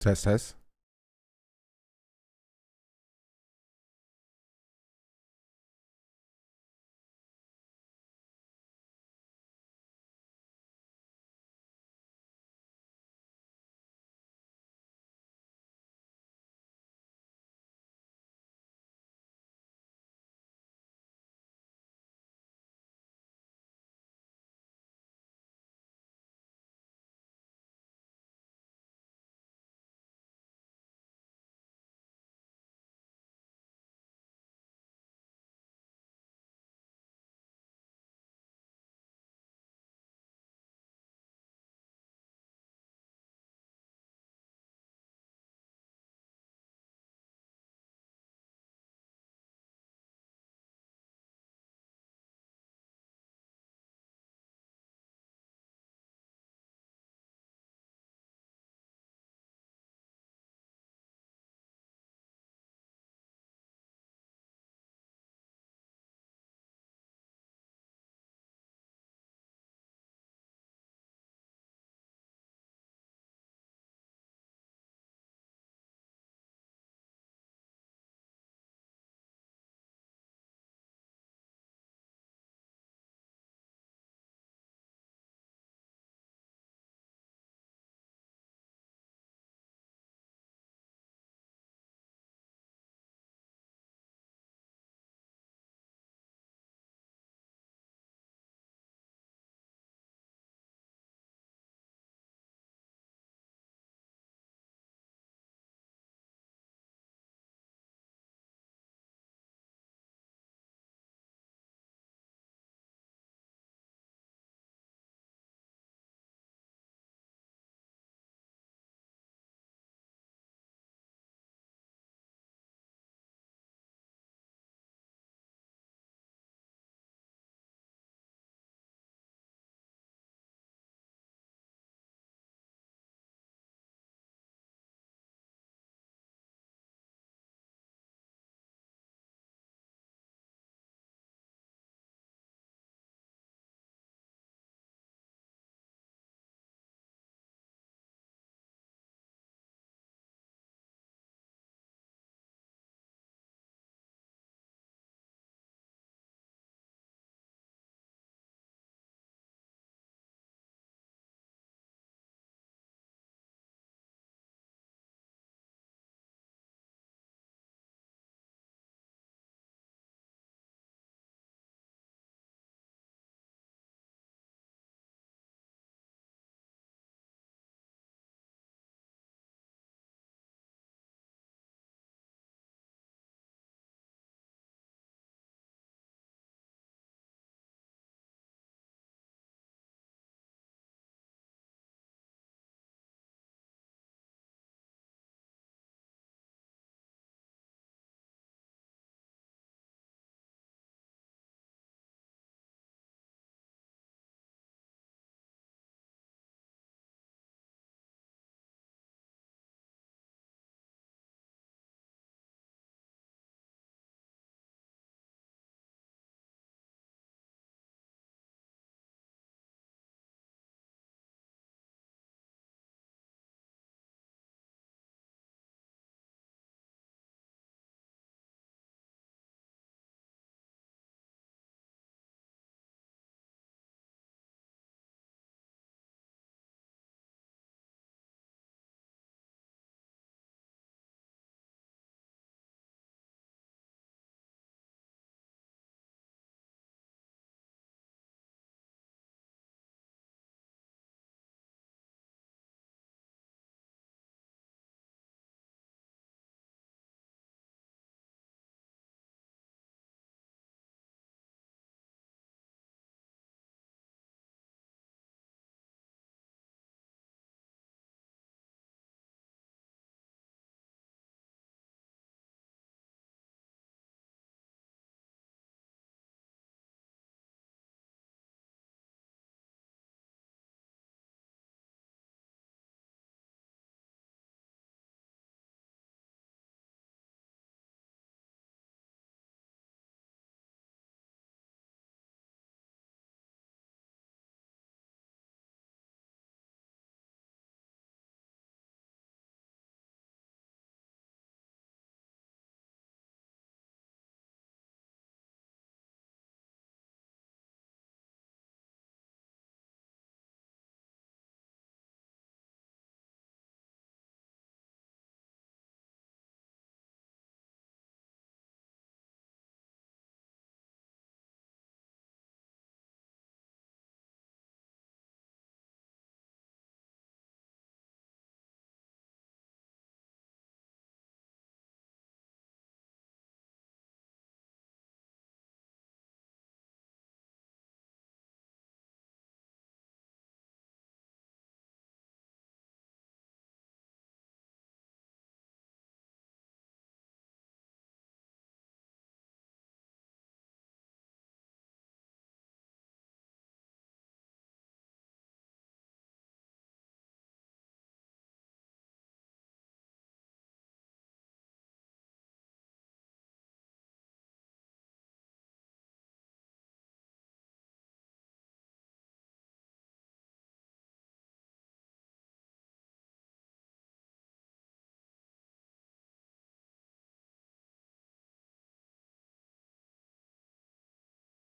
Test, test.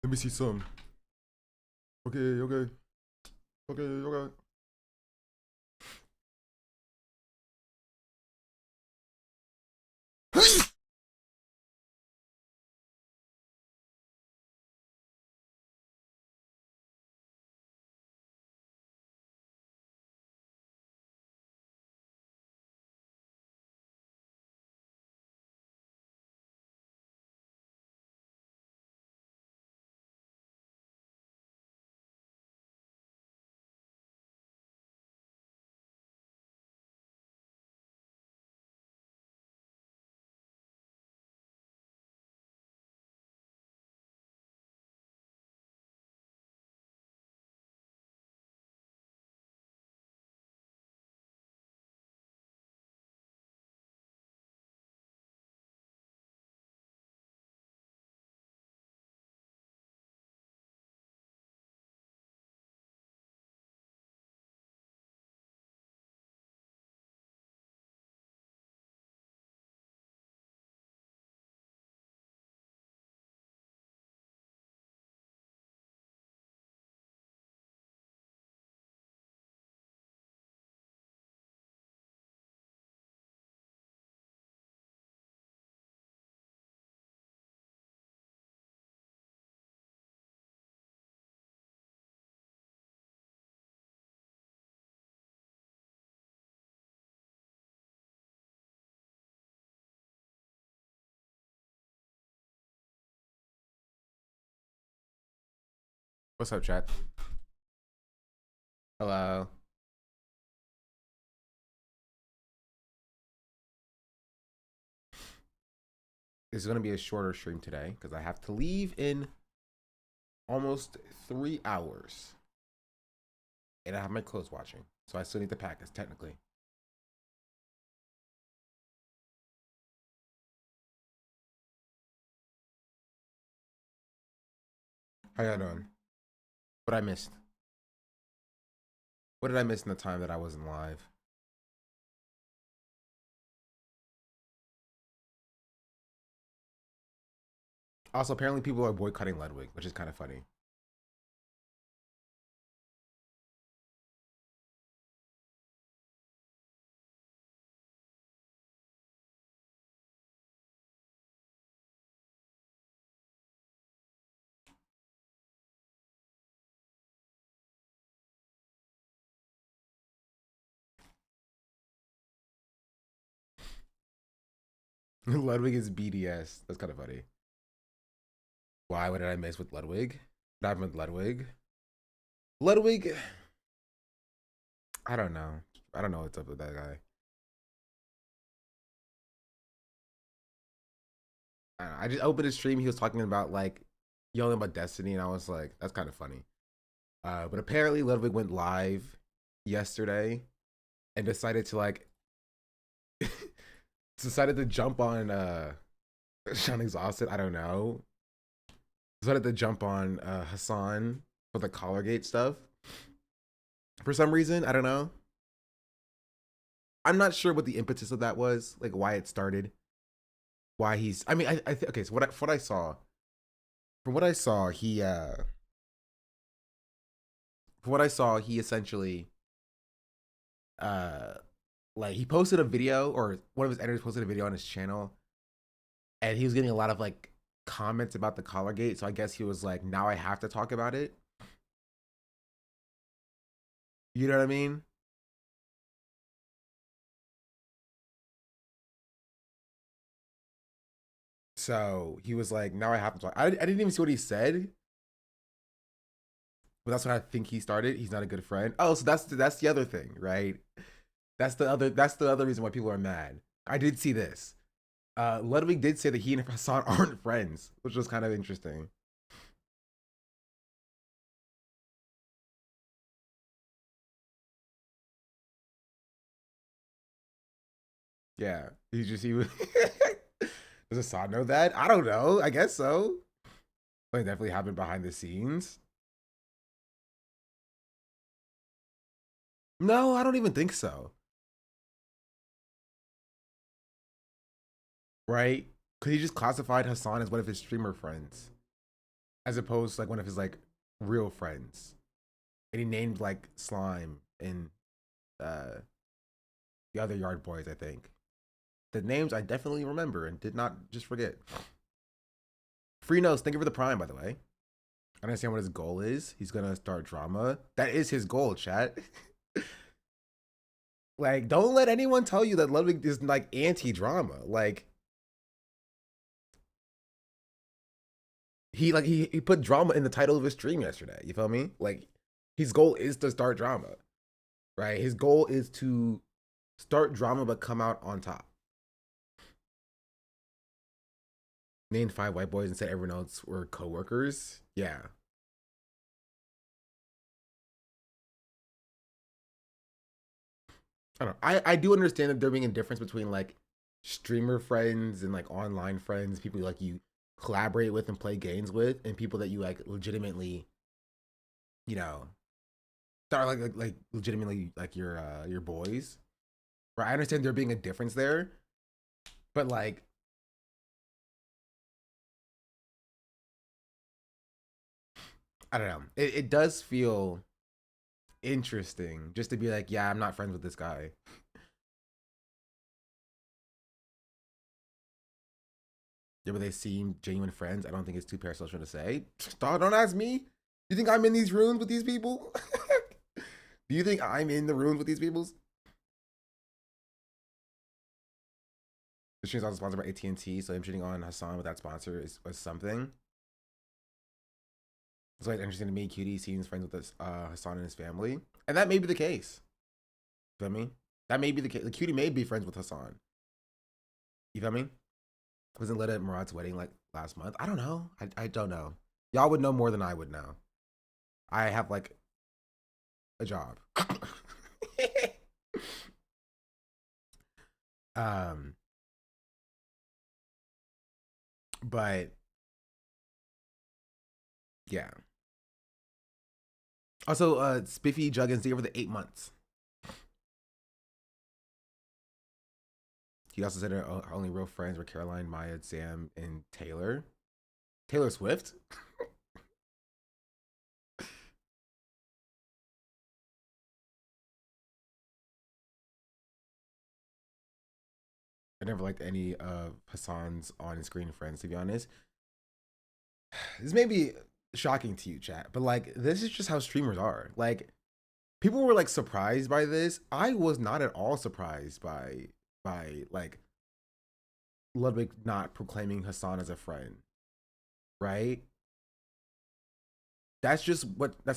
Let me see some. Okay, okay, okay, okay. What's up, chat? Hello. This is gonna be a shorter stream today because I have to leave in almost 3 hours, and I have my clothes watching, so I still need to pack this technically. How y'all doing? What I missed? What did I miss in the time that I wasn't live? Also, apparently people are boycotting Ludwig, which is kind of funny. Ludwig is BDS. That's kind of funny. Why? What did I miss with Ludwig? What happened with Ludwig? Ludwig, I don't know. I don't know what's up with that guy. I just opened his stream. He was talking about like yelling about Destiny, and I was like, that's kind of funny. But apparently Ludwig went live yesterday and decided to like decided to jump on Sean Exhausted. I don't know. Decided to jump on Hassan for the Collargate stuff. For some reason, I don't know. I'm not sure what the impetus of that was, like why it started. Why he's I mean, okay, so what I saw from what I saw, from what I saw, he essentially uh like he posted a video, or one of his editors posted a video on his channel, and he was getting a lot of like comments about the Collargate. So I guess he was like, now I have to talk about it. You know what I mean? So he was like, now I have to talk. I didn't even see what he said, but that's what I think he started. He's not a good friend. Oh, so that's the other thing, right? That's the other reason why people are mad. I did see this. Ludwig did say that he and Hassan aren't friends, which was kind of interesting. Yeah, he was. Does Hassan know that? I don't know. I guess so. But it definitely happened behind the scenes. No, I don't even think so. Right? Because he just classified Hassan as one of his streamer friends. as opposed to like one of his like real friends. And he named like Slime and uh the other Yard Boys, I think. The names I definitely remember and did not just forget. Free Nose, thank you for the prime, by the way. I understand what his goal is. He's gonna start drama. That is his goal, chat. Like, don't let anyone tell you that Ludwig is like anti-drama. Like, he put drama in the title of his stream yesterday. You feel me? Like, his goal is to start drama, right? His goal is to start drama but come out on top. Named 5 white boys and said everyone else were coworkers. Yeah. I don't know. I do understand that there being a difference between like streamer friends and like online friends, people like you collaborate with and play games with, and people that you like legitimately, you know, that are like legitimately like your boys. Right? I understand there being a difference there, but like I don't know. It does feel interesting just to be like, yeah, I'm not friends with this guy. Yeah, but they seem genuine friends. I don't think it's too parasocial to say. Don't ask me. You think I'm in these rooms with these people? Do you think I'm in the rooms with these people? The stream is also sponsored by AT&T, so him shitting on Hassan with that sponsor was something. It's like interesting to me. Cutie seems friends with this, Hassan and his family, and that may be the case. You feel me? That may be the case. The Cutie may be friends with Hassan. You feel me? Wasn't Letta at Murad's wedding like last month? I don't know. I don't know. Y'all would know more than I would know. I have like a job. um, but yeah. Also, Spiffy Juggins here for the 8 months. He also said our only real friends were Caroline, Maya, Sam, and Taylor. Taylor Swift? I never liked any of Hassan's on-screen friends, to be honest. This may be shocking to you, chat, but like, this is just how streamers are. Like, people were like surprised by this. I was not at all surprised by like Ludwig not proclaiming Hassan as a friend, right? That's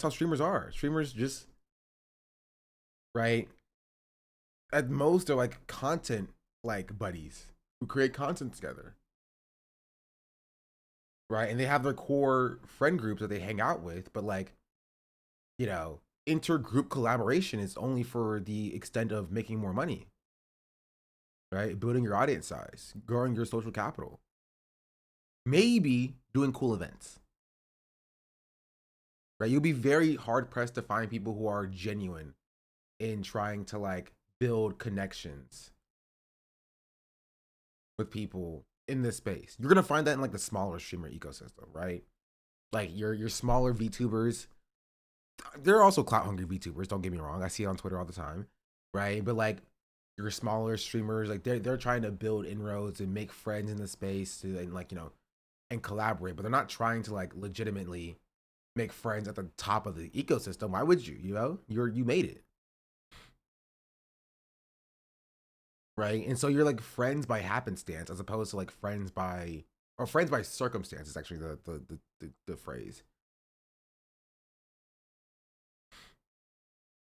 how streamers are. Streamers just right at most are like content like buddies who create content together, right? And they have their core friend groups that they hang out with, but like, you know, intergroup collaboration is only for the extent of making more money, right? Building your audience size, growing your social capital, maybe doing cool events, right? You'll be very hard pressed to find people who are genuine in trying to like build connections with people in this space. You're gonna find that in like the smaller streamer ecosystem, right? Like your smaller VTubers. There are also clout hungry VTubers. Don't get me wrong. I see it on Twitter all the time, right? But like your smaller streamers, like they're trying to build inroads and make friends in the space to, and like and collaborate, but they're not trying to like legitimately make friends at the top of the ecosystem. Why would you? You know, you made it, right? And so you're like friends by happenstance as opposed to like friends by or friends by circumstance is actually the phrase.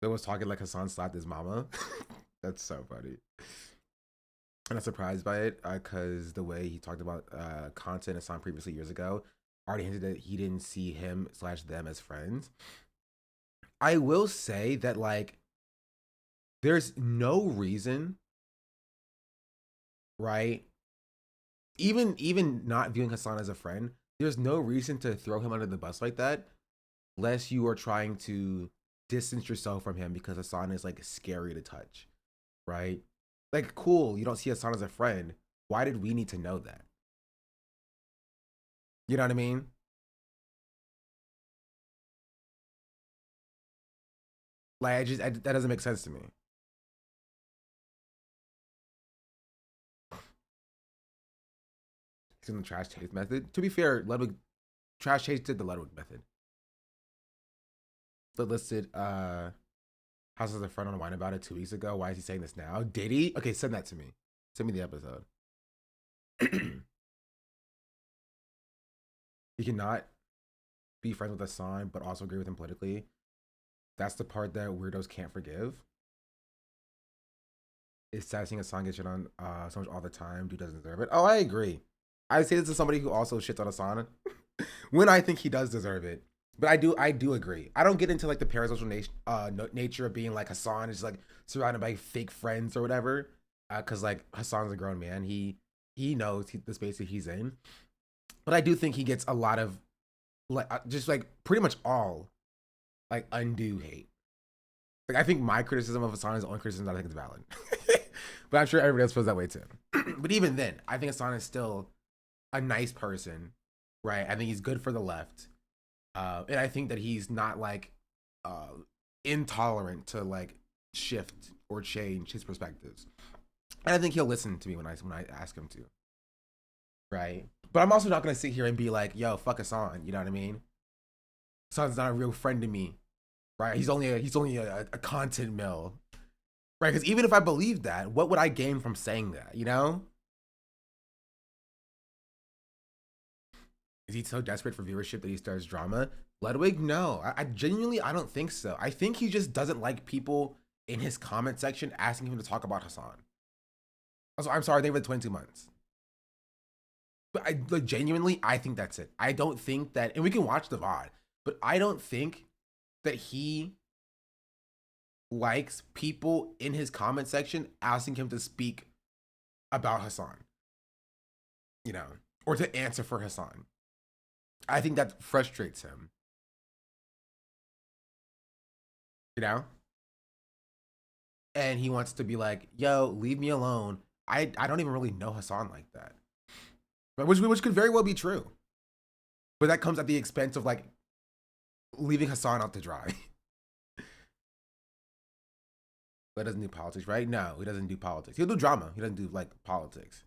That was talking like Hassan slapped his mama. That's so funny. I'm not surprised by it because the way he talked about content Hassan previously years ago already hinted that he didn't see him slash them as friends. I will say that like there's no reason, right? Even not viewing Hassan as a friend, there's no reason to throw him under the bus like that, unless you are trying to distance yourself from him because Hassan is like scary to touch, right? Like, cool, you don't see Hassan as a friend. Why did we need to know that? You know what I mean? Like, that doesn't make sense to me. He's in the trash chase method. To be fair, Ludwig trash chase did the Ludwig method. So listed House of a Friend on Wine about it 2 weeks ago. Why is he saying this now? Did he? Okay, send that to me. Send me the episode. He cannot be friends with Hassan, but also agree with him politically. That's the part that weirdos can't forgive. It's sad seeing Hassan get shit on so much all the time. Dude doesn't deserve it. Oh, I agree. I say this to somebody who also shits on Hassan when I think he does deserve it. But I do agree. I don't get into like the parasocial nature of being like Hassan is like surrounded by fake friends or whatever. Because like Hassan's a grown man, he knows the space that he's in. But I do think he gets a lot of like just like pretty much all like undue hate. Like I think my criticism of Hassan is the only criticism that I think is valid. But I'm sure everybody else feels that way too. But even then, I think Hassan is still a nice person, right? I think he's good for the left. And I think that he's not like intolerant to like shift or change his perspectives. And I think he'll listen to me when I ask him to. Right. But I'm also not gonna sit here and be like, yo, fuck Hassan, you know what I mean? Hassan's not a real friend to me. Right? He's only a content mill. Right? Because even if I believe that, what would I gain from saying that, you know? Is he so desperate for viewership that he starts drama? Ludwig, no. I genuinely, I don't think so. I think he just doesn't like people in his comment section asking him to talk about Hassan. Also, I'm sorry, they were 22 months. But I like genuinely, I think that's it. I don't think that, and we can watch the VOD, but I don't think that he likes people in his comment section asking him to speak about Hassan, you know, or to answer for Hassan. I think that frustrates him, you know, and he wants to be like, yo, leave me alone. I don't even really know Hassan like that, but which could very well be true, but that comes at the expense of like leaving Hassan out to dry. But doesn't do politics, right? No, he doesn't do politics. He'll do drama. He doesn't do like politics.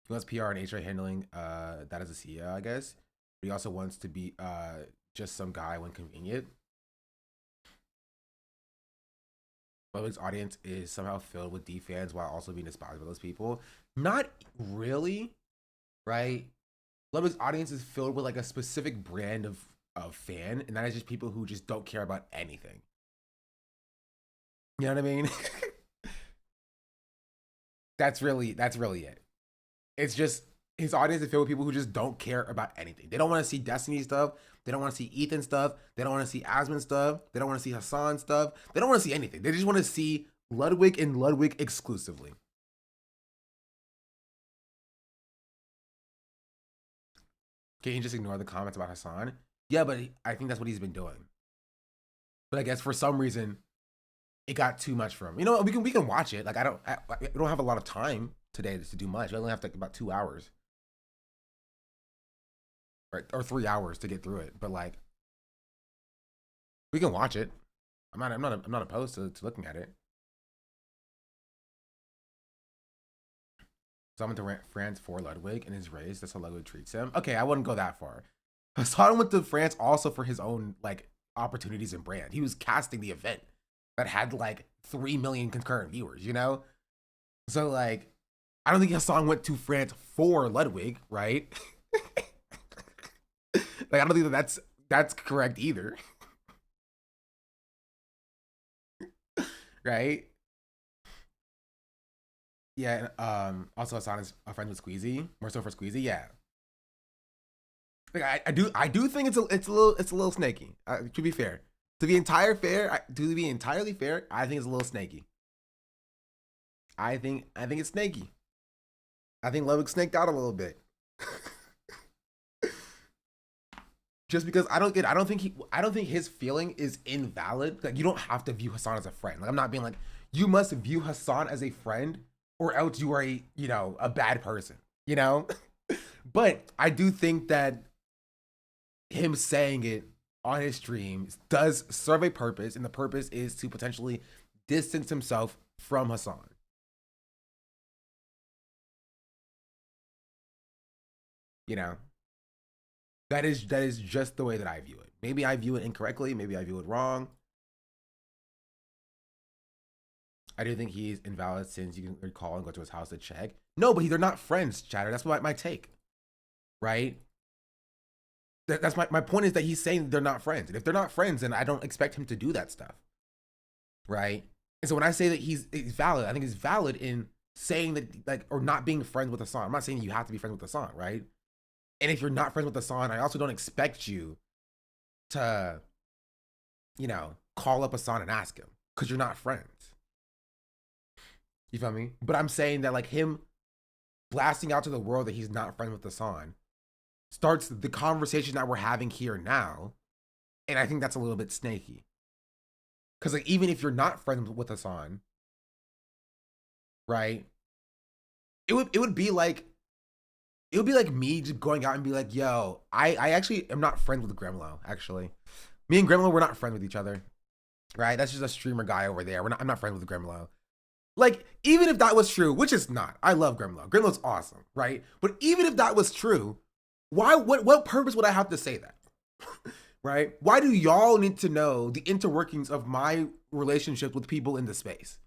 He wants PR and HR handling that as a CEO, I guess. But he also wants to be just some guy when convenient. Ludwig's audience is somehow filled with D fans while also being despised by those people. Not really, right? Ludwig's audience is filled with like a specific brand of fan, and that is just people who just don't care about anything. You know what I mean? That's really it. It's just his audience is filled with people who just don't care about anything. They don't want to see Destiny stuff. They don't want to see Ethan stuff. They don't want to see Asmon stuff. They don't want to see Hassan stuff. They don't want to see anything. They just want to see Ludwig and Ludwig exclusively. Can you just ignore the comments about Hassan? Yeah, but I think that's what he's been doing. But I guess for some reason, it got too much for him. You know, we can watch it. Like I don't have a lot of time today to do much. I only have like about 2 hours, right, or 3 hours to get through it. But like, we can watch it. I'm not opposed to looking at it. So I went to France for Ludwig in his race. That's how Ludwig treats him. Okay, I wouldn't go that far. Hassan went to France also for his own like opportunities and brand. He was casting the event that had like 3 million concurrent viewers, you know? So like, I don't think Hassan went to France for Ludwig, right? Like, I don't think that's correct either. Right? Yeah, also Hassan is a friend with Squeezy, more so for Squeezy, yeah. Like, I do think it's a little snaky. To be fair, to be entirely fair, I think it's a little snaky. I think it's snaky. I think Ludwig snaked out a little bit. Just because I don't think his feeling is invalid. Like, you don't have to view Hassan as a friend. Like, I'm not being like, you must view Hassan as a friend or else you are a bad person, you know? But I do think that him saying it on his streams does serve a purpose, and the purpose is to potentially distance himself from Hasan. You know, that is just the way that I view it. Maybe I view it incorrectly. Maybe I view it wrong. I do think he's invalid since you can recall and go to his house to check. No, but they're not friends, chatter. That's my take, right? That's my point is that he's saying they're not friends. And if they're not friends, then I don't expect him to do that stuff, right? And so when I say that he's valid, I think he's valid in saying that, like, or not being friends with Hasan. I'm not saying you have to be friends with Hasan, right? And if you're not friends with Hasan, I also don't expect you to, you know, call up Hasan and ask him because you're not friends. You feel me? But I'm saying that, like, him blasting out to the world that he's not friends with Hasan starts the conversation that we're having here now. And I think that's a little bit snaky. Because, like, even if you're not friends with Hasan, right? It would be like me just going out and be like, yo, I actually am not friends with Gremlo, actually. Me and Gremlo, we're not friends with each other. Right? That's just a streamer guy over there. I'm not friends with Gremlo. Like, even if that was true, which is not, I love Gremlo. Gremlo's awesome, right? But even if that was true, what purpose would I have to say that? Right? Why do y'all need to know the interworkings of my relationship with people in the space?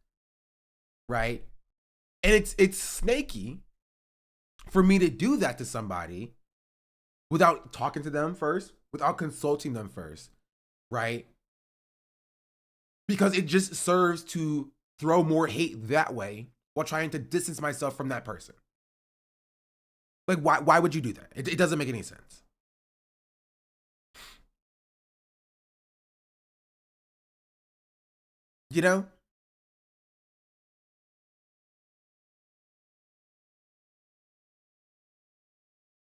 Right? And it's snaky for me to do that to somebody without talking to them first, without consulting them first, right? Because it just serves to throw more hate that way while trying to distance myself from that person. Like, why would you do that? It doesn't make any sense. You know?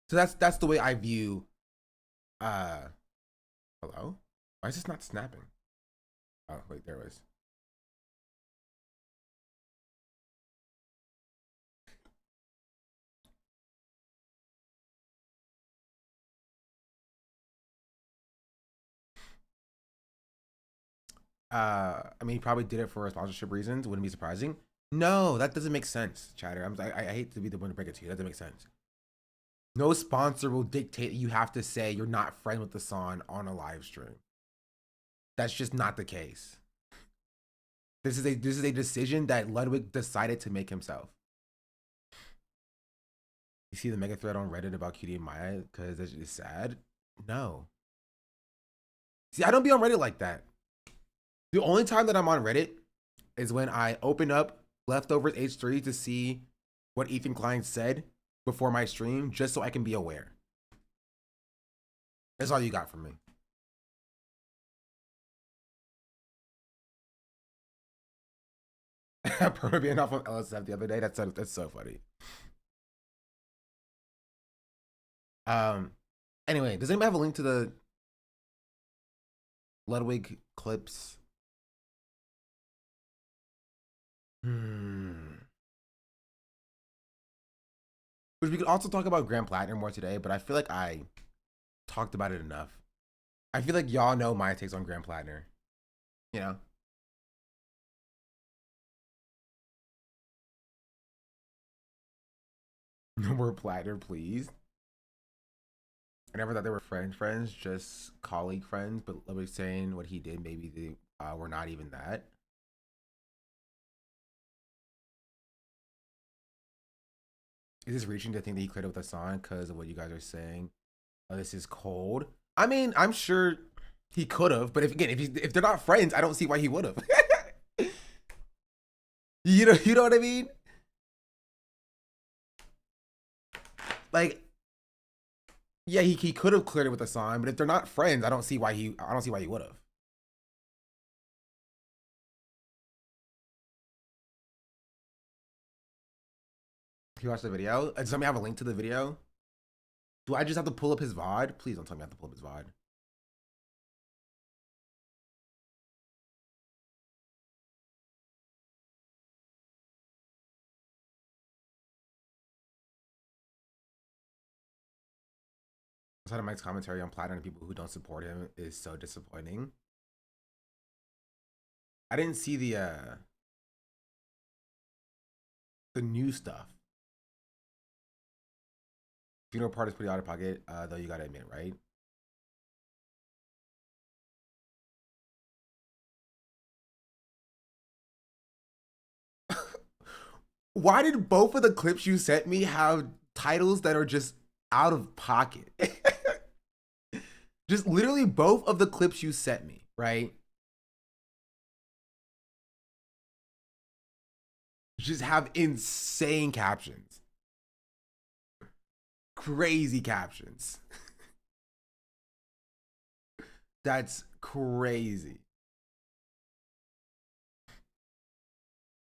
So that's the way I view hello? Why is this not snapping? Oh, wait, there it was. I mean, he probably did it for sponsorship reasons. Wouldn't be surprising. No, that doesn't make sense, chatter. I hate to be the one to break it to you. That doesn't make sense. No sponsor will dictate you have to say you're not friends with Hasan on a live stream. That's just not the case. This is a decision that Ludwig decided to make himself. You see the mega thread on Reddit about Cutie and Maya because it's sad? No. See, I don't be on Reddit like that. The only time that I'm on Reddit is when I open up Leftovers H3 to see what Ethan Klein said before my stream, just so I can be aware. That's all you got from me. Perma being off of LSF the other day, that's so funny. Anyway, does anybody have a link to the Ludwig clips? Which we could also talk about Grand Platinum more today, but I feel like I talked about it enough. I feel like y'all know my takes on Grand Platinum. You know? No more Platinum, please. I never thought they were friends, just colleague friends, but Ludwig saying what he did, maybe they were not even that. Is this reaching to think that he cleared up with Hasan because of what you guys are saying? Oh, this is cold. I mean, I'm sure he could have, but if they're not friends, I don't see why he would have. you know what I mean? Like, yeah, he could have cleared it with Hasan, but if they're not friends, I don't see why he would have. You watched the video? Does somebody have a link to the video? Do I just have to pull up his VOD? Please don't tell me I have to pull up his VOD. Outside of Mike's commentary on Platinum and people who don't support him is so disappointing. I didn't see the new stuff. Funeral part is pretty out of pocket, though you gotta admit, right? Why did both of the clips you sent me have titles that are just out of pocket? Just literally both of the clips you sent me, right? Just have insane captions. Crazy captions. That's crazy.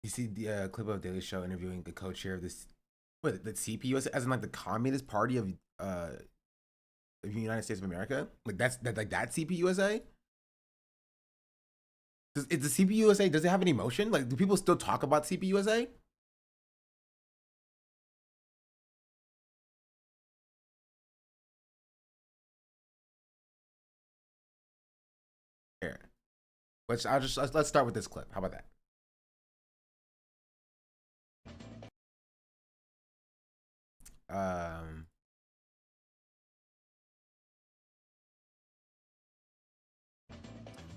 You see the clip of Daily Show interviewing the co-chair of this, what, the CPUSA, as in like the Communist Party of the United States of America? Like that CPUSA? Is the CPUSA, does it have any emotion? Like, do people still talk about CPUSA? Here, let's start with this clip. How about that?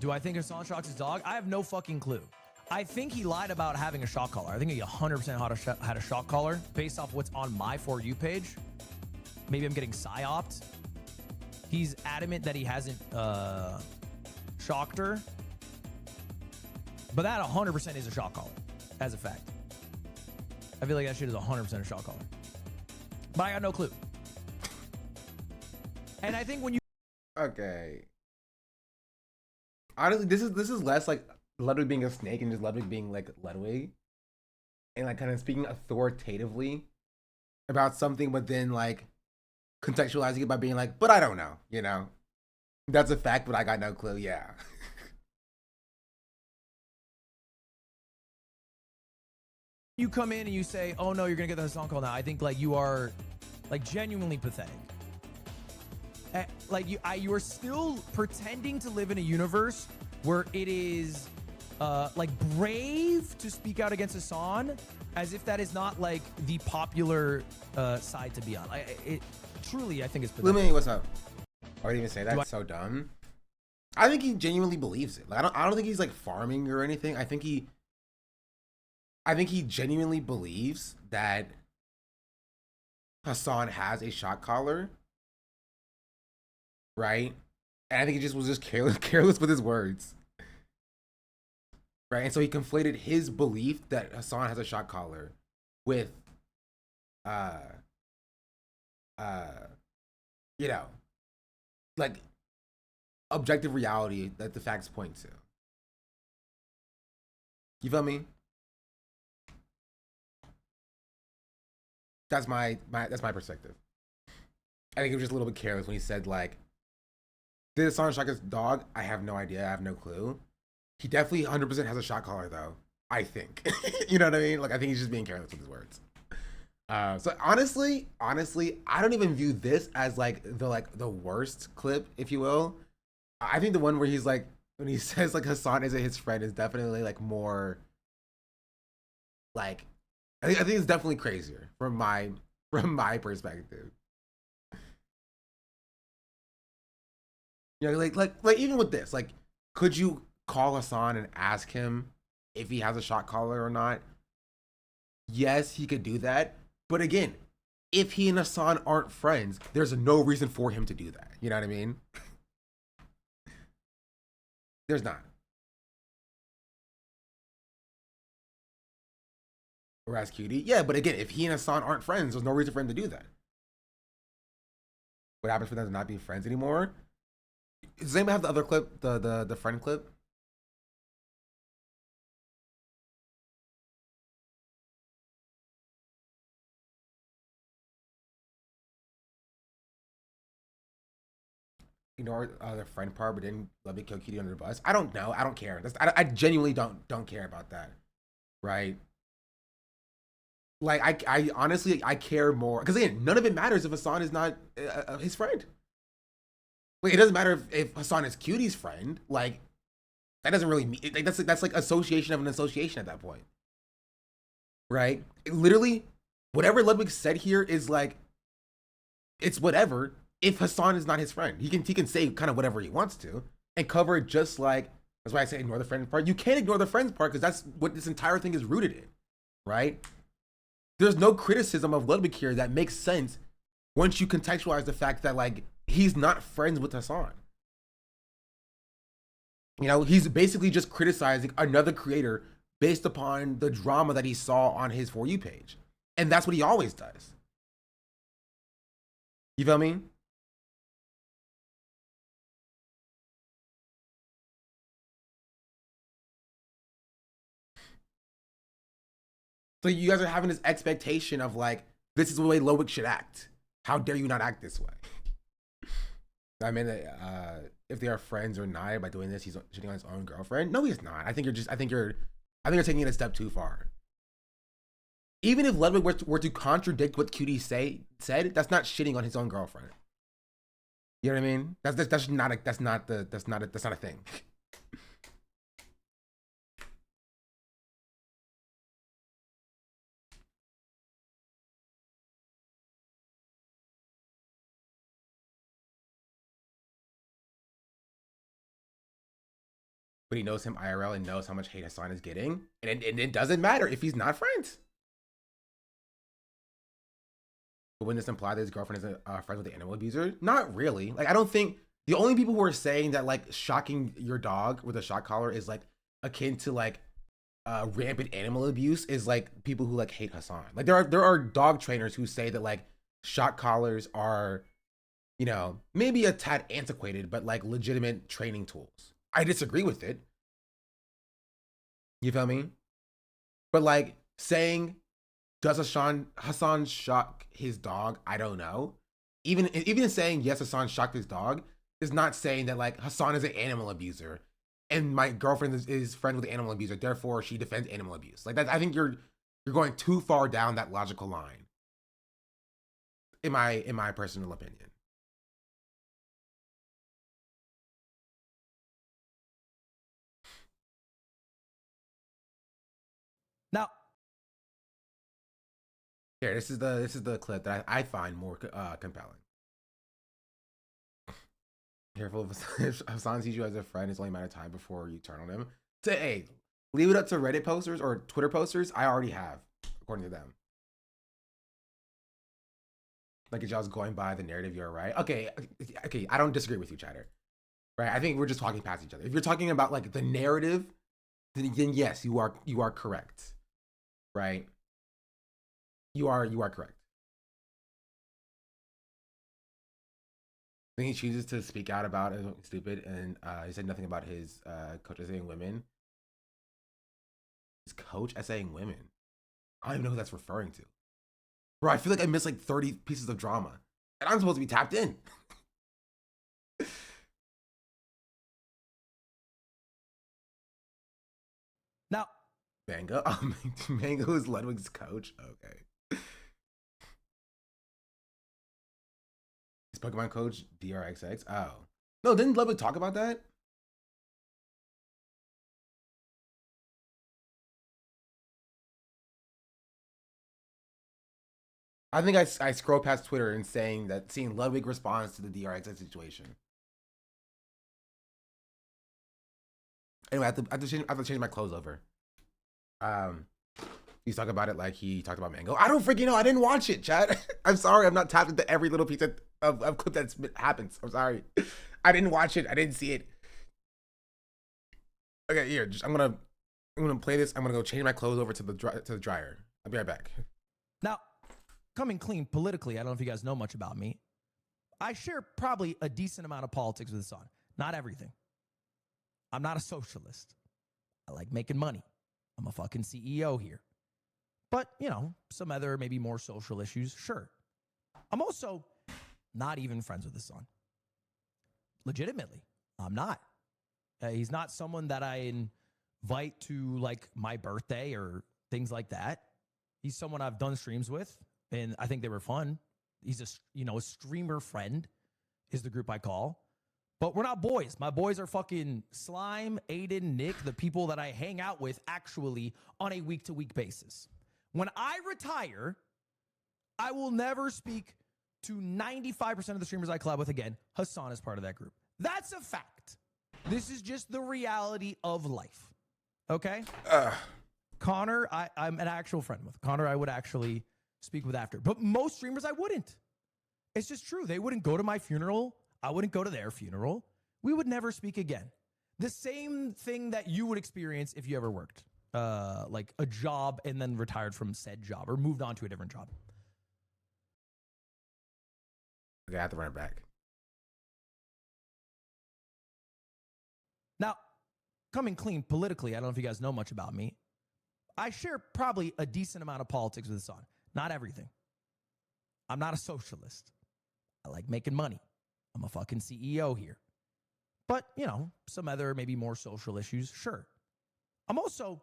Do I think Hassan shocks his dog? I have no fucking clue. I think he lied about having a shock collar. I think he 100% had a shock collar based off what's on my For You page. Maybe I'm getting psyoped. He's adamant that he hasn't shocked her. But that 100% is a shock collar, as a fact. I feel like that shit is 100% a shock collar. But I got no clue. And I think when you... Okay. Honestly, this is less like Ludwig being a snake and just Ludwig being like Ludwig. And like kind of speaking authoritatively about something, but then like contextualizing it by being like, but I don't know, you know? That's a fact, but I got no clue, yeah. You come in and you say, oh no, you're gonna get the Hassan call now. I think like you are like genuinely pathetic. Like you are still pretending to live in a universe where it is like brave to speak out against Hassan, as if that is not like the popular side to be on. Truly, I think it's pathetic. Lumi, what's up? I would even say that. So dumb. I think he genuinely believes it. Like I don't think he's like farming or anything. I think he genuinely believes that Hassan has a shot collar. Right? And I think he just was just careless with his words. Right? And so he conflated his belief that Hassan has a shot collar with you know, like objective reality that the facts point to. You feel me? That's my perspective. I think he was just a little bit careless when he said like, did Hassan shock his dog? I have no idea. I have no clue. He definitely 100% has a shot collar, though. I think. You know what I mean? Like, I think he's just being careless with his words. So honestly, I don't even view this as like the worst clip, if you will. I think the one where he's like, when he says like Hassan isn't his friend, is definitely like more. Like, I think it's definitely crazier from my perspective. You know, like even with this, like, could you call Hassan and ask him if he has a shot collar or not? Yes, he could do that. But again, if he and Hassan aren't friends, there's no reason for him to do that. You know what I mean? There's not. Whereas Cutie, yeah, but again, if he and Hassan aren't friends, there's no reason for him to do that. What happens for them to not be friends anymore? Does anybody have the other clip, the friend clip? Ignore the friend part, but didn't let me kill Cutie under the bus. I don't know. I don't care. I genuinely don't care about that. Right? Like I honestly I care more because again, none of it matters if Hassan is not his friend. Like, it doesn't matter if Hassan is Cutie's friend. Like, that doesn't really mean like, that's like association of an association at that point, right? Literally, whatever Ludwig said here is like, it's whatever. If Hassan is not his friend, he can say kind of whatever he wants to and cover it just like. That's why I say ignore the friend part. You can't ignore the friends part because that's what this entire thing is rooted in, right? There's no criticism of Ludwig here that makes sense once you contextualize the fact that like he's not friends with Hassan. You know, he's basically just criticizing another creator based upon the drama that he saw on his For You page. And that's what he always does. You feel me? So you guys are having this expectation of like, this is the way Ludwig should act. How dare you not act this way? I mean, if they are friends or not by doing this, he's shitting on his own girlfriend. No, he's not. I think you're taking it a step too far. Even if Ludwig were to contradict what Cutie said, that's not shitting on his own girlfriend. You know what I mean? That's not a thing. But he knows him IRL and knows how much hate Hassan is getting, and it doesn't matter if he's not friends. But wouldn't this imply that his girlfriend is friends with the animal abuser? Not really. Like, I don't think the only people who are saying that like shocking your dog with a shock collar is like akin to like rampant animal abuse is like people who like hate Hassan. Like there are dog trainers who say that like shock collars are, you know, maybe a tad antiquated, but like legitimate training tools. I disagree with it. You feel me? But like saying, does Hassan shock his dog? I don't know. Even saying yes, Hassan shocked his dog is not saying that like Hassan is an animal abuser, and my girlfriend is friends with the animal abuser, therefore she defends animal abuse. Like that, I think you're going too far down that logical line. In my personal opinion. Now, here, this is the clip that I find more compelling. Careful if Hassan sees you as a friend, it's only a matter of time before you turn on him. Hey, leave it up to Reddit posters or Twitter posters. I already have, according to them. Like, y'all's going by the narrative, you're right. Okay, I don't disagree with you, chatter. Right? I think we're just talking past each other. If you're talking about like the narrative, then yes, you are correct. Right? You are correct. I think he chooses to speak out about it, stupid, and he said nothing about his coach essaying women. His coach essaying women. I don't even know who that's referring to. Bro, I feel like I missed like 30 pieces of drama. And I'm supposed to be tapped in. now, Mango? Oh, Mango is Ludwig's coach? Okay. His Pokemon coach, DRXX? Oh. No, didn't Ludwig talk about that? I think I scrolled past Twitter and seeing Ludwig responds to the DRXX situation. Anyway, I have to change my clothes over. He's talking about it like he talked about Mango. I don't freaking know. I didn't watch it, chat. I'm sorry. I'm not tapped into every little piece of clip that happens. I'm sorry. I didn't watch it. I didn't see it. Okay, here. I'm gonna play this. I'm gonna go change my clothes over to the dryer. I'll be right back. now, coming clean politically, I don't know if you guys know much about me. I share probably a decent amount of politics with Hassan. Not everything. I'm not a socialist. I like making money. I'm a fucking CEO here. But, you know, some other maybe more social issues, sure. I'm also not even friends with Hassan. Legitimately, I'm not. He's not someone that I invite to like my birthday or things like that. He's someone I've done streams with, and I think they were fun. He's a streamer friend is the group I call. But we're not boys. My boys are fucking Slime, Aiden, Nick, the people that I hang out with actually on a week-to-week basis. When I retire, I will never speak to 95% of the streamers I collab with again. Hasan is part of that group. That's a fact. This is just the reality of life. Okay? Connor, I'm an actual friend with. Connor, I would actually speak with after. But most streamers, I wouldn't. It's just true. They wouldn't go to my funeral. I wouldn't go to their funeral. We would never speak again. The same thing that you would experience if you ever worked like a job and then retired from said job or moved on to a different job. Okay, I have to run it back. Now, coming clean politically, I don't know if you guys know much about me. I share probably a decent amount of politics with Hasan. Not everything. I'm not a socialist. I like making money. I'm a fucking CEO here. But, you know, some other maybe more social issues, sure. I'm also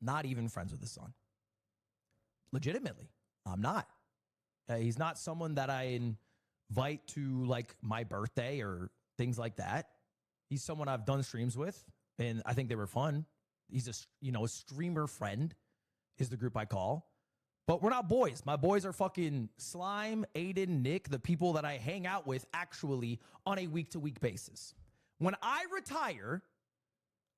not even friends with Hasan. Legitimately, I'm not. He's not someone that I invite to like my birthday or things like that. He's someone I've done streams with, and I think they were fun. He's a streamer friend is the group I call. But we're not boys. My boys are fucking Slime, Aiden, Nick, the people that I hang out with actually on a week-to-week basis. When I retire,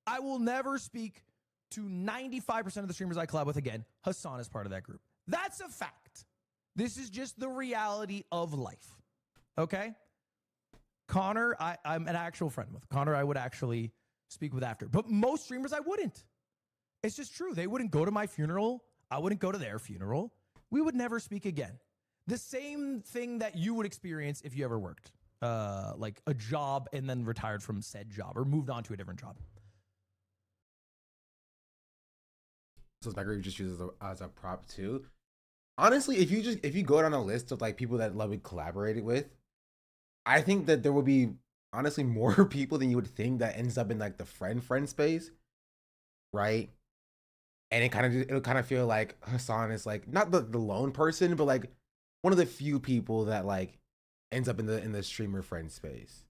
I will never speak to 95% of the streamers I collab with again. Hasan is part of that group. That's a fact. This is just the reality of life. Okay? Connor, I'm an actual friend with. Connor, I would actually speak with after. But most streamers, I wouldn't. It's just true. They wouldn't go to my funeral. I wouldn't go to their funeral. We would never speak again. The same thing that you would experience if you ever worked like a job and then retired from said job or moved on to a different job. So my group just uses as a prop too. Honestly, if you go down a list of like people that Ludwig collaborated with, I think that there will be honestly more people than you would think that ends up in like the friend space, right? And it'll kind of feel like Hasan is like not the lone person, but like one of the few people that like ends up in the streamer friend space,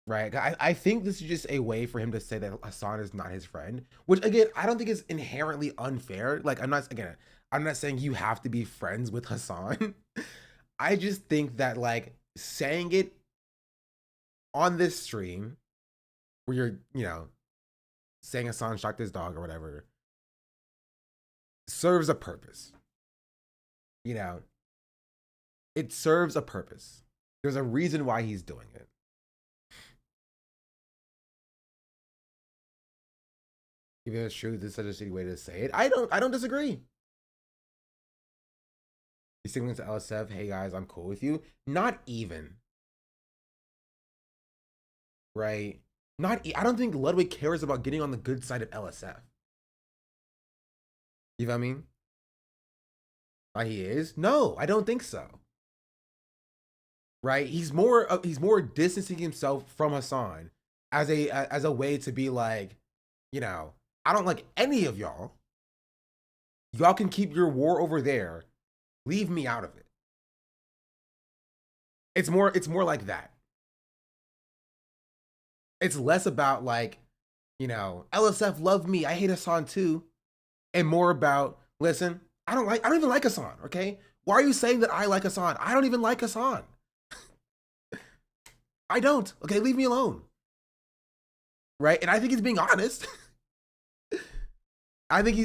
right? I think this is just a way for him to say that Hasan is not his friend, which again I don't think is inherently unfair. Like I'm not saying you have to be friends with Hasan. I just think that like saying it on this stream where you're saying Hasan shocked his dog or whatever serves a purpose. It serves a purpose. There's a reason why he's doing it. Even if it's true, this is such a shitty way to say it. I don't disagree. He's signaling to LSF, hey guys, I'm cool with you. Not even. Right? I don't think Ludwig cares about getting on the good side of LSF. You know what I mean? Why he is? No, I don't think so. Right? He's more distancing himself from Hasan as a way to be like, I don't like any of y'all. Y'all can keep your war over there. Leave me out of it. It's more like that. It's less about like, LSF love me. I hate Hasan too. And more about, listen, I don't even like Hasan, okay? Why are you saying that I like Hasan? I don't even like Hasan. I don't. Okay, leave me alone. Right? And I think he's being honest. I think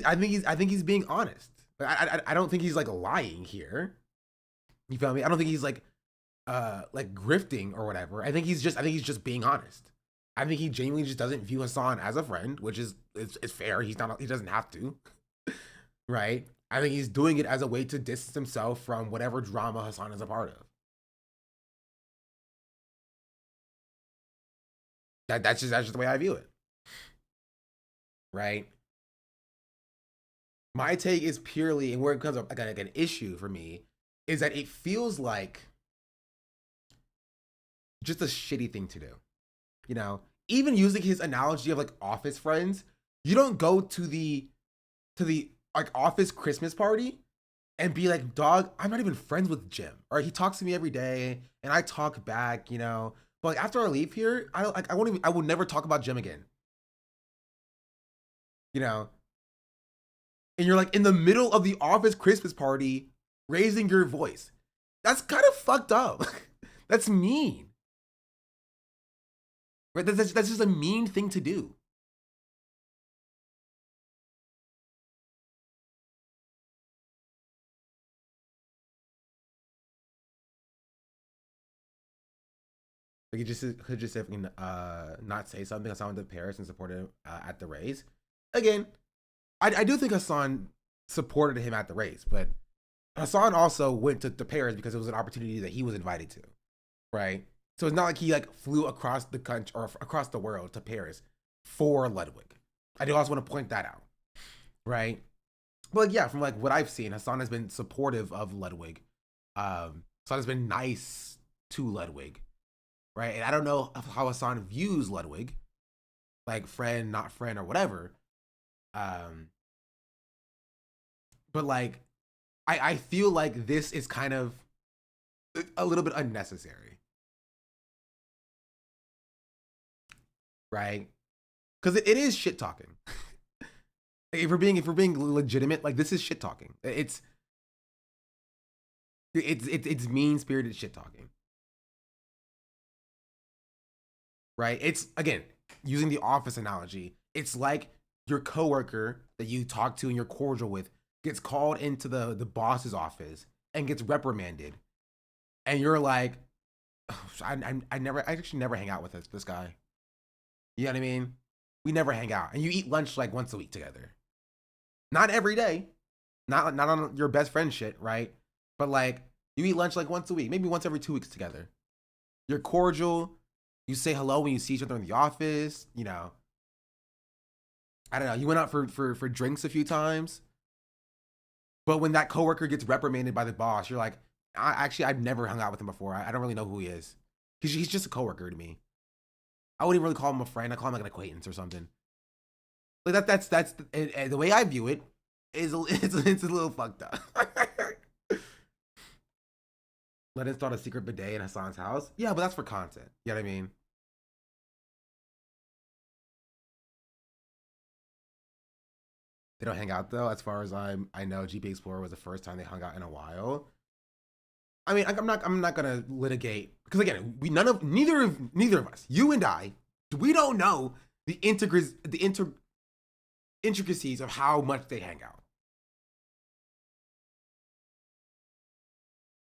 he's being honest. I don't think he's like lying here. You feel me? I don't think he's like grifting or whatever. I think he's just being honest. I think he genuinely just doesn't view Hasan as a friend, which is fair. He doesn't have to. Right? I think he's doing it as a way to distance himself from whatever drama Hasan is a part of. That's just the way I view it. Right? My take is purely, and where it becomes like an issue for me, is that it feels like just a shitty thing to do. Even using his analogy of like office friends, you don't go to the like office Christmas party and be like, dog, I'm not even friends with Jim. Or he talks to me every day and I talk back, but But like, after I leave here, I don't like I won't even I will never talk about Jim again. You know, and you're like in the middle of the office Christmas party, raising your voice. That's kind of fucked up. That's mean. Right? That's just a mean thing to do. Like, he just could just not say something. Hassan went to Paris and supported him at the race. Again, I do think Hassan supported him at the race, but Hassan also went to Paris because it was an opportunity that he was invited to, right? So it's not like he like flew across the country or across the world to Paris for Ludwig. I do also want to point that out, right? But like, yeah, from like what I've seen, Hassan has been supportive of Ludwig. Hassan has been nice to Ludwig, right? And I don't know how Hassan views Ludwig, like friend, not friend, or whatever. But like, I feel like this is kind of a little bit unnecessary, right? Because it is shit talking. If we're being legitimate, like this is shit talking. It's mean spirited shit talking, right? It's again using the office analogy. It's like your coworker that you talk to and you're cordial with gets called into the boss's office and gets reprimanded, and you're like, oh, I actually never hang out with this guy. You know what I mean? We never hang out, and you eat lunch like once a week together. Not every day, not on your best friend shit, right? But like you eat lunch like once a week, maybe once every 2 weeks together. You're cordial. You say hello when you see each other in the office. You know, I don't know. You went out for drinks a few times, but when that coworker gets reprimanded by the boss, you're like, I've never hung out with him before. I don't really know who he is. He's just a coworker to me. I wouldn't even really call him a friend. I call him like an acquaintance or something. Like that's the way I view it is it's a little fucked up. Let us start a secret bidet in Hassan's house. Yeah, but that's for content. You know what I mean? They don't hang out though. As far as I know, GP Explorer was the first time they hung out in a while. I mean, I'm not gonna litigate because again, neither of us, you and I, we don't know the intricacies of how much they hang out.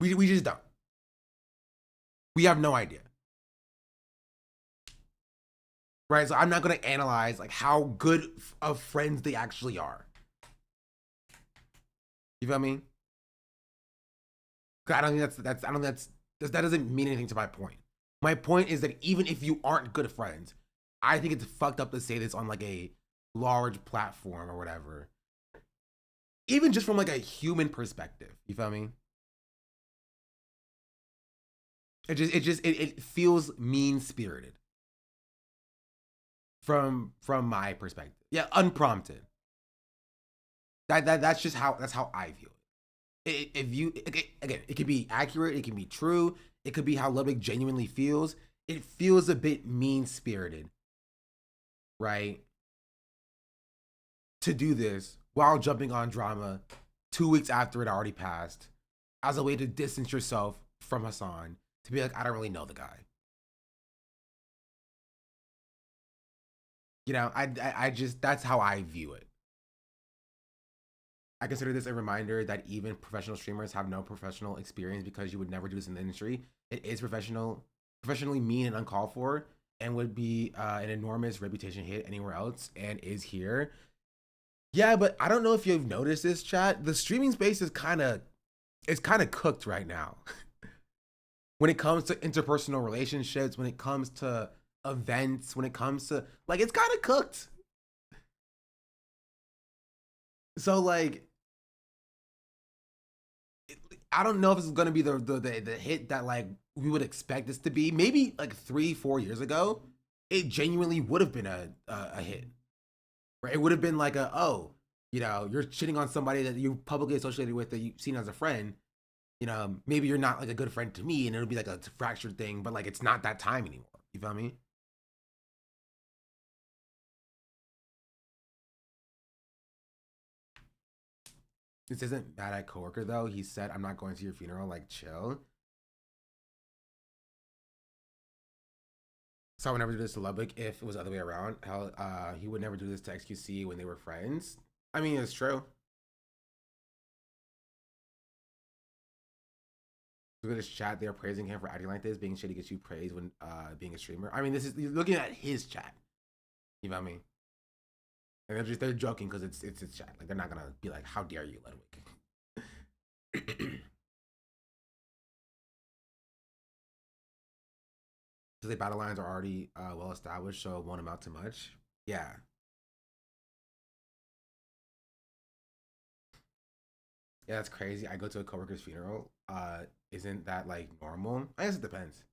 We just don't. We have no idea. Right? So I'm not going to analyze like how good of friends they actually are. You feel me? I don't think that doesn't mean anything to my point. My point is that even if you aren't good friends, I think it's fucked up to say this on like a large platform or whatever. Even just from like a human perspective. You feel me? It feels mean spirited from my perspective. Yeah, unprompted. That's how I view it. If you again, it can be accurate, it can be true, it could be how Ludwig genuinely feels. It feels a bit mean spirited, right? To do this while jumping on drama 2 weeks after it already passed, as a way to distance yourself from Hassan. To be like, I don't really know the guy. You know, I just, that's how I view it. I consider this a reminder that even professional streamers have no professional experience because you would never do this in the industry. It is professionally mean and uncalled for, and would be an enormous reputation hit anywhere else, and is here. Yeah, but I don't know if you've noticed this, chat. The streaming space is kind of cooked right now. When it comes to interpersonal relationships, when it comes to events, when it comes to like, it's kind of cooked. So like, I don't know if it's gonna be the hit that like we would expect this to be. Maybe like 3-4 years ago, it genuinely would have been a hit. Right? It would have been like you're shitting on somebody that you publicly associated with that you've seen as a friend. you know, maybe you're not like a good friend to me and it'll be like a fractured thing, but like it's not that time anymore. You feel me? This isn't bad at coworker though. He said, I'm not going to your funeral, like chill. So I would never do this to Lubbock if it was the other way around. Hell, he would never do this to XQC when they were friends. I mean, it's true. Look at his chat. They're praising him for acting like this. Being shitty gets you praise when being a streamer. I mean, this is, you're looking at his chat. You know what I mean? And they're joking because it's his chat. Like they're not gonna be like, how dare you, Ludwig? So the battle lines are already well established, so it won't amount to much. Yeah. Yeah, that's crazy. I go to a coworker's funeral. Isn't that like normal? I guess it depends.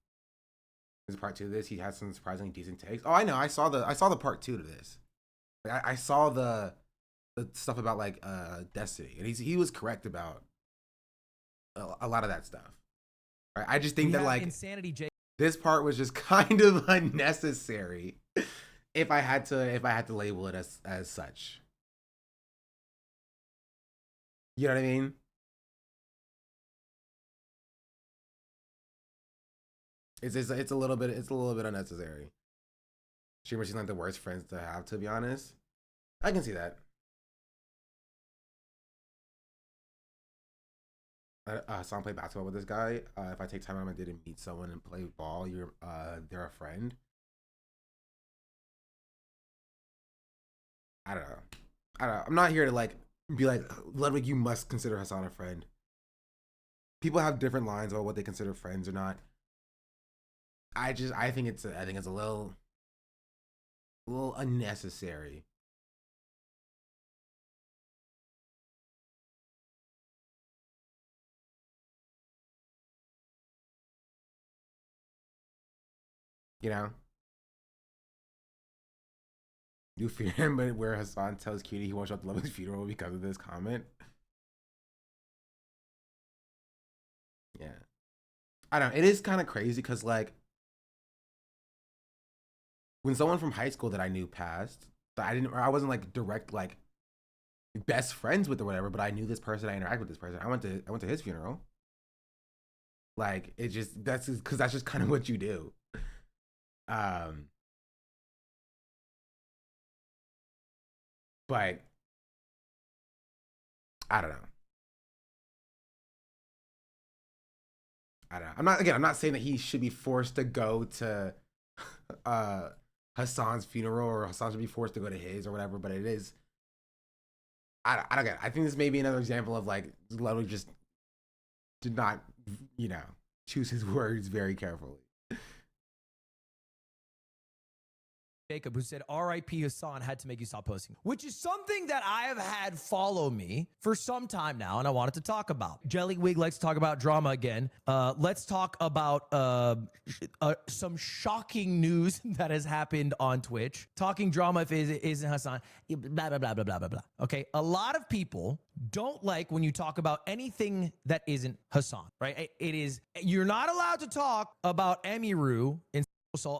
There's part two of this. He has some surprisingly decent takes. Oh, I know. I saw the part two to this. Like, I saw the stuff about like Destiny, and he was correct about a lot of that stuff. Right? I just think that like Insanity J. This part was just kind of unnecessary. If I had to label it as such. You know what I mean? It's a little bit unnecessary. Streamers seem like the worst friends to have, to be honest. I can see that. I saw him play basketball with this guy. If I take time out of my day to meet someone and play ball, they're a friend. I don't know. I'm not here to like be like, Ludwig, you must consider Hassan a friend. People have different lines about what they consider friends or not. I think it's a little unnecessary. You know? You fear him, but where Hassan tells Cutie he won't show up to Ludwig's funeral because of this comment. Yeah. I don't know. It is kind of crazy because like when someone from high school that I knew passed, that I wasn't like direct like best friends with or whatever, but I knew this person, I interacted with this person. I went to his funeral. Like it just that's just kind of what you do. But I don't know. I'm not saying that he should be forced to go to Hassan's funeral or Hassan should be forced to go to his or whatever, but it is. I don't get it. I think this may be another example of like Ludwig just did not, choose his words very carefully. Jacob, who said, R.I.P. Hassan, had to make you stop posting, which is something that I have had follow me for some time now, and I wanted to talk about. Jellywig likes to talk about drama again. Let's talk about some shocking news that has happened on Twitch. Talking drama if it isn't Hassan, blah, blah, blah, blah, blah, blah, blah. Okay, a lot of people don't like when you talk about anything that isn't Hassan, right? You're not allowed to talk about Emiru in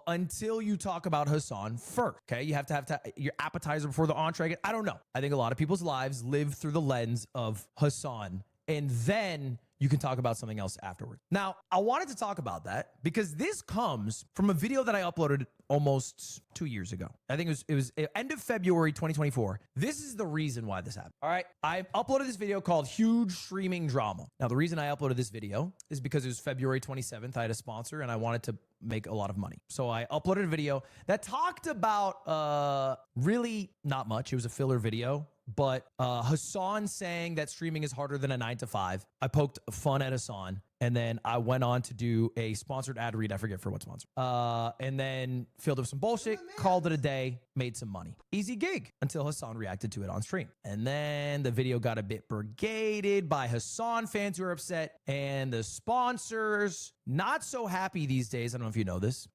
until you talk about Hassan first, okay? You have to have your appetizer before the entree. I don't know. I think a lot of people's lives live through the lens of Hassan, and then you can talk about something else afterwards. Now, I wanted to talk about that because this comes from a video that I uploaded almost 2 years ago. I think it was end of February 2024. This is the reason why this happened. All right, I uploaded this video called Huge Streaming Drama. Now, the reason I uploaded this video is because it was February 27th. I had a sponsor and I wanted to make a lot of money. So I uploaded a video that talked about really not much. It was a filler video, but Hassan saying that streaming is harder than a 9 to 5. I poked fun at Hassan, and then I went on to do a sponsored ad read. I forget for what sponsor. And then filled up some bullshit, called it a day, made some money. Easy gig until Hassan reacted to it on stream. And then the video got a bit brigaded by Hassan fans who are upset, and the sponsors not so happy these days. I don't know if you know this,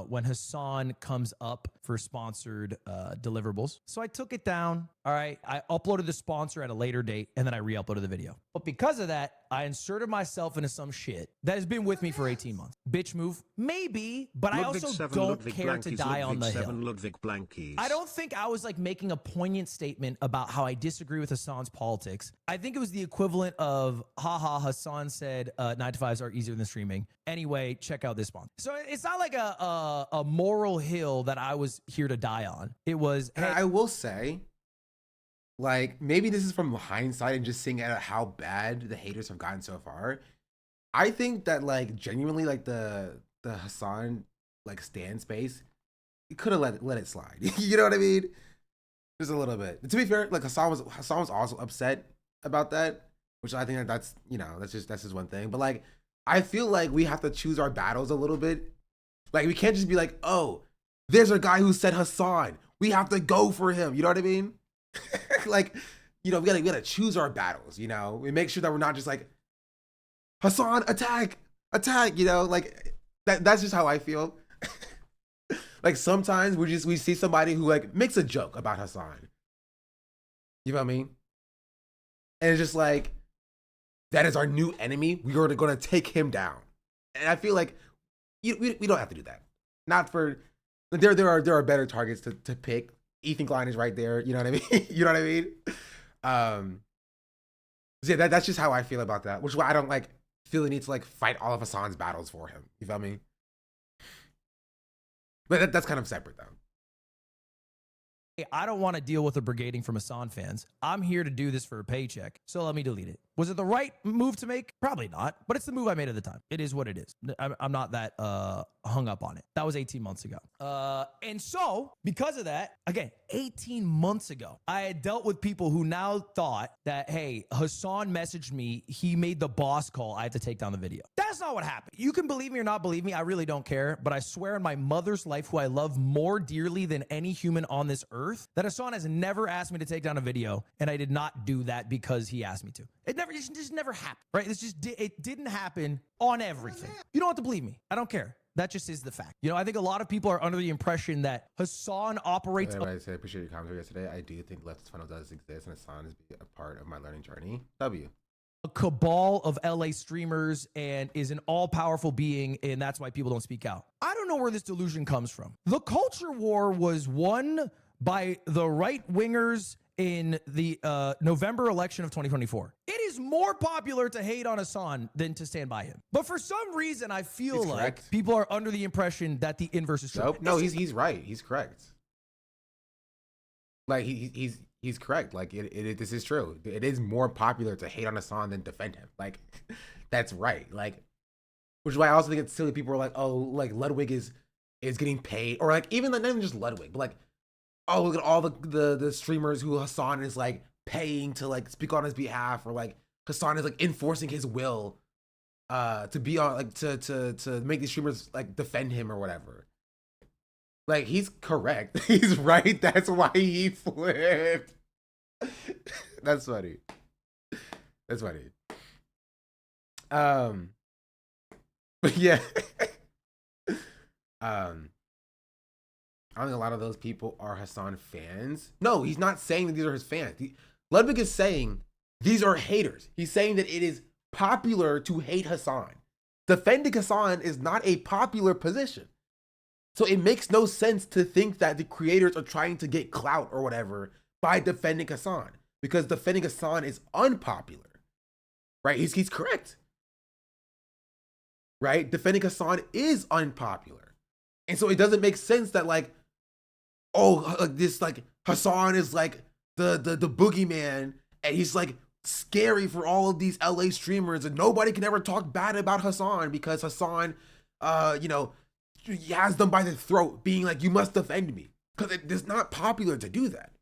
when Hassan comes up for sponsored deliverables. So I took it down. All right. I uploaded the sponsor at a later date, and then I re-uploaded the video. But because of that, I inserted myself into some shit that has been with me for 18 months. Bitch move? Maybe, but I also don't care to die on the hill. I don't think I was like making a poignant statement about how I disagree with Hassan's politics. I think it was the equivalent of, haha, Hassan said 9 to 5s are easier than streaming. Anyway, check out this sponsor. So it's not like a moral hill that I was here to die on. It was, hey, I will say, like, maybe this is from hindsight and just seeing at how bad the haters have gotten so far. I think that, like, genuinely, like, the Hassan, like, stand space, you could have let it slide. You know what I mean? Just a little bit. To be fair, like, Hassan was also upset about that, which I think that's, you know, that's just one thing. But, like, I feel like we have to choose our battles a little bit. Like, we can't just be like, oh, there's a guy who said Hassan, we have to go for him. You know what I mean? Like, you know, we gotta choose our battles, you know? We make sure that we're not just like, Hassan, attack, you know? Like, that's just how I feel. Like, sometimes we see somebody who, like, makes a joke about Hassan. You know what I mean? And it's just like, that is our new enemy. We are gonna take him down. And I feel like we don't have to do that. Not for, there are better targets to pick. Ethan Klein is right there. You know what I mean? You know what I mean? So yeah, that's just how I feel about that. Which is why I don't like feel the need to like fight all of Hassan's battles for him. You feel me? But that's kind of separate though. I don't want to deal with the brigading from Hassan fans. I'm here to do this for a paycheck, so let me delete it. Was it the right move to make? Probably not, but it's the move I made at the time. It is what it is. I'm not that hung up on it. That was 18 months ago. And so, because of that, again, 18 months ago, I had dealt with people who now thought that, hey, Hassan messaged me, he made the boss call, I had to take down the video. That's not what happened. You can believe me or not believe me, I really don't care, but I swear on my mother's life, who I love more dearly than any human on this earth, that Hassan has never asked me to take down a video, and I did not do that because he asked me to. It just never happened, right? It didn't happen on everything. You don't have to believe me. I don't care. That just is the fact. You know, I think a lot of people are under the impression that Hassan operates. I say I appreciate your commentary yesterday. I do think Leftist Funnel does exist, and Hassan is a part of my learning journey. W. A cabal of LA streamers and is an all-powerful being, and that's why people don't speak out. I don't know where this delusion comes from. The culture war was won by the right-wingers in the November election of 2024. It is more popular to hate on Hassan than to stand by him. But for some reason, I feel like people are under the impression that the inverse is true. Nope. No, he's right. He's correct. Like, he's correct. Like, this is true. It is more popular to hate on Hassan than defend him. Like, that's right. Like, which is why I also think it's silly. People are like, oh, like, Ludwig is getting paid. Or, like, even not even just Ludwig, but, like, oh, look at all the streamers who Hassan is like paying to like speak on his behalf, or like Hassan is like enforcing his will to be on, like, to make these streamers like defend him or whatever. Like, he's correct. He's right. That's why he flipped. That's funny. That's funny. But yeah. I think a lot of those people are Hassan fans. No, he's not saying that these are his fans. Ludwig is saying these are haters. He's saying that it is popular to hate Hassan. Defending Hassan is not a popular position. So it makes no sense to think that the creators are trying to get clout or whatever by defending Hassan, because defending Hassan is unpopular, right? He's correct, right? Defending Hassan is unpopular. And so it doesn't make sense that like, oh, this like Hassan is like the boogeyman, and he's like scary for all of these LA streamers, and nobody can ever talk bad about Hassan because Hassan, you know, he has them by the throat, being like, you must defend me. Because it's not popular to do that.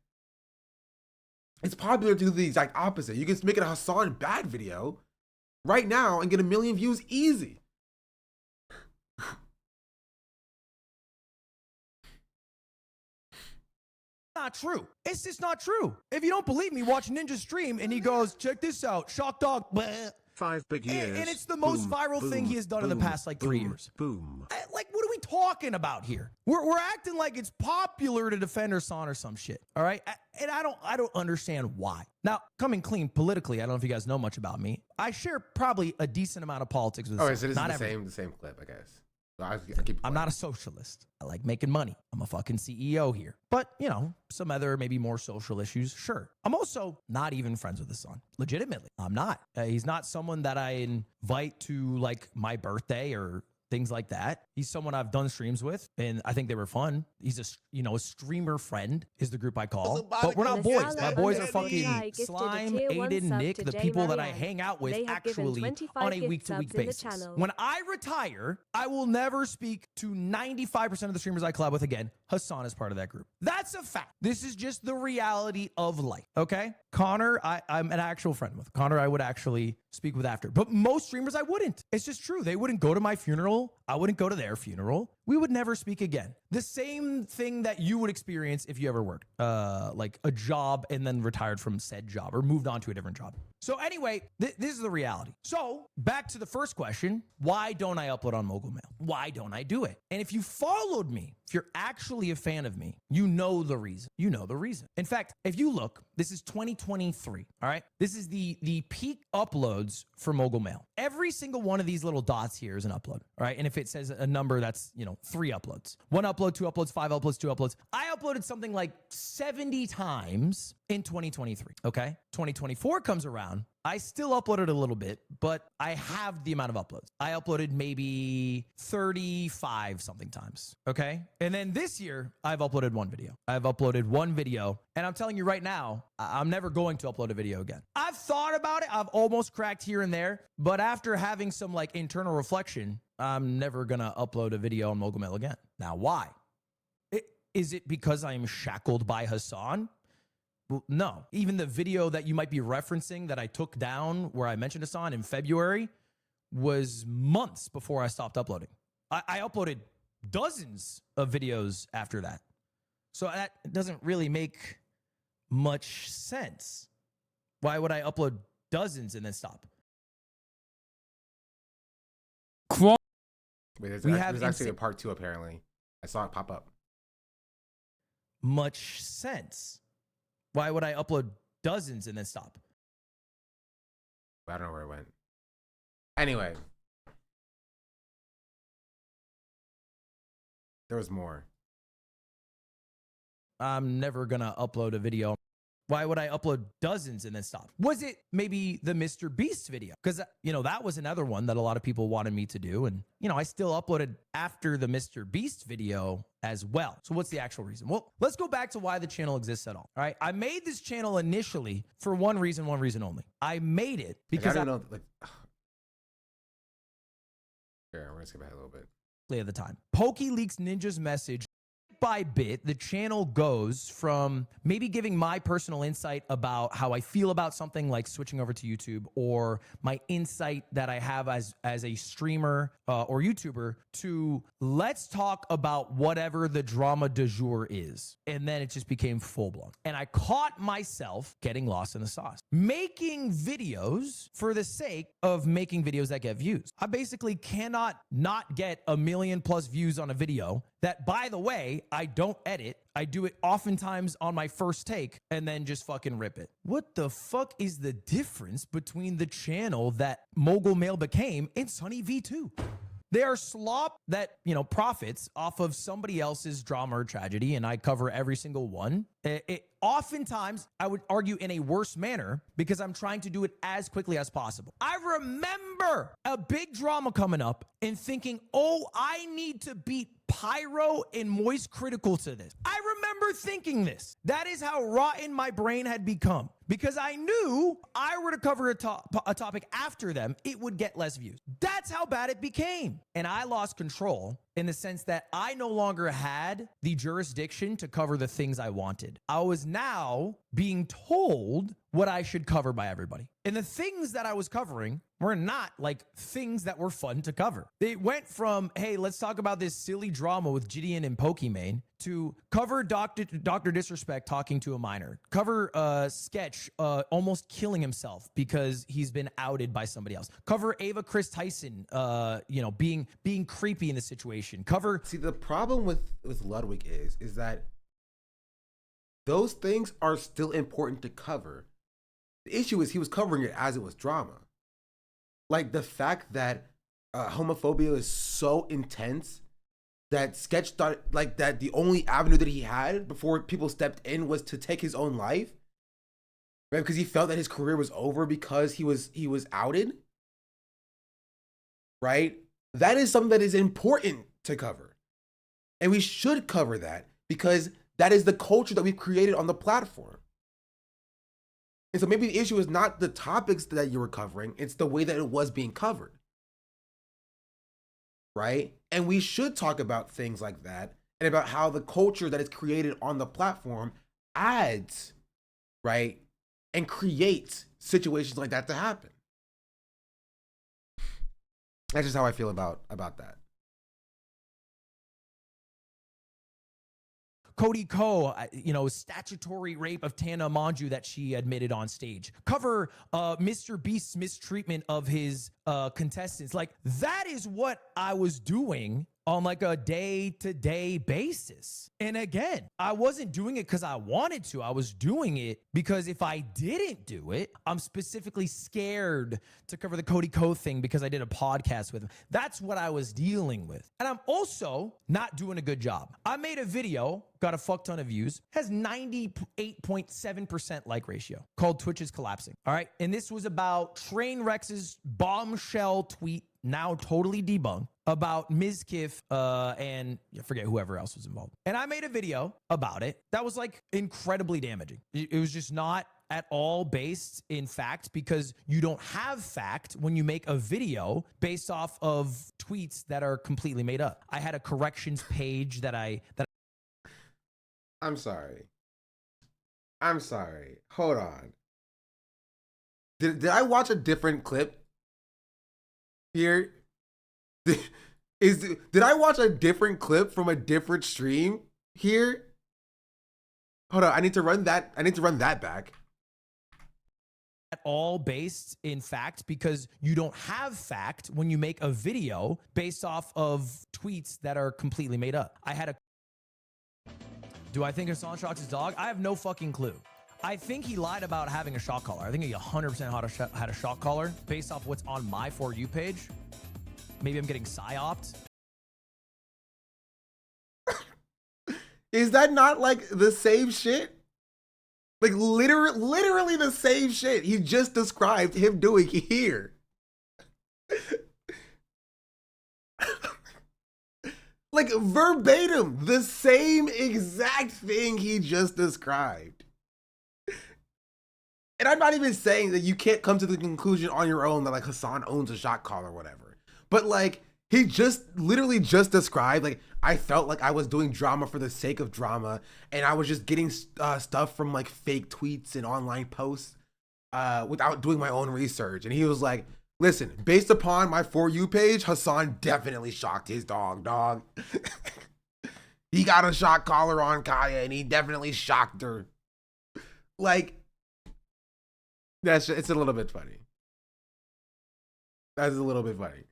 It's popular to do the exact opposite. You can make it a Hassan bad video right now and get 1 million views easy. not true. It's just not true. If you don't believe me, watch Ninja stream and he goes, check this out, Shock Dog. Bleh. 5 big years. And it's the most viral thing he has done in the past like 3 years. Boom. Like, what are we talking about here? We're acting like it's popular to defend Hassan or some shit. All right. And I don't understand why. Now, coming clean politically, I don't know if you guys know much about me. I share probably a decent amount of politics with Oh, Hassan. so this Not is everything. the same clip, I guess. So I keep I'm not a socialist. I like making money. I'm a fucking CEO here. But, you know, some other maybe more social issues, sure. I'm also not even friends with his son. Legitimately, I'm not. He's not someone that I invite to like my birthday or things like that. He's someone I've done streams with, and I think they were fun. He's a streamer friend is the group I call. But we're not boys. My boys are fucking Slime, Aiden, Nick, the people that I hang out with actually on a week-to-week basis. When I retire, I will never speak to 95% of the streamers I collab with again. Hassan is part of that group. That's a fact. This is just the reality of life, okay? Connor, I'm an actual friend with. Connor, I would actually speak with after. But most streamers, I wouldn't. It's just true. They wouldn't go to my funeral. I wouldn't go to their funeral. We would never speak again. The same thing that you would experience if you ever worked like a job and then retired from said job or moved on to a different job. So anyway, this is the reality. So back to the first question, why don't I upload on Mogul Mail? Why don't I do it? And if you followed me, if you're actually a fan of me, you know the reason. You know the reason. In fact, if you look, this is 2023, all right? This is the peak uploads for Mogul Mail. Every single one of these little dots here is an upload, all right? And if it says a number, that's, 3 uploads. 1 upload, 2 uploads, 5 uploads, 2 uploads. I uploaded something like 70 times in 2023, okay? 2024 comes around. I still uploaded a little bit, but I have the amount of uploads. I uploaded maybe 35 something times, okay? And then this year, I've uploaded 1 video. I've uploaded 1 video, and I'm telling you right now, I'm never going to upload a video again. I've thought about it. I've almost cracked here and there, but after having some like internal reflection, I'm never gonna upload a video on Mogul Mail again. Now, why? Is it because I'm shackled by Hassan? Well, no. Even the video that you might be referencing that I took down where I mentioned Hassan in February was months before I stopped uploading. I uploaded dozens of videos after that. So that doesn't really make much sense. Why would I upload dozens and then stop? Wait, there's actually a part 2 apparently. I saw it pop up. Much sense. Why would I upload dozens and then stop? I don't know where it went. Anyway. There was more. I'm never gonna upload a video. Why would I upload dozens and then stop? Was it maybe the Mr. Beast video? Because, that was another one that a lot of people wanted me to do. And, I still uploaded after the Mr. Beast video as well. So what's the actual reason? Well, let's go back to why the channel exists at all. All right. I made this channel initially for one reason only. I made it because I don't know. Here, we're going to skip ahead a little bit. At the time, PokeLeaks Ninja's message. By bit, the channel goes from maybe giving my personal insight about how I feel about something like switching over to YouTube, or my insight that I have as a streamer or YouTuber, to let's talk about whatever the drama du jour is. And then it just became full blown. And I caught myself getting lost in the sauce, making videos for the sake of making videos that get views. I basically cannot not get 1 million+ views on a video that, by the way, I don't edit. I do it oftentimes on my first take and then just fucking rip it. What the fuck is the difference between the channel that Mogul Mail became and Sunny V2? They are slop that, profits off of somebody else's drama or tragedy, and I cover every single one. Oftentimes, I would argue in a worse manner because I'm trying to do it as quickly as possible. I remember a big drama coming up and thinking, I need to beat Pyro and Moist Critical to this. I remember thinking this. That is how rotten my brain had become. because I knew I were to cover a topic after them, it would get less views. That's how bad it became. And I lost control in the sense that I no longer had the jurisdiction to cover the things I wanted. I was now being told what I should cover by everybody. And the things that I was covering were not like things that were fun to cover. It went from, hey, let's talk about this silly drama with Gideon and Pokimane, to cover Dr. Disrespect talking to a minor, cover Sketch almost killing himself because he's been outed by somebody else, cover Ava Chris Tyson, being creepy in the situation, cover. See, the problem with Ludwig is that those things are still important to cover. The issue is he was covering it as it was drama. Like the fact that homophobia is so intense that Sketch thought like that the only avenue that he had before people stepped in was to take his own life, right? Because he felt that his career was over because he was outed, right? That is something that is important to cover, and we should cover that because that is the culture that we've created on the platform. And so maybe the issue is not the topics that you were covering, it's the way that it was being covered. Right? And we should talk about things like that and about how the culture that is created on the platform adds, right? And creates situations like that to happen. That's just how I feel about that. Cody Ko, statutory rape of Tana Mongeau that she admitted on stage. Cover Mr. Beast's mistreatment of his contestants. Like, that is what I was doing on like a day-to-day basis. And again, I wasn't doing it because I wanted to. I was doing it because if I didn't do it, I'm specifically scared to cover the Cody Ko thing because I did a podcast with him. That's what I was dealing with. And I'm also not doing a good job. I made a video, got a fuck ton of views, has 98.7% like ratio, called Twitch is Collapsing. All right. And this was about Trainwreck's bombshell tweet, now totally debunked, about Mizkif and I forget whoever else was involved. And I made a video about it that was like incredibly damaging. It was just not at all based in fact, because you don't have fact when you make a video based off of tweets that are completely made up. I had a corrections page I'm sorry. Hold on. Did I watch a different clip here? Did I watch a different clip from a different stream here? Hold on, I need to run that back. At all based in fact, because you don't have fact when you make a video based off of tweets that are completely made up. Do I think Hassan shocked his dog? I have no fucking clue. I think he lied about having a shock collar. I think he 100% had a shock collar based off what's on my For You page. Maybe I'm getting psyoped. Is that not like the same shit? Like literally the same shit he just described him doing here. Like verbatim, the same exact thing he just described. And I'm not even saying that you can't come to the conclusion on your own that like Hassan owns a shock collar or whatever. But like he just literally just described, like, I felt like I was doing drama for the sake of drama, and I was just getting stuff from like fake tweets and online posts without doing my own research. And he was like, listen, based upon my For You page, Hassan definitely shocked his dog. He got a shock collar on Kaya and he definitely shocked her. Like, it's a little bit funny. That's a little bit funny.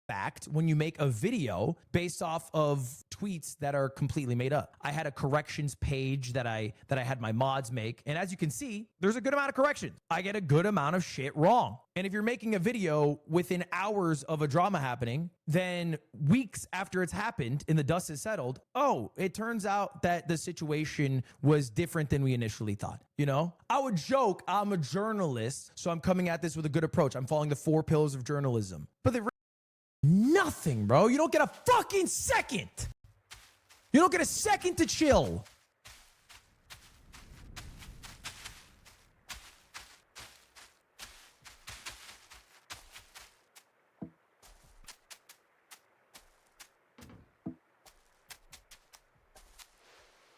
Fact when you make a video based off of tweets that are completely made up. I had a corrections page that I had my mods make, and as you can see, there's a good amount of corrections. I get a good amount of shit wrong. And if you're making a video within hours of a drama happening, then weeks after it's happened and the dust has settled, oh, it turns out that the situation was different than we initially thought. You know, I would joke, I'm a journalist, so I'm coming at this with a good approach. I'm following the 4 pillars of journalism. But nothing, bro. You don't get a fucking second. You don't get a second to chill.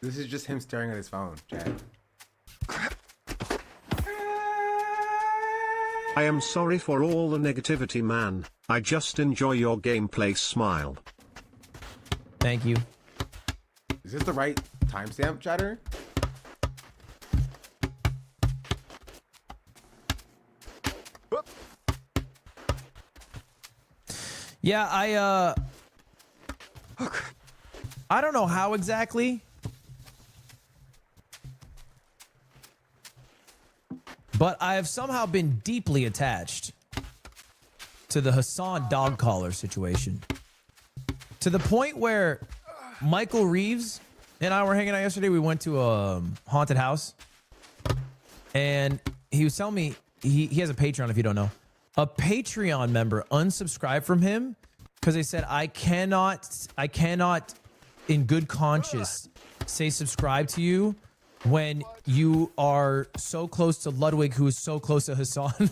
This is just him staring at his phone, Chad. I am sorry for all the negativity, man. I just enjoy your gameplay. Smile. Thank you. Is this the right timestamp, chatter? Yeah, I don't know how exactly, but I have somehow been deeply attached to the Hassan dog collar situation. To the point where Michael Reeves and I were hanging out yesterday. We went to a haunted house. And he was telling me, he has a Patreon if you don't know. A Patreon member unsubscribed from him because they said, I cannot in good conscience say subscribe to you when you are so close to Ludwig, who is so close to Hassan.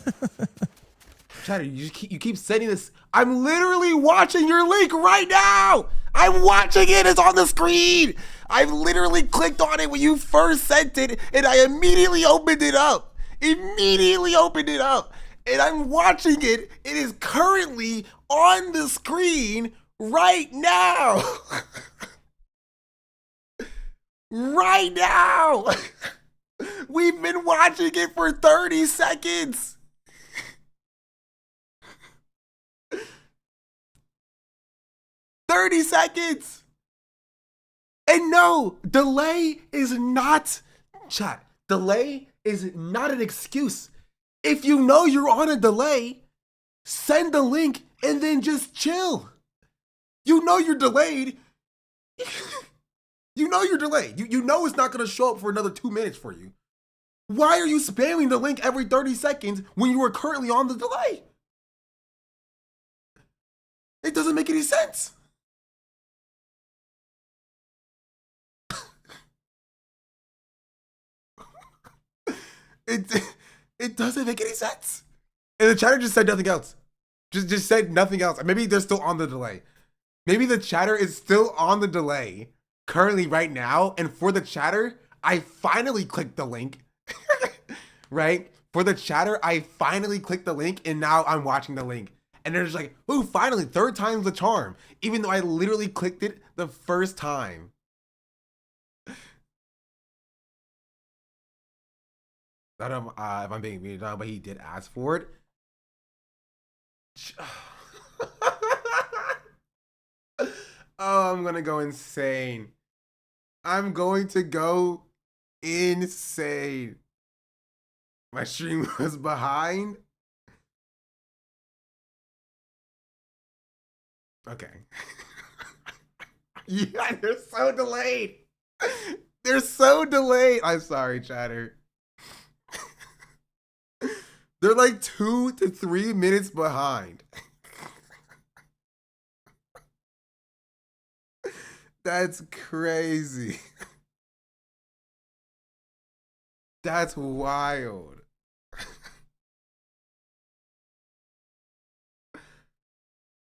Chatter, you keep sending this. I'm literally watching your link right now. I'm watching it. It's on the screen. I've literally clicked on it when you first sent it, and I immediately opened it up. And I'm watching it. It is currently on the screen right now. Right now. We've been watching it for 30 seconds. And no, delay is not, chat, delay is not an excuse. If you know you're on a delay, send the link and then just chill. You know you're delayed. You know you're delayed. You know it's not going to show up for another 2 minutes for you. Why are you spamming the link every 30 seconds when you are currently on the delay? It doesn't make any sense. It doesn't make any sense. And the chatter just said nothing else. Just said nothing else. Maybe they're still on the delay. Maybe the chatter is still on the delay currently right now. And for the chatter, I finally clicked the link. Right? For the chatter, I finally clicked the link and now I'm watching the link. And they're just like, ooh, finally, third time's the charm. Even though I literally clicked it the first time. I don't know if I'm being muted now, but he did ask for it. Oh, I'm gonna go insane. I'm going to go insane. My stream was behind. Okay. Yeah, they're so delayed. They're so delayed. I'm sorry, chatter. They're like 2 to 3 minutes behind. That's crazy. That's wild.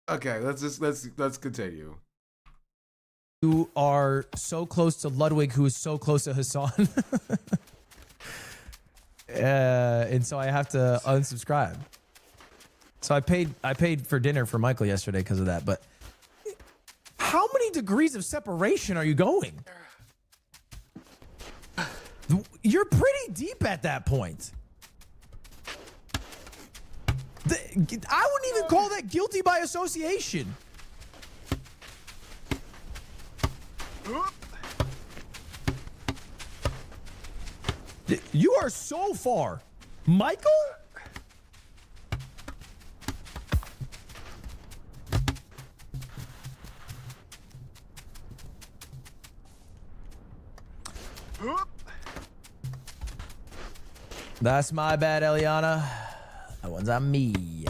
Okay, let's continue. You are so close to Ludwig, who is so close to Hassan. And so I have to unsubscribe. So I paid for dinner for Michael yesterday because of that. But how many degrees of separation are you going? You're pretty deep at that point. I wouldn't even call that guilty by association. You are so far. Michael? That's my bad, Eliana. That one's on me.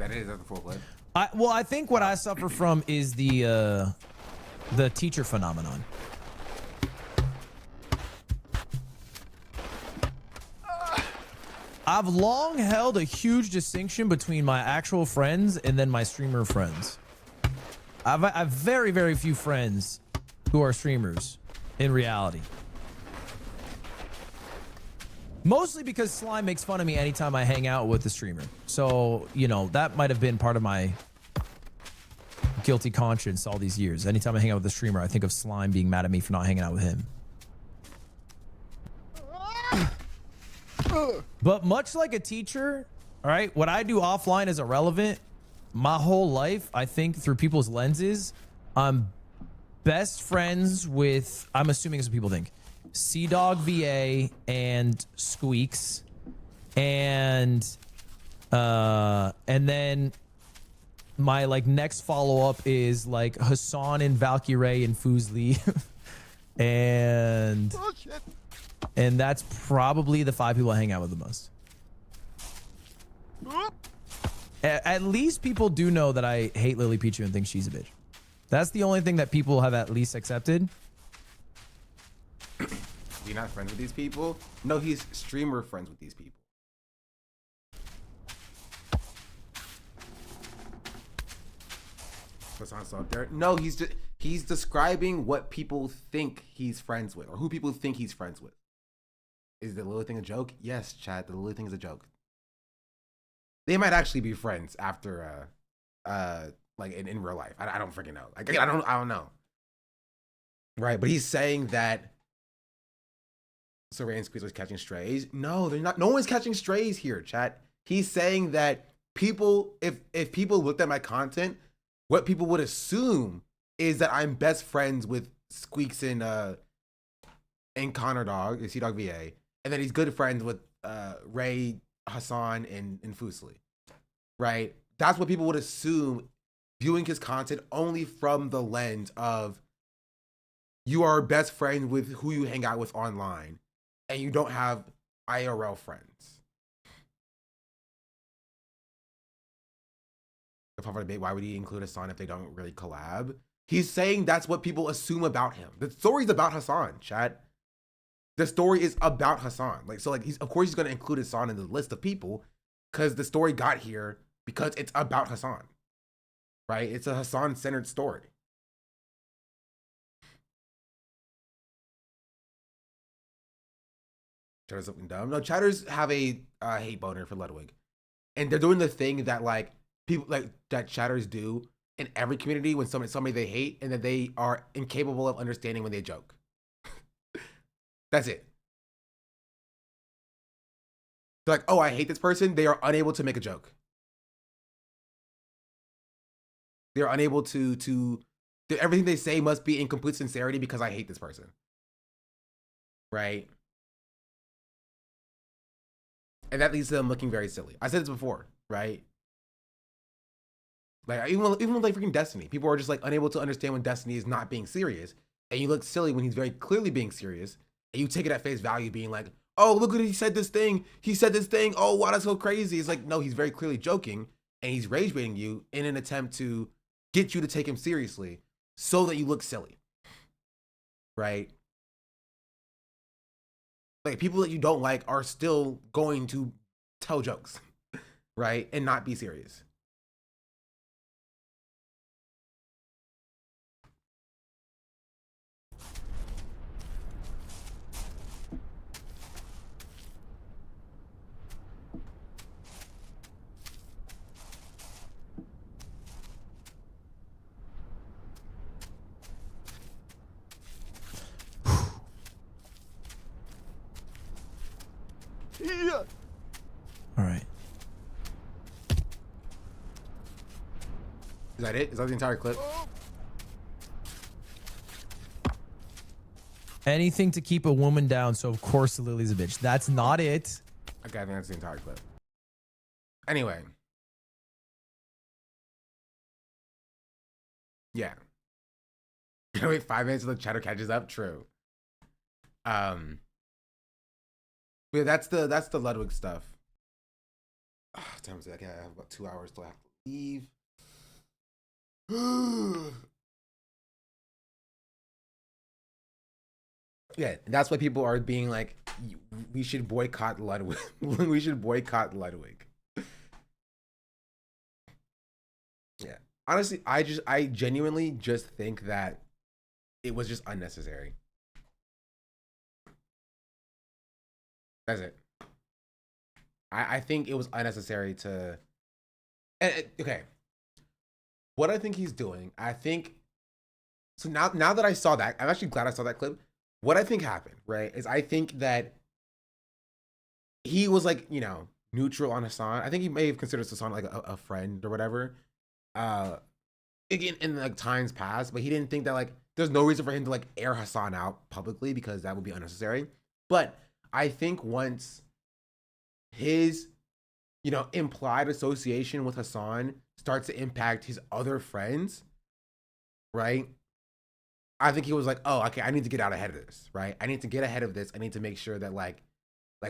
that it? Is that the full clip? I think what I suffer from is the teacher phenomenon. I've long held a huge distinction between my actual friends and then my streamer friends. I've very, very few friends who are streamers in reality. Mostly because Slime makes fun of me anytime I hang out with the streamer. So, you know, that might have been part of my guilty conscience all these years. Anytime I hang out with the streamer, I think of Slime being mad at me for not hanging out with him. But much like a teacher, all right, what I do offline is irrelevant. My whole life, I think through people's lenses, I'm best friends with, I'm assuming as people think, Sea-Dog VA and Squeaks. And then my like next follow-up is like Hassan and Valkyrie and Fuslie. and that's probably the 5 people I hang out with the most. At least people do know that I hate Lily Pichu and think she's a bitch. That's the only thing that people have at least accepted. You're not friends with these people? No, he's streamer friends with these people. Hassan's up there. No, he's describing what people think he's friends with, or who people think he's friends with. Is the Lily thing a joke? Yes, chat. The Lily thing is a joke. They might actually be friends after, like in real life. I don't freaking know. Like I don't know. Right, but he's saying that Saray and Squeeze was catching strays. No, they're not. No one's catching strays here, chat. He's saying that people, if people looked at my content, what people would assume is that I'm best friends with Squeaks and Connor Dog, and Sea-Dog VA, and then he's good friends with Ray, Hassan, and Fuslie. Right? That's what people would assume viewing his content only from the lens of you are best friend with who you hang out with online and you don't have IRL friends. Why would he include Hassan if they don't really collab? He's saying that's what people assume about him. The story's about Hassan, chat. The story is about Hassan. Like, so like of course he's gonna include Hassan in the list of people because the story got here because it's about Hassan. Right? It's a Hassan-centered story. Chatter's looking dumb. No, chatters have a hate boner for Ludwig. And they're doing the thing that like people like that chatters do in every community when somebody they hate and that they are incapable of understanding when they joke. That's it. They're like, oh, I hate this person. They are unable to make a joke. They're unable to everything they say must be in complete sincerity because I hate this person. Right? And that leads to them looking very silly. I said this before, right? Like even with like freaking Destiny, people are just like unable to understand when Destiny is not being serious, and you look silly when he's very clearly being serious, and you take it at face value, being like, "Oh, look at he said this thing. He said this thing. Oh, wow, that's so crazy." It's like, no, he's very clearly joking, and he's rage baiting you in an attempt to get you to take him seriously, so that you look silly, right? Like people that you don't like are still going to tell jokes, right? And not be serious. Yeah. All right. Is that it? Is that the entire clip? Anything to keep a woman down, so of course Lily's a bitch. That's not it. Okay, I think that's the entire clip. Anyway. Yeah. Gonna wait 5 minutes until the chatter catches up? True. Yeah, that's the Ludwig stuff. Time is it? I have about 2 hours till I have to believe. Yeah, that's why people are being like, we should boycott Ludwig. We should boycott Ludwig. Yeah. Honestly, I genuinely just think that it was just unnecessary. That's it. I think it was unnecessary to. Okay. What I think he's doing, I think. So now that I saw that, I'm actually glad I saw that clip. What I think happened, right, is I think that he was like, neutral on Hassan. I think he may have considered Hassan like a friend or whatever. Again, in like times past, but he didn't think that like there's no reason for him to like air Hassan out publicly because that would be unnecessary. But I think once his, implied association with Hassan starts to impact his other friends, right? I think he was like, oh, okay, I need to get out ahead of this, right? I need to get ahead of this. I need to make sure that like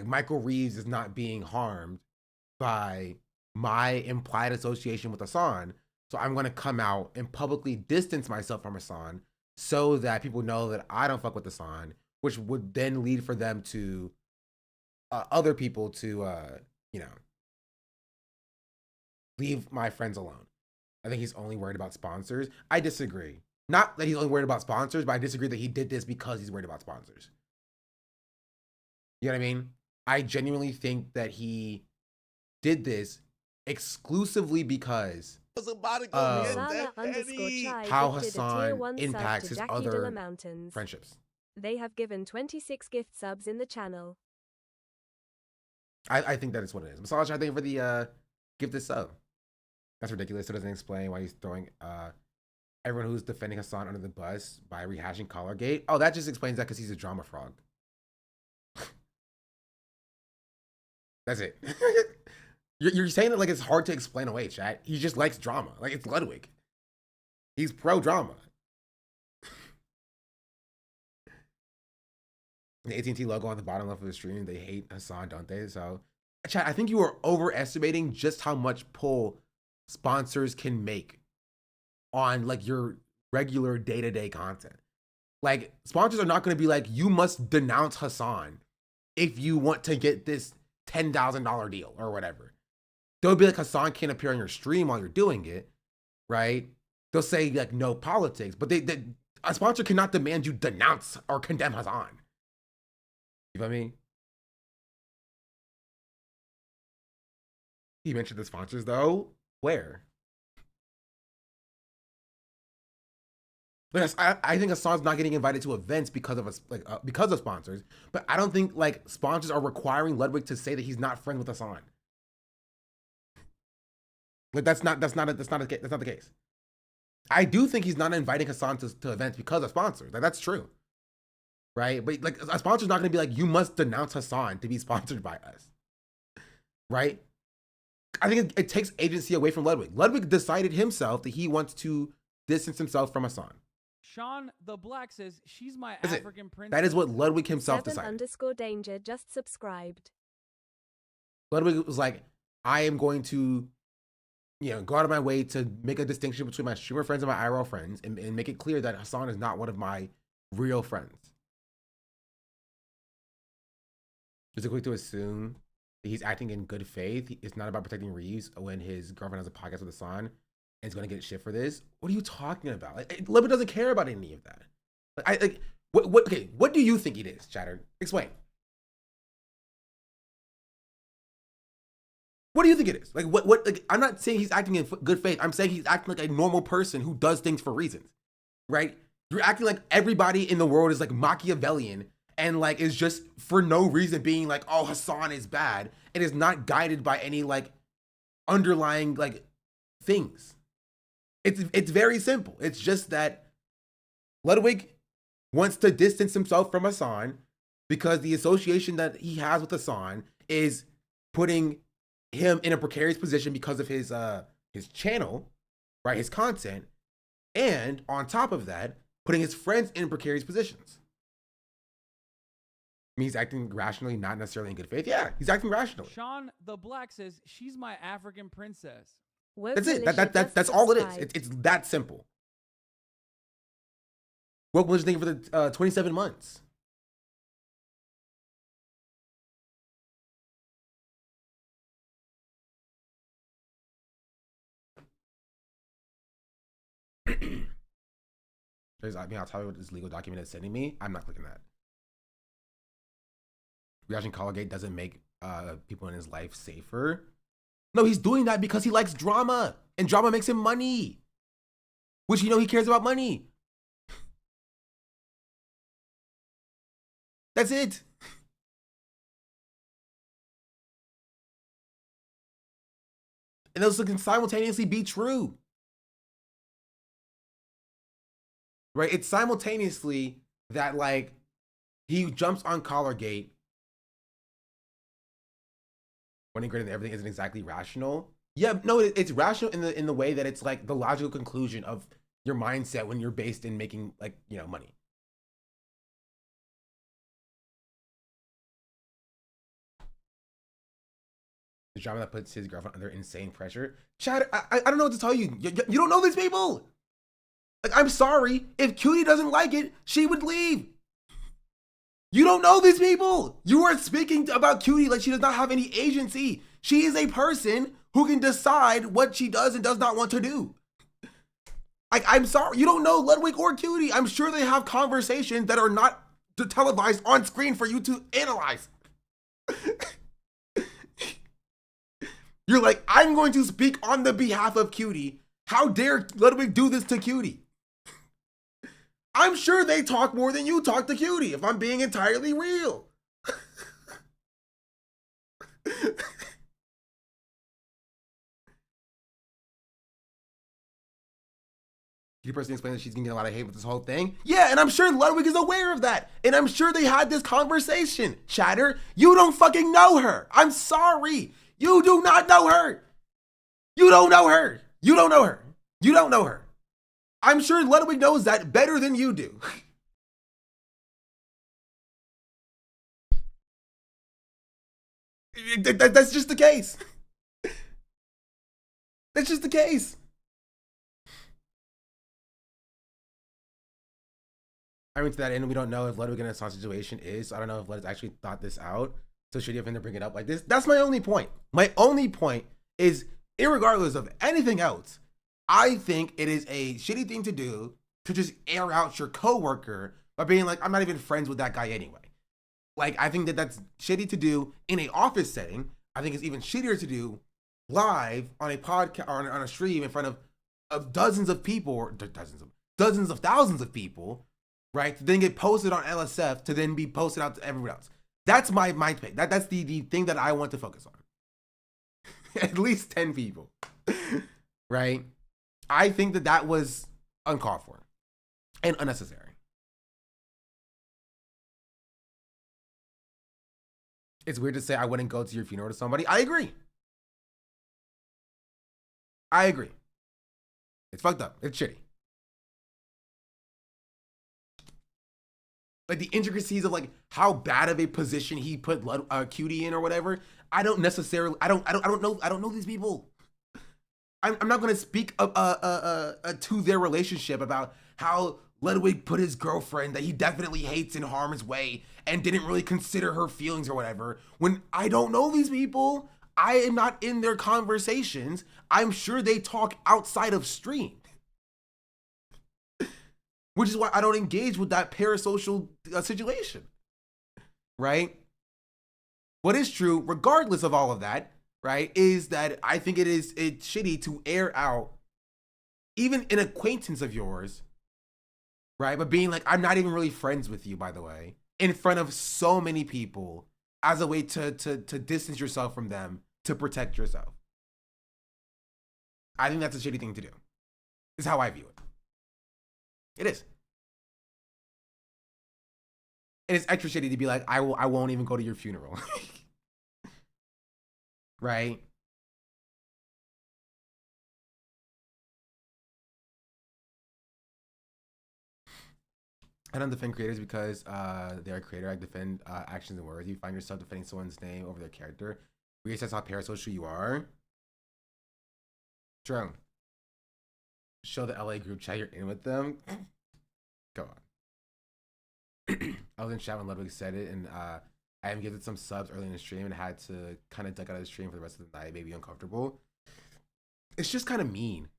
Michael Reeves is not being harmed by my implied association with Hassan. So I'm going to come out and publicly distance myself from Hassan so that people know that I don't fuck with Hassan, which would then lead for them to other people to, leave my friends alone. I think he's only worried about sponsors. I disagree. Not that he's only worried about sponsors, but I disagree that he did this because he's worried about sponsors. You know what I mean? I genuinely think that he did this exclusively because how Hassan impacts his other friendships. They have given 26 gift subs in the channel. I think that is what it is. Massage, I think, for the gifted sub. That's ridiculous. It doesn't explain why he's throwing everyone who's defending Hassan under the bus by rehashing Collargate. Oh, that just explains that because he's a drama frog. That's it. You're saying that like it's hard to explain away, chat. He just likes drama. Like it's Ludwig. He's pro drama. The AT&T logo on the bottom left of the stream. They hate Hassan, don't they? So, chat, I think you are overestimating just how much pull sponsors can make on like your regular day-to-day content. Like sponsors are not going to be like, you must denounce Hassan if you want to get this $10,000 deal or whatever. They'll be like, Hassan can't appear on your stream while you're doing it, right? They'll say like no politics, but a sponsor cannot demand you denounce or condemn Hassan. You know what I mean? He mentioned the sponsors though. Where? But I think Hassan's not getting invited to events because of because of sponsors. But I don't think like sponsors are requiring Ludwig to say that he's not friends with Hassan. Like that's not the case. I do think he's not inviting Hassan to events because of sponsors. Like that's true, right? But like a sponsor's not going to be like, you must denounce Hassan to be sponsored by us, right? I think it takes agency away from Ludwig. Ludwig decided himself that he wants to distance himself from Hassan. Sean the Black says she's my African princess. That is what Ludwig himself decided. _danger just subscribed. Ludwig was like, I am going to, go out of my way to make a distinction between my streamer friends and my IRL friends and make it clear that Hassan is not one of my real friends. Is it quick to assume that he's acting in good faith? It's not about protecting Reeves when his girlfriend has a podcast with Hassan and is going to get shit for this? What are you talking about? Like, Ludwig doesn't care about any of that. What do you think it is, Chatter? Explain. What do you think it is? Like, I'm not saying he's acting in good faith. I'm saying he's acting like a normal person who does things for reasons, right? You're acting like everybody in the world is like Machiavellian and like is just for no reason being like, oh, Hassan is bad. It is not guided by any like underlying like things. It's very simple. It's just that Ludwig wants to distance himself from Hassan because the association that he has with Hassan is putting him in a precarious position because of his channel, right? His content, and on top of that, putting his friends in precarious positions. I mean, he's acting rationally, not necessarily in good faith. Yeah, he's acting rationally. Sean the Black says she's my African princess. Woke That's it. Militia just That's all it is. subscribed. It's that simple. Woke Militia, thank you for the 27 months. I'll tell you what this legal document is sending me. I'm not clicking that. Reaction Collargate doesn't make people in his life safer. No, he's doing that because he likes drama, and drama makes him money, which he cares about money. That's it. And those can simultaneously be true. Right? It's simultaneously that, like, he jumps on Collargate when granted that everything isn't exactly rational. Yeah, no, it's rational in the way that it's like the logical conclusion of your mindset when you're based in making, like, money. The drama that puts his girlfriend under insane pressure. Chad, I don't know what to tell you. You don't know these people. Like, I'm sorry. If Cutie doesn't like it, she would leave. You don't know these people. You are speaking about Cutie like she does not have any agency. She is a person who can decide what she does and does not want to do. Like, I'm sorry. You don't know Ludwig or Cutie. I'm sure they have conversations that are not televised on screen for you to analyze. You're like, I'm going to speak on the behalf of Cutie. How dare Ludwig do this to Cutie? I'm sure they talk more than you talk to Cutie, if I'm being entirely real. Cutie person explains that she's gonna get a lot of hate with this whole thing. Yeah, and I'm sure Ludwig is aware of that. And I'm sure they had this conversation. Chatter, you don't fucking know her. I'm sorry. You do not know her. You don't know her. You don't know her. You don't know her. I'm sure Ludwig knows that better than you do. That's just the case. That's just the case. I mean, to that end, we don't know if Ludwig in a situation is. I don't know if Ludwig actually thought this out. So should he have been to bring it up like this? That's my only point. My only point is, irregardless of anything else, I think it is a shitty thing to do to just air out your coworker by being like, I'm not even friends with that guy anyway. Like, I think that that's shitty to do in an office setting. I think it's even shittier to do live on a podcast or on a stream in front of dozens of people, or dozens of thousands of people, right? To then get posted on LSF to then be posted out to everyone else. That's my pick. That's the thing that I want to focus on. At least 10 people, right? I think that was uncalled for and unnecessary. It's weird to say I wouldn't go to your funeral to somebody. I agree. It's fucked up. It's shitty. Like, the intricacies of, like, how bad of a position he put Cutie in or whatever. I don't know these people. I'm not going to speak to their relationship about how Ludwig put his girlfriend that he definitely hates in harm's way and didn't really consider her feelings or whatever. When I don't know these people, I am not in their conversations. I'm sure they talk outside of stream. Which is why I don't engage with that parasocial situation, right? What is true, regardless of all of that, right, is that I think it's shitty to air out even an acquaintance of yours, right? But being like, I'm not even really friends with you, by the way, in front of so many people as a way to distance yourself from them, to protect yourself. I think that's a shitty thing to do, is how I view it. It is. And it's extra shitty to be like, I won't even go to your funeral. Right? I don't defend creators because they're a creator. I defend actions and words. You find yourself defending someone's name over their character. Reassess how parasocial you are. Drone. Show the LA group chat you're in with them. Go on. I was in chat when Ludwig said it, and I am giving some subs early in the stream and had to kind of duck out of the stream for the rest of the night, maybe uncomfortable. It's just kind of mean.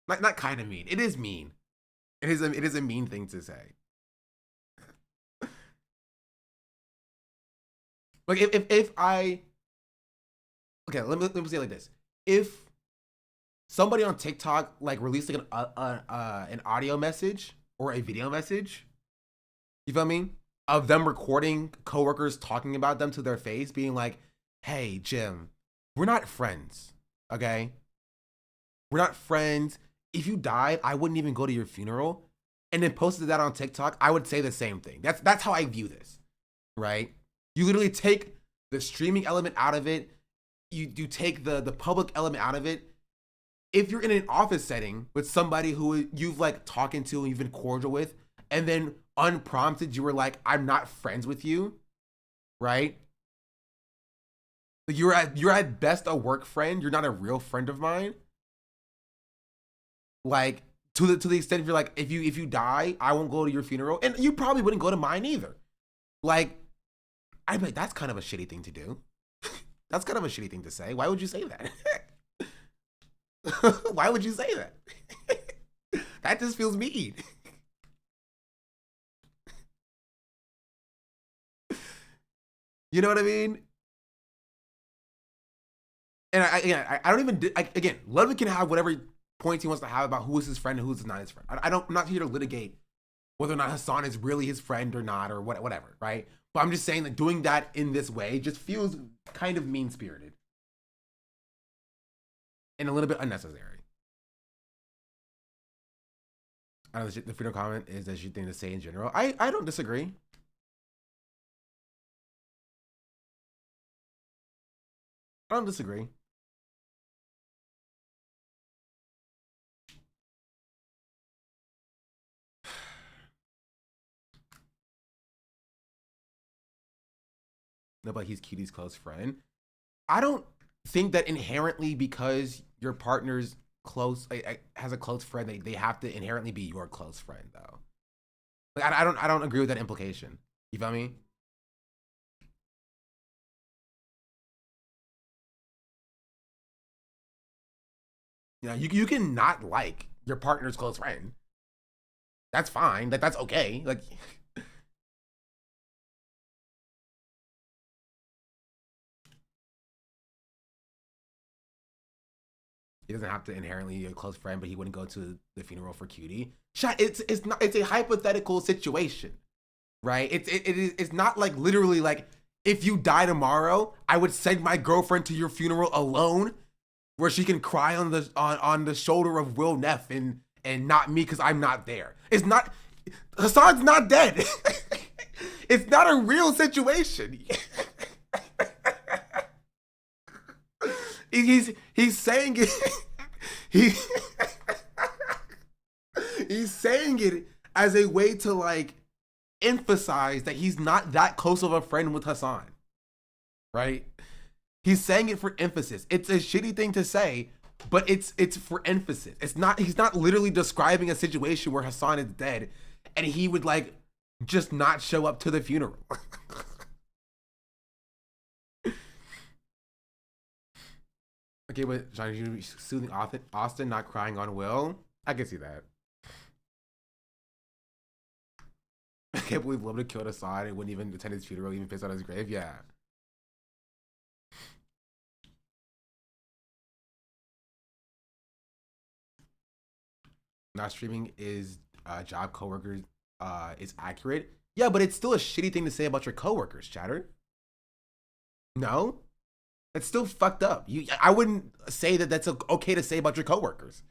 Not kind of mean. It is mean. It is a mean thing to say. Like if I, okay, let me say it like this. If somebody on TikTok like released like an audio message or a video message, you feel me, of them recording coworkers talking about them to their face, being like, "Hey, Jim, we're not friends, okay? We're not friends. If you died, I wouldn't even go to your funeral." And then posted that on TikTok, I would say the same thing. That's how I view this, right? You literally take the streaming element out of it. You take the public element out of it. If you're in an office setting with somebody who you've like talking to and you've been cordial with, and then unprompted you were like, "I'm not friends with you," right? You're at best a work friend. You're not a real friend of mine. Like to the extent if you're like, if you die, I won't go to your funeral, and you probably wouldn't go to mine either. Like, I'd be like, that's kind of a shitty thing to do. That's kind of a shitty thing to say. Why would you say that? Why would you say that? That just feels mean. You know what I mean? And I don't even, again, Ludwig can have whatever points he wants to have about who is his friend and who's not his friend. I'm not here to litigate whether or not Hasan is really his friend or not, or whatever, right? But I'm just saying that doing that in this way just feels kind of mean-spirited and a little bit unnecessary. I know the freedom comment is a shit thing to say in general. I don't disagree. I don't disagree. No, but he's Cutie close friend. I don't think that inherently because your partner's close has a close friend, they have to inherently be your close friend though. Like I don't agree with that implication. You feel me? You know, you can not like your partner's close friend. That's fine. Like that's okay. Like he doesn't have to inherently be a close friend, but he wouldn't go to the funeral for Cutie. It's a hypothetical situation, right? It's not like literally like if you die tomorrow, I would send my girlfriend to your funeral alone, where she can cry on the shoulder of Will Neff and not me because I'm not there. It's not, Hasan's not dead. It's not a real situation. He's saying it. He's saying it as a way to like emphasize that he's not that close of a friend with Hasan, right? He's saying it for emphasis. It's a shitty thing to say, but it's for emphasis. It's not. He's not literally describing a situation where Hasan is dead, and he would like just not show up to the funeral. Okay, but John, you soothing Austin, not crying on Will. I can see that. I can't believe Lubna killed Hasan and wouldn't even attend his funeral, even pissed on his grave. Yeah. Not streaming is job coworkers is accurate. Yeah, but it's still a shitty thing to say about your coworkers, chatter. No? That's still fucked up. I wouldn't say that that's okay to say about your coworkers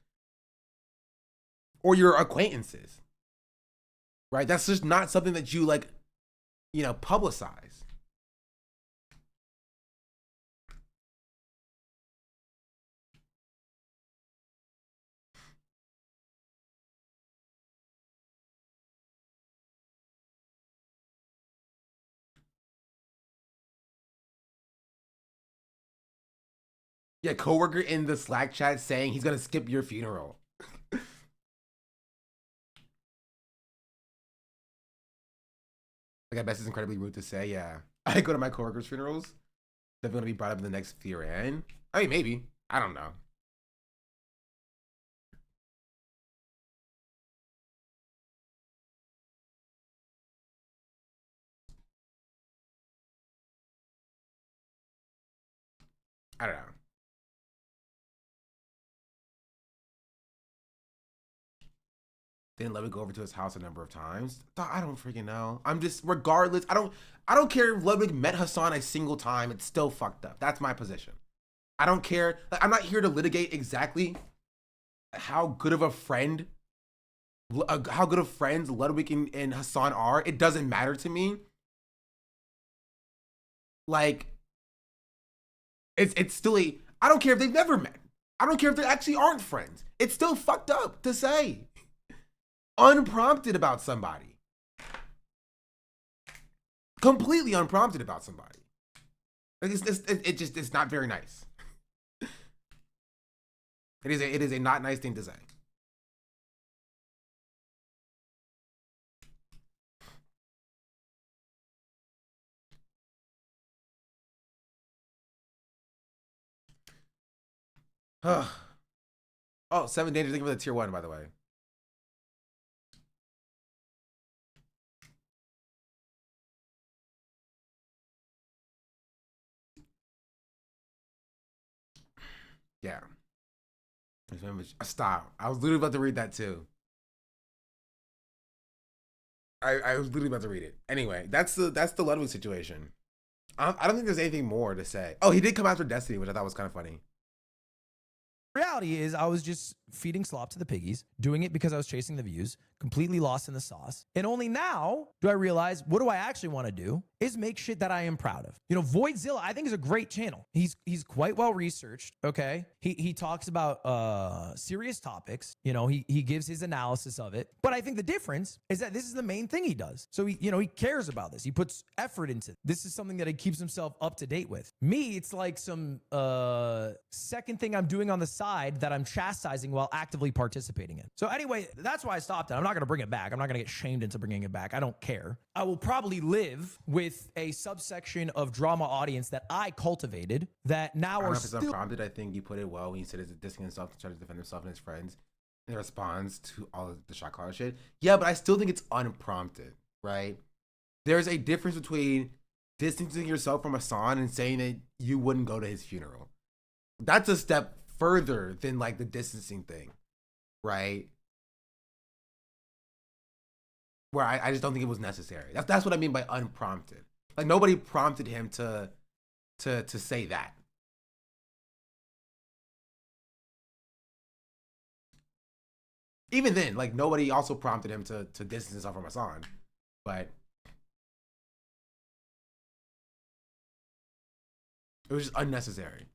or your acquaintances, right? That's just not something that you like, publicize. Yeah, coworker in the Slack chat saying he's gonna skip your funeral. Like, I bet it's incredibly rude to say. Yeah, I go to my coworkers' funerals. They're gonna be brought up in the next year end. I mean, maybe. I don't know. I don't know. Didn't let me go over to his house a number of times. I don't freaking know. I'm just, regardless, I don't care if Ludwig met Hassan a single time. It's still fucked up. That's my position. I don't care. I'm not here to litigate exactly how good of a friend, how good of friends Ludwig and Hassan are. It doesn't matter to me. Like, it's still I don't care if they've never met. I don't care if they actually aren't friends. It's still fucked up to say unprompted about somebody. Completely unprompted about somebody. It's not very nice. It is a not nice thing to say. Oh, 7 Dangers. Thank you for the tier 1, by the way. Yeah. Stop. I was literally about to read that too. I was literally about to read it. Anyway, that's the Ludwig situation. I don't think there's anything more to say. Oh, he did come after Destiny, which I thought was kind of funny. Reality is I was just feeding slop to the piggies, doing it because I was chasing the views, completely lost in the sauce. And only now do I realize what do I actually want to do is make shit that I am proud of. You know, Voidzilla, I think, is a great channel. He's quite well researched, okay? He talks about serious topics. You know, he gives his analysis of it. But I think the difference is that this is the main thing he does. So he cares about this. He puts effort into it. This is something that he keeps himself up to date with. Me, it's like some second thing I'm doing on the side that I'm chastising while actively participating in. So anyway, that's why I stopped it. I'm not going to bring it back. I'm not going to get shamed into bringing it back. I don't care. I will probably live with a subsection of drama audience that I cultivated that now are still unprompted. I think you put it well when you said it's dissing himself to try to defend himself and his friends in response to all of the shot caller shit. Yeah, but I still think it's unprompted, right? There's a difference between distancing yourself from Hassan and saying that you wouldn't go to his funeral. That's a step further than like the distancing thing, right? Where I just don't think it was necessary. That's what I mean by unprompted. Like, nobody prompted him to say that. Even then, like, nobody also prompted him to distance himself from Hassan. But it was just unnecessary.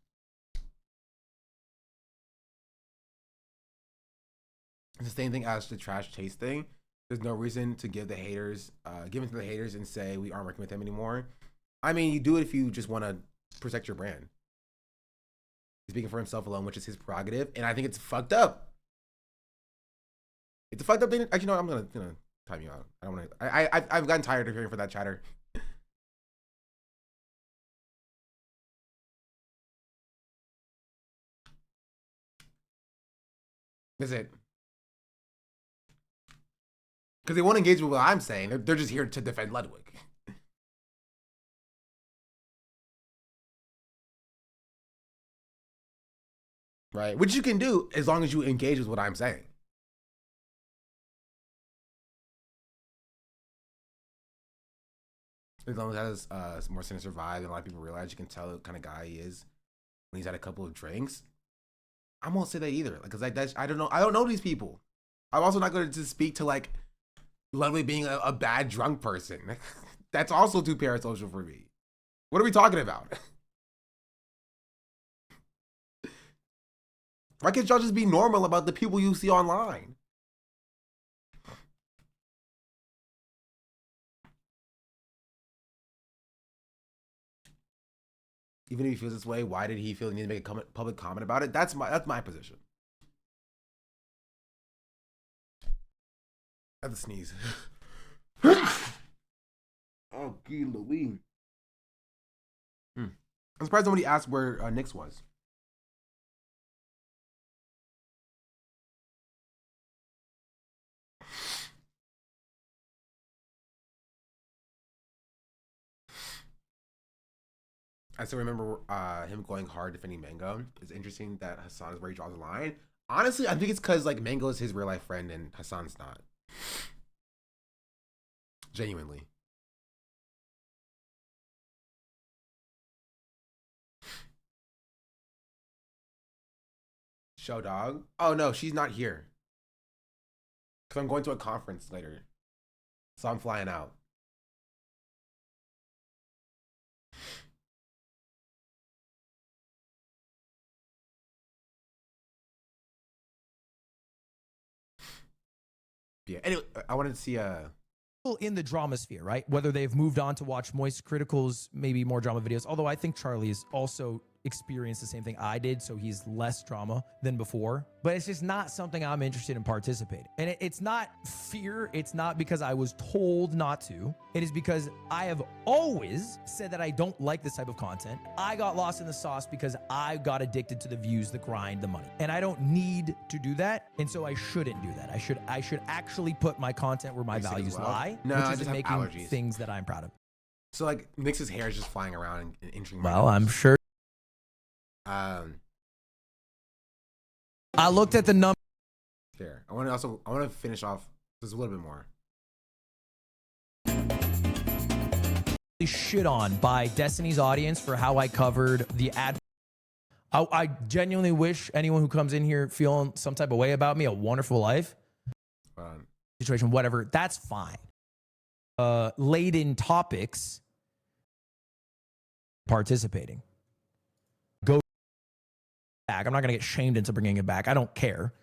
It's the same thing as the trash chase thing. There's no reason to give it to the haters and say we aren't working with him anymore. I mean, you do it if you just want to protect your brand. He's speaking for himself alone, which is his prerogative, and I think it's fucked up. It's a fucked up thing. Actually, no, I'm gonna time you out. I don't want to. I've gotten tired of hearing for that chatter. That's it. Because they won't engage with what I'm saying. They're just here to defend Ludwig. Right? Which you can do as long as you engage with what I'm saying. As long as he has more sinister vibe and a lot of people realize, you can tell the kind of guy he is when he's had a couple of drinks. I won't say that either. Like, cause I don't know these people. I'm also not going to speak to like Ludwig being a bad drunk person. That's also too parasocial for me. What are we talking about? Why can't y'all just be normal about the people you see online? Even if he feels this way, why did he feel the need to make a public comment about it? That's my position. I have to sneeze. Oh, gee Louise. I'm surprised nobody asked where Nyx was. I still remember him going hard defending Mango. It's interesting that Hassan is where he draws the line. Honestly, I think it's because like Mango is his real life friend and Hassan's not. Genuinely. Show dog? Oh no, she's not here. Because I'm going to a conference later. So I'm flying out. Yeah. Anyway, I wanted to see in the drama sphere, right? Whether they've moved on to watch Moist Critical's maybe more drama videos, although I think Charlie's also experienced the same thing I did, so he's less drama than before. But it's just not something I'm interested in participating. And it's not fear. It's not because I was told not to. It is because I have always said that I don't like this type of content. I got lost in the sauce because I got addicted to the views, the grind, the money. And I don't need to do that. And so I shouldn't do that. I should actually put my content where my values lie, No, which I is just in have making allergies. things that I'm proud of. So like Nyx's hair is just flying around and injuring my Well, nose. I'm sure. I looked at the number. Fair. I want to finish off just a little bit more. Shit on by Destiny's audience for how I covered the ad. I genuinely wish anyone who comes in here feeling some type of way about me a wonderful life, situation, whatever. That's fine. Laden topics. Participating. Go back. I'm not gonna get shamed into bringing it back. I don't care.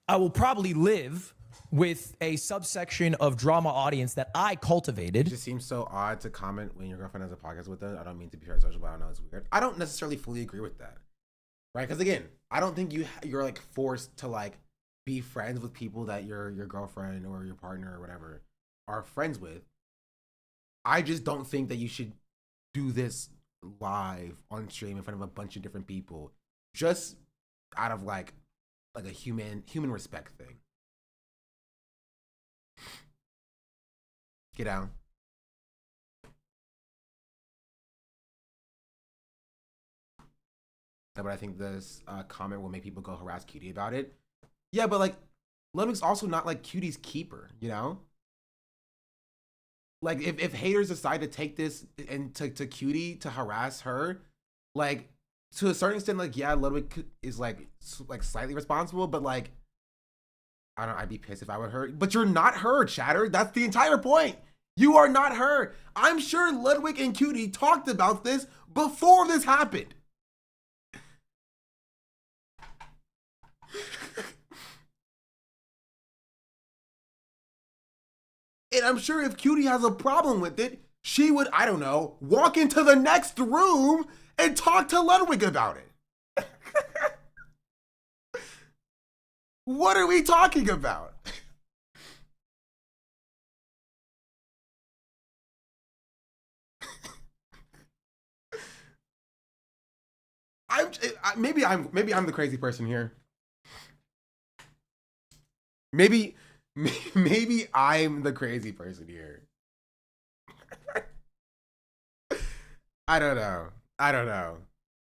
I will probably live with a subsection of drama audience that I cultivated. It just seems so odd to comment when your girlfriend has a podcast with them. I don't mean to be parasocial, but I know it's weird. I don't necessarily fully agree with that, right? Because again, I don't think you're like forced to like be friends with people that your girlfriend or your partner or whatever are friends with. I just don't think that you should do this live on stream in front of a bunch of different people, just out of like a human respect thing. Get down. But I think this comment will make people go harass Cutie about it. Yeah, but like, Ludwig's also not like Cutie's keeper, you know? Like, if haters decide to take this and to Cutie to harass her, like, to a certain extent, like, yeah, Ludwig is like slightly responsible, but like, I'd be pissed if I were her. But you're not her, chatter. That's the entire point. You are not her. I'm sure Ludwig and Cutie talked about this before this happened. And I'm sure if Cutie has a problem with it, she would, I don't know, walk into the next room and talk to Ludwig about it. What are we talking about? Maybe I'm the crazy person here. Maybe I'm the crazy person here. I don't know.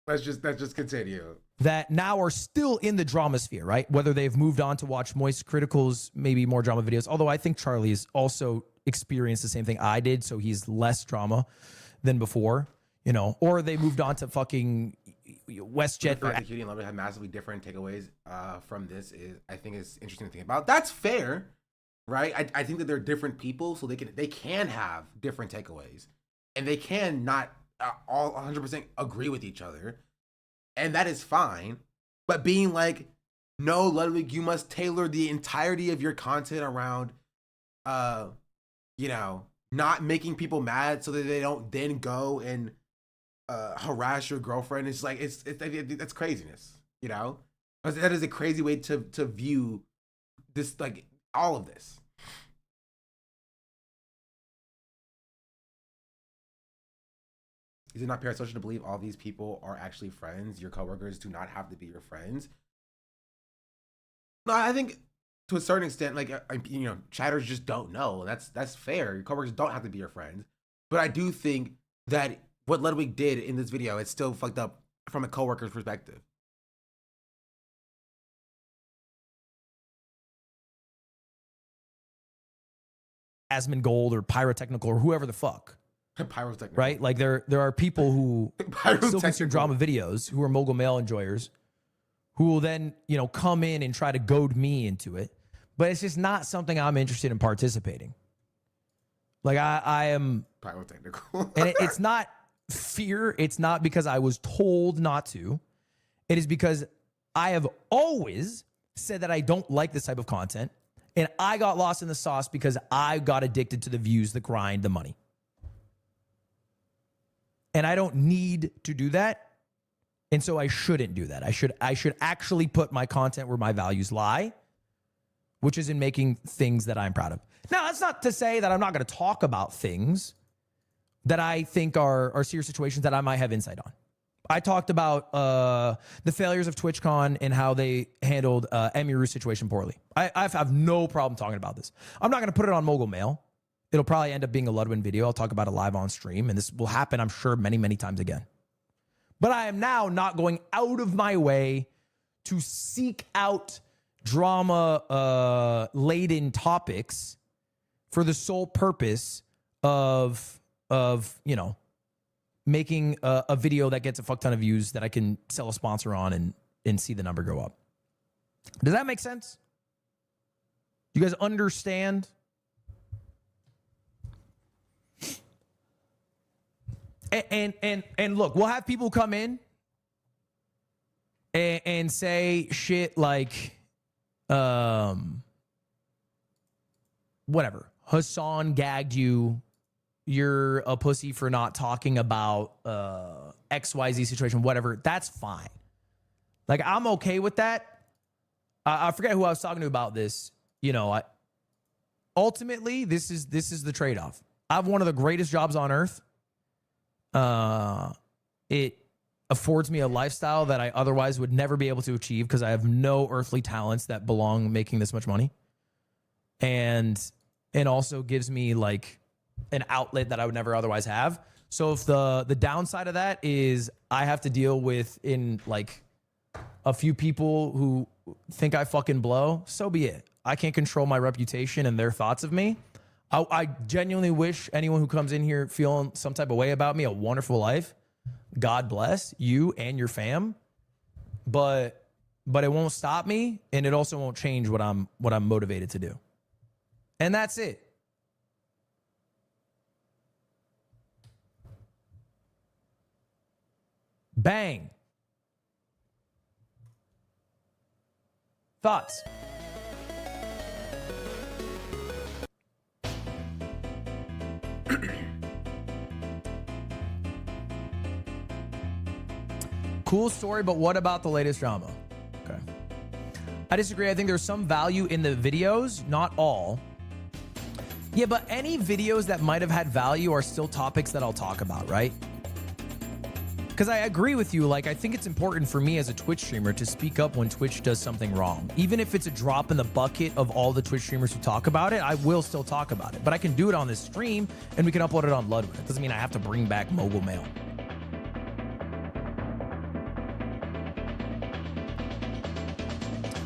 Let's just continue. That now are still in the drama sphere, right? Whether they've moved on to watch Moist Critical's maybe more drama videos, although I think Charlie's also experienced the same thing I did, so he's less drama than before, you know, or they moved on to fucking WestJet. The fact that Cutie and Ludwig have massively different takeaways from this I think is interesting to think about. That's fair, right? I think that they're different people, so they can have different takeaways, and they can not all 100% agree with each other, and that is fine. But being like, no, Ludwig, you must tailor the entirety of your content around, you know, not making people mad so that they don't then go and harass your girlfriend. It's like that's craziness, you know. That is a crazy way to view this, like all of this. Is it not parasocial to believe all these people are actually friends? Your coworkers do not have to be your friends. No, I think to a certain extent, like you know, chatters just don't know. That's fair. Your coworkers don't have to be your friends. But I do think that what Ludwig did in this video, it's still fucked up from a coworker's perspective. Asmongold or Pyrotechnical or whoever the fuck. Pyrotechnical. Right? Like there are people who still consume drama videos who are mogul male enjoyers who will then, you know, come in and try to goad me into it. But it's just not something I'm interested in participating. Like I am pyrotechnical. And it's not fear. It's not because I was told not to. It is because I have always said that I don't like this type of content. And I got lost in the sauce because I got addicted to the views, the grind, the money. And I don't need to do that. And so I shouldn't do that. I should actually put my content where my values lie, which is in making things that I'm proud of. Now, that's not to say that I'm not going to talk about things that I think are serious situations that I might have insight on. I talked about the failures of TwitchCon and how they handled Emiru's situation poorly. I have no problem talking about this. I'm not going to put it on Mogul Mail. It'll probably end up being a Ludwin video. I'll talk about it live on stream, and this will happen, I'm sure, many, many times again. But I am now not going out of my way to seek out drama-laden topics for the sole purpose of you know, making a video that gets a fuck ton of views that I can sell a sponsor on and see the number go up. Does that make sense? You guys understand? And look, we'll have people come in and say shit like, whatever. Hassan gagged you. You're a pussy for not talking about XYZ situation, whatever. That's fine. Like, I'm okay with that. I forget who I was talking to about this. You know, ultimately, this is the trade-off. I have one of the greatest jobs on earth. It affords me a lifestyle that I otherwise would never be able to achieve because I have no earthly talents that belong making this much money. And also gives me like an outlet that I would never otherwise have. So if the downside of that is I have to deal with in like a few people who think I fucking blow, so be it. I can't control my reputation and their thoughts of me. I genuinely wish anyone who comes in here feeling some type of way about me a wonderful life. God bless you and your fam. But it won't stop me, and it also won't change what I'm motivated to do. And that's it. Bang. Thoughts? Cool story, but what about the latest drama? Okay. I disagree. I think there's some value in the videos, not all. Yeah, but any videos that might have had value are still topics that I'll talk about, right? Because I agree with you. Like, I think it's important for me as a Twitch streamer to speak up when Twitch does something wrong. Even if it's a drop in the bucket of all the Twitch streamers who talk about it, I will still talk about it. But I can do it on this stream, and we can upload it on Ludwin. It doesn't mean I have to bring back Mogul Mail.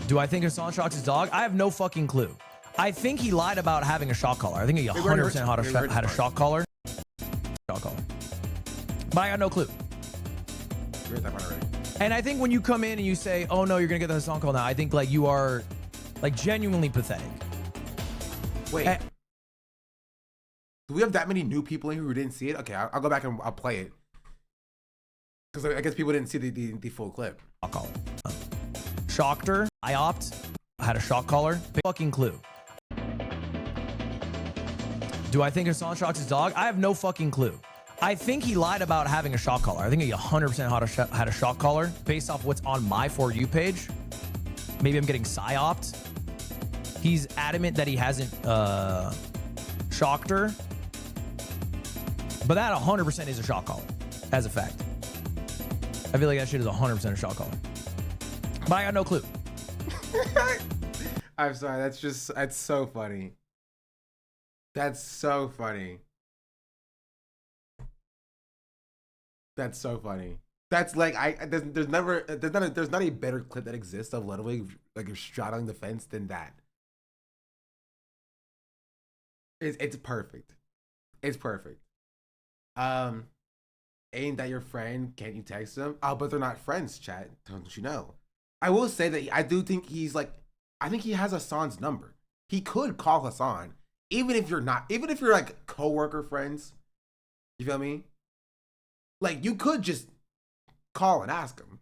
Do I think Hassan shocks his dog? I have no fucking clue. I think he lied about having a shock collar. I think he 100% had a shock collar. Shock collar. But I got no clue. And I think when you come in and you say, oh no, you're going to get the Hassan call now, I think like you are like genuinely pathetic. Wait. Do we have that many new people in here who didn't see it? Okay, I'll go back and I'll play it. Because I guess people didn't see the full clip. Shock collar. Shocked her. I had a shock collar. Big fucking clue. Do I think Hassan shocks his dog? I have no fucking clue. I think he lied about having a shock collar. I think he 100% had a shock collar based off what's on my For You page. Maybe I'm getting psyoped. He's adamant that he hasn't shocked her. But that 100% is a shock collar, as a fact. I feel like that shit is 100% a shock collar. But I got no clue. I'm sorry. That's so funny. That's so funny. That's so funny. That's like there's not a better clip that exists of Ludwig like straddling the fence than that. It's perfect. It's perfect. Ain't that your friend? Can't you text them? Oh, but they're not friends, chat. Don't you know? I will say that I do think he's like, I think he has Hassan's number. He could call Hassan, even if you're like coworker friends. You feel me? Like you could just call and ask him.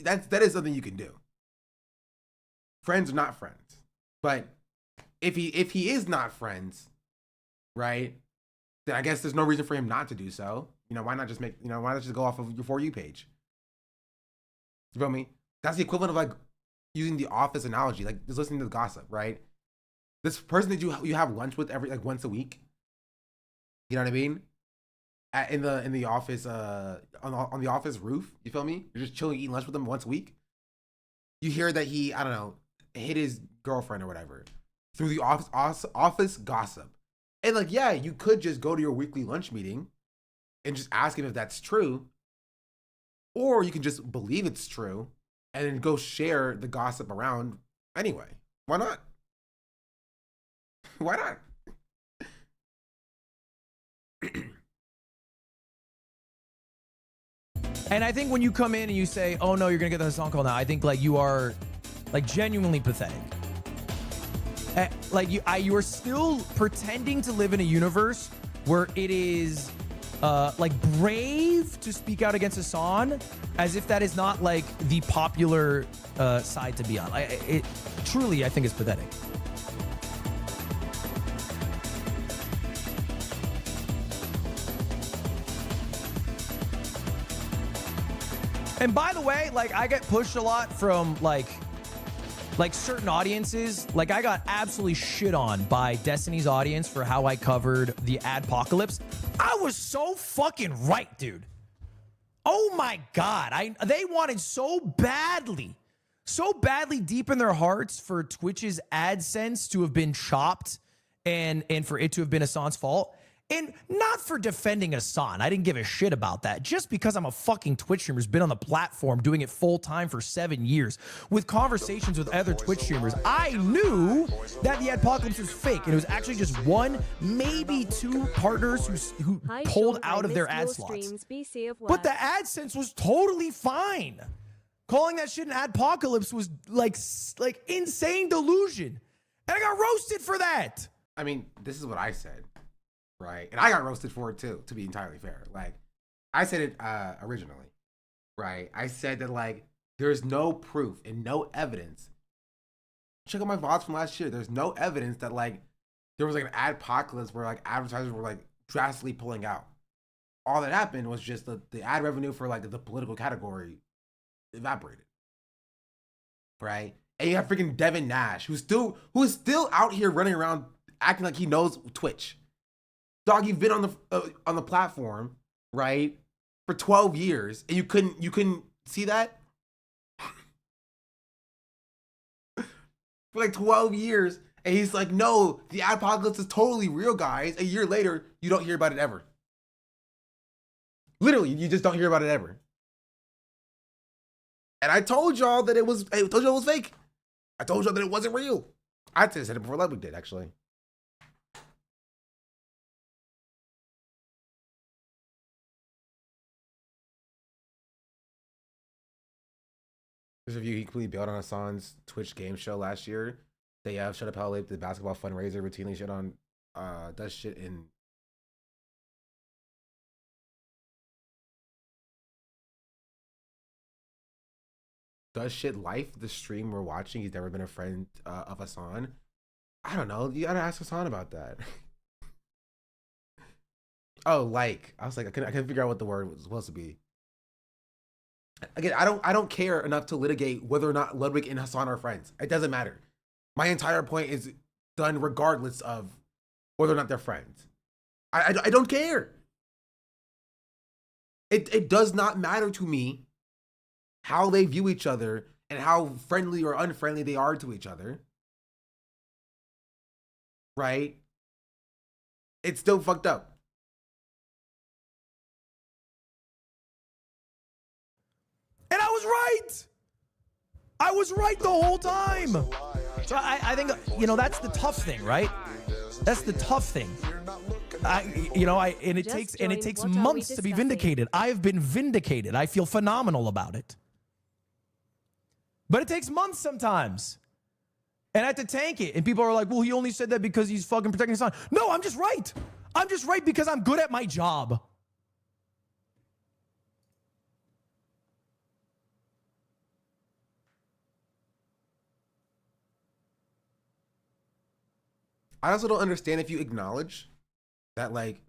That is something you can do. Friends are not friends, but if he is not friends, right? Then I guess there's no reason for him not to do so. You know, why not just go off of your For You page? You feel me? That's the equivalent of like using the Office analogy, like just listening to the gossip, right? This person that you have lunch with every like once a week. You know what I mean? In the office, on the office roof. You feel me? You're just chilling, eating lunch with them once a week. You hear that he, I don't know, hit his girlfriend or whatever through the office gossip. And like, yeah, you could just go to your weekly lunch meeting and just ask him if that's true. Or you can just believe it's true and then go share the gossip around anyway. Why not? Why not? And I think when you come in and you say, oh no, you're gonna get the Hassan call now, I think like you are like genuinely pathetic. Like you are still pretending to live in a universe where it is like brave to speak out against Hassan, as if that is not like the popular side to be on. It truly, I think, is pathetic. And by the way, like I get pushed a lot from like certain audiences. Like I got absolutely shit on by Destiny's audience for how I covered the adpocalypse. I was so fucking right, dude. Oh my God. They wanted so badly deep in their hearts for Twitch's AdSense to have been chopped and for it to have been Hassan's fault. And not for defending Hassan. I didn't give a shit about that. Just because I'm a fucking Twitch streamer who's been on the platform doing it full time for 7 years with conversations with other Twitch streamers, I knew that the adpocalypse was fake. And it was actually just one, maybe two partners who pulled out of their ad slots. But the AdSense was totally fine. Calling that shit an adpocalypse was like insane delusion. And I got roasted for that. I mean, this is what I said. Right, and I got roasted for it too, to be entirely fair. Like, I said it originally, right? I said that like there's no proof and no evidence. Check out my VODs from last year. There's no evidence that like there was like an adpocalypse where like advertisers were like drastically pulling out. All that happened was just the ad revenue for like the political category evaporated, right? And you have freaking Devin Nash, who is still out here running around acting like he knows Twitch. Dog, you've been on the platform, right, for 12 years, and you couldn't see that? For like 12 years, and he's like, no, the apocalypse is totally real, guys. A year later, you don't hear about it ever. Literally, you just don't hear about it ever. And I told y'all that it was fake. I told y'all that it wasn't real. I said it before Ludwig did, actually. There's a review he completely bailed on Hassan's Twitch game show last year. They have Shut Up Hell Late, the basketball fundraiser, routinely shit on, does shit in. Does shit life, the stream we're watching. He's never been a friend of Hassan. I don't know. You gotta ask Hassan about that. Oh, like I was like, I couldn't figure out what the word was supposed to be. Again, I don't care enough to litigate whether or not Ludwig and Hassan are friends. It doesn't matter. My entire point is done regardless of whether or not they're friends. I don't care. It does not matter to me how they view each other and how friendly or unfriendly they are to each other. Right? It's still fucked up. And I was right. I was right the whole time. So I think, you know, that's the tough thing, right? That's the tough thing. And it takes months to be vindicated. I've been vindicated. I feel phenomenal about it. But it takes months sometimes. And I had to tank it. And people are like, well, he only said that because he's fucking protecting his son. No, I'm just right. I'm just right because I'm good at my job. I also don't understand if you acknowledge that, like,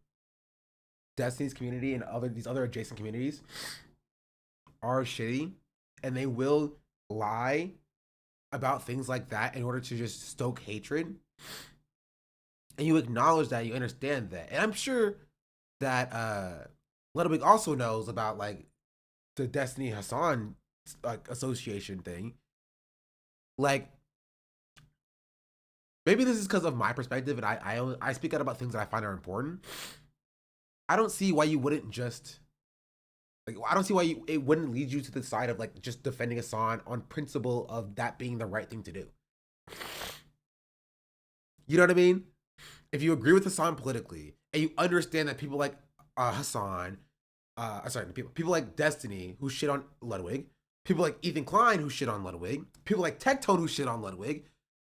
Destiny's community and these other adjacent communities are shitty, and they will lie about things like that in order to just stoke hatred. And you acknowledge that, you understand that. And I'm sure that Ludwig also knows about, like, the Destiny Hassan, like, association thing. Like, maybe this is because of my perspective, and I speak out about things that I find are important. I don't see why you wouldn't just, like, I don't see why it wouldn't lead you to the side of, like, just defending Hassan on principle of that being the right thing to do. You know what I mean? If you agree with Hassan politically, and you understand that people like Hassan, people like Destiny who shit on Ludwig, people like Ethan Klein who shit on Ludwig, people like Tectone who shit on Ludwig,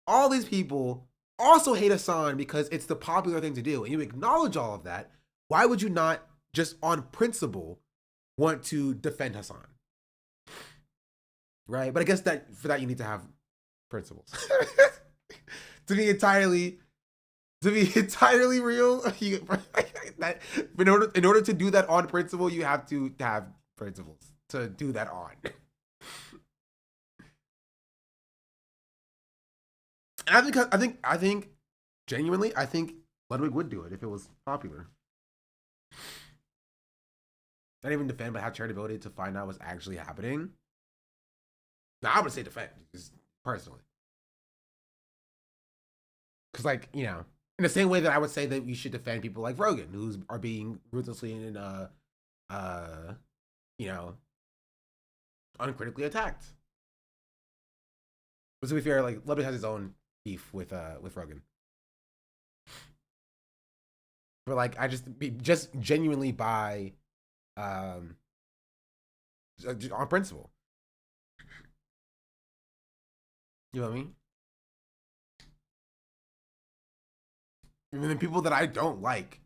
all these people also hate Hassan because it's the popular thing to do, and you acknowledge all of that. Why would you not just on principle want to defend Hassan? Right? But I guess that for that you need to have principles. to be entirely real, in order to do that on principle, you have to have principles to do that on. And I think genuinely, I think Ludwig would do it if it was popular. Not even defend, but have charitability to find out what's actually happening. Now, I would say defend, just personally. Because, like, you know, in the same way that I would say that we should defend people like Rogan, who are being ruthlessly and, you know, uncritically attacked. But to be fair, like, Ludwig has his own beef with Rogan. But, like, I just genuinely by on principle. You know what I mean? Even the people that I don't like,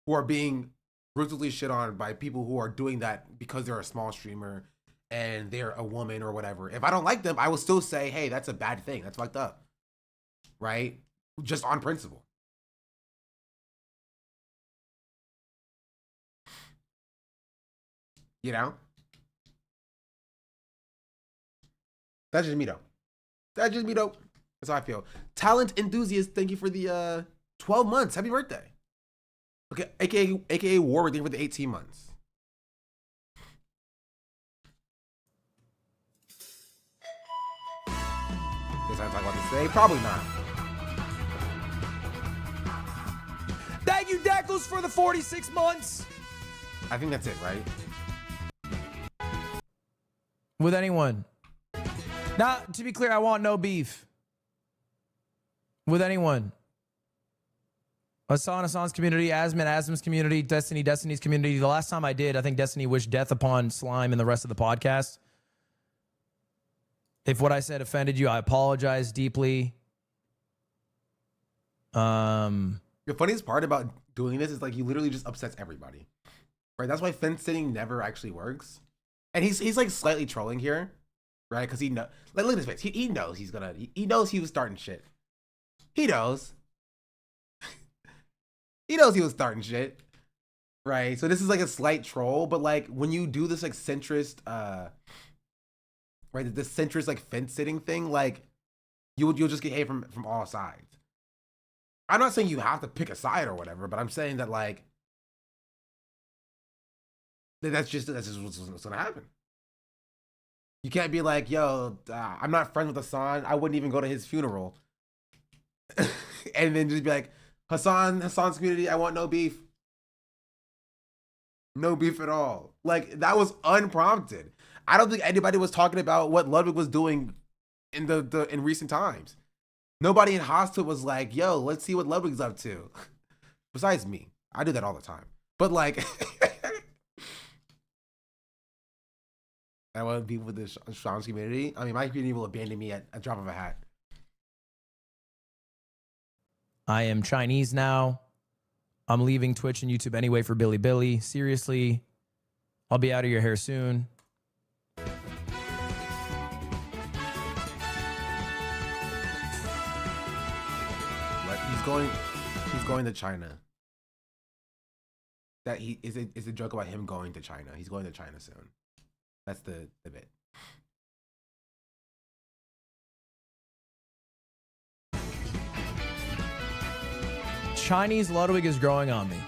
who are being brutally shit on by people who are doing that because they're a small streamer and they're a woman or whatever. If I don't like them, I will still say, hey, that's a bad thing. That's fucked up. Right? Just on principle. You know? That's just me though. That's just me though. That's how I feel. Talent enthusiast, thank you for the 12 months. Happy birthday. Okay, aka Warwick, thank you for the 18 months. Guess I talk about this today? Probably not. Thank you, Deckles, for the 46 months. I think that's it, right? With anyone. Now, to be clear, I want no beef. With anyone. Hassan's community, Asm's community, Destiny's community. The last time I did, I think Destiny wished death upon Slime and the rest of the podcast. If what I said offended you, I apologize deeply. The funniest part about doing this is, like, he literally just upsets everybody. Right? That's why fence sitting never actually works. And he's like slightly trolling here, right? Because he know, like, look at his face. He knows he knows he was starting shit. He knows. He knows he was starting shit. right? So this is like a slight troll, but like when you do this like centrist, right, the centrist like fence sitting thing, like you'll just get hate from all sides. I'm not saying you have to pick a side or whatever, but I'm saying that like that's just what's gonna happen. You can't be like, yo, I'm not friends with Hassan. I wouldn't even go to his funeral. And then just be like, Hassan's community, I want no beef. No beef at all. Like, that was unprompted. I don't think anybody was talking about what Ludwig was doing in in recent times. Nobody in Hosta was like, yo, let's see what Ludwig's up to. Besides me. I do that all the time. But like I want to be with the Sean's community. I mean, my community will abandon me at a drop of a hat. I am Chinese now. I'm leaving Twitch and YouTube anyway for Bilibili. Seriously, I'll be out of your hair soon. He's going to China. That he is a joke about him going to China. He's going to China soon. That's the bit. Chinese Ludwig is growing on me.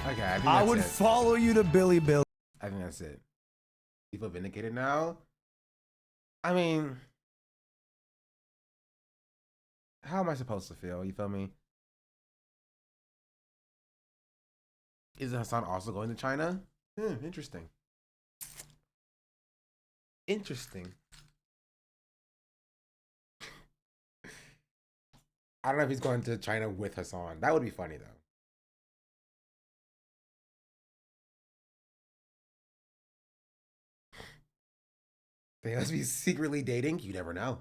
Okay, I think I that's would it. follow you to Bilibili. I think that's it. You feel vindicated now? I mean, how am I supposed to feel? You feel me? Is Hassan also going to China? Interesting. Interesting. I don't know if he's going to China with Hassan. That would be funny though. They must be secretly dating. You never know.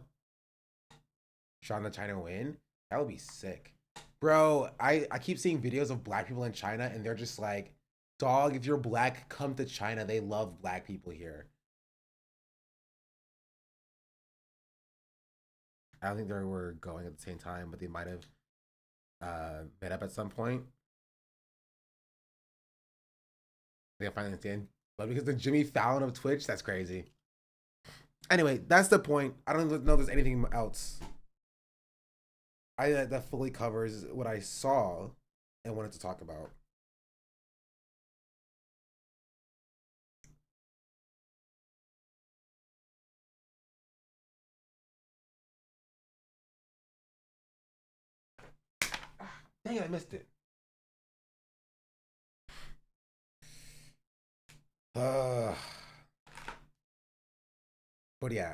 Sean to China win. That would be sick. Bro, I keep seeing videos of black people in China and they're just like, dog, if you're black, come to China. They love black people here. I don't think they were going at the same time, but they might have met up at some point. They finally understand. But because the Jimmy Fallon of Twitch, that's crazy. Anyway, that's the point. I don't know if there's anything else. That fully covers what I saw and wanted to talk about. Dang it, I missed it. But yeah.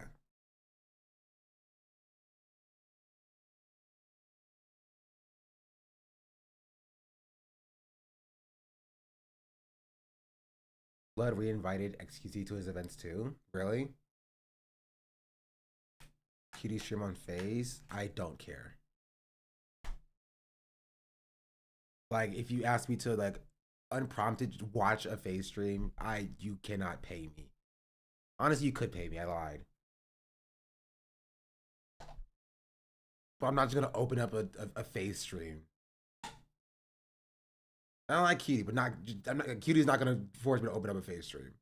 Blood re-invited XQC to his events too? Really? Cutie stream on FaZe? I don't care. Like, if you ask me to like unprompted watch a FaZe stream, you cannot pay me. Honestly, you could pay me. I lied. But I'm not just gonna open up a FaZe stream. I don't like Cutie, but Cutie's not gonna force me to open up a FaZe stream.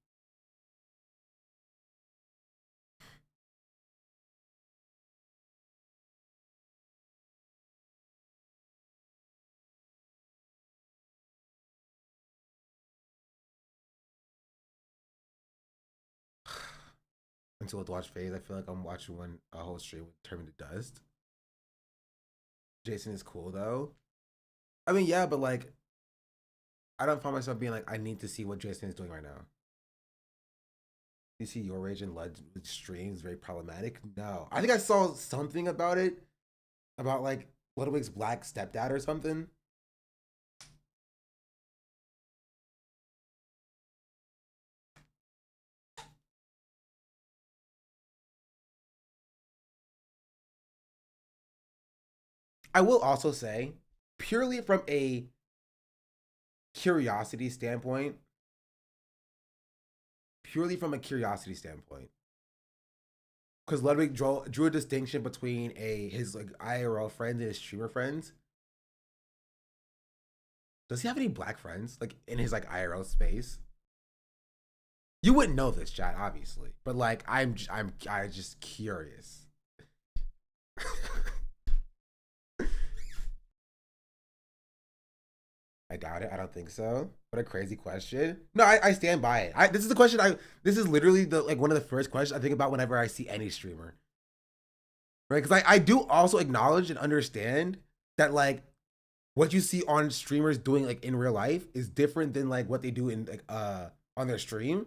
Until I watch FaZe, I feel like I'm watching a whole stream with Turn Me to Dust. Jason is cool though. I mean, yeah, but like, I don't find myself being like, I need to see what Jason is doing right now. You see your rage and Lud streams very problematic? No. I think I saw something about it. About like Ludwig's black stepdad or something. I will also say, purely from a curiosity standpoint, because Ludwig drew a distinction between his like IRL friends and his streamer friends. Does he have any black friends like in his like IRL space? You wouldn't know this, chat, obviously, but like I'm just curious. I doubt it. I don't think so. What a crazy question. No, I stand by it. This is the question. This is literally the like one of the first questions I think about whenever I see any streamer. Right? Because I do also acknowledge and understand that like what you see on streamers doing like in real life is different than like what they do in like on their stream.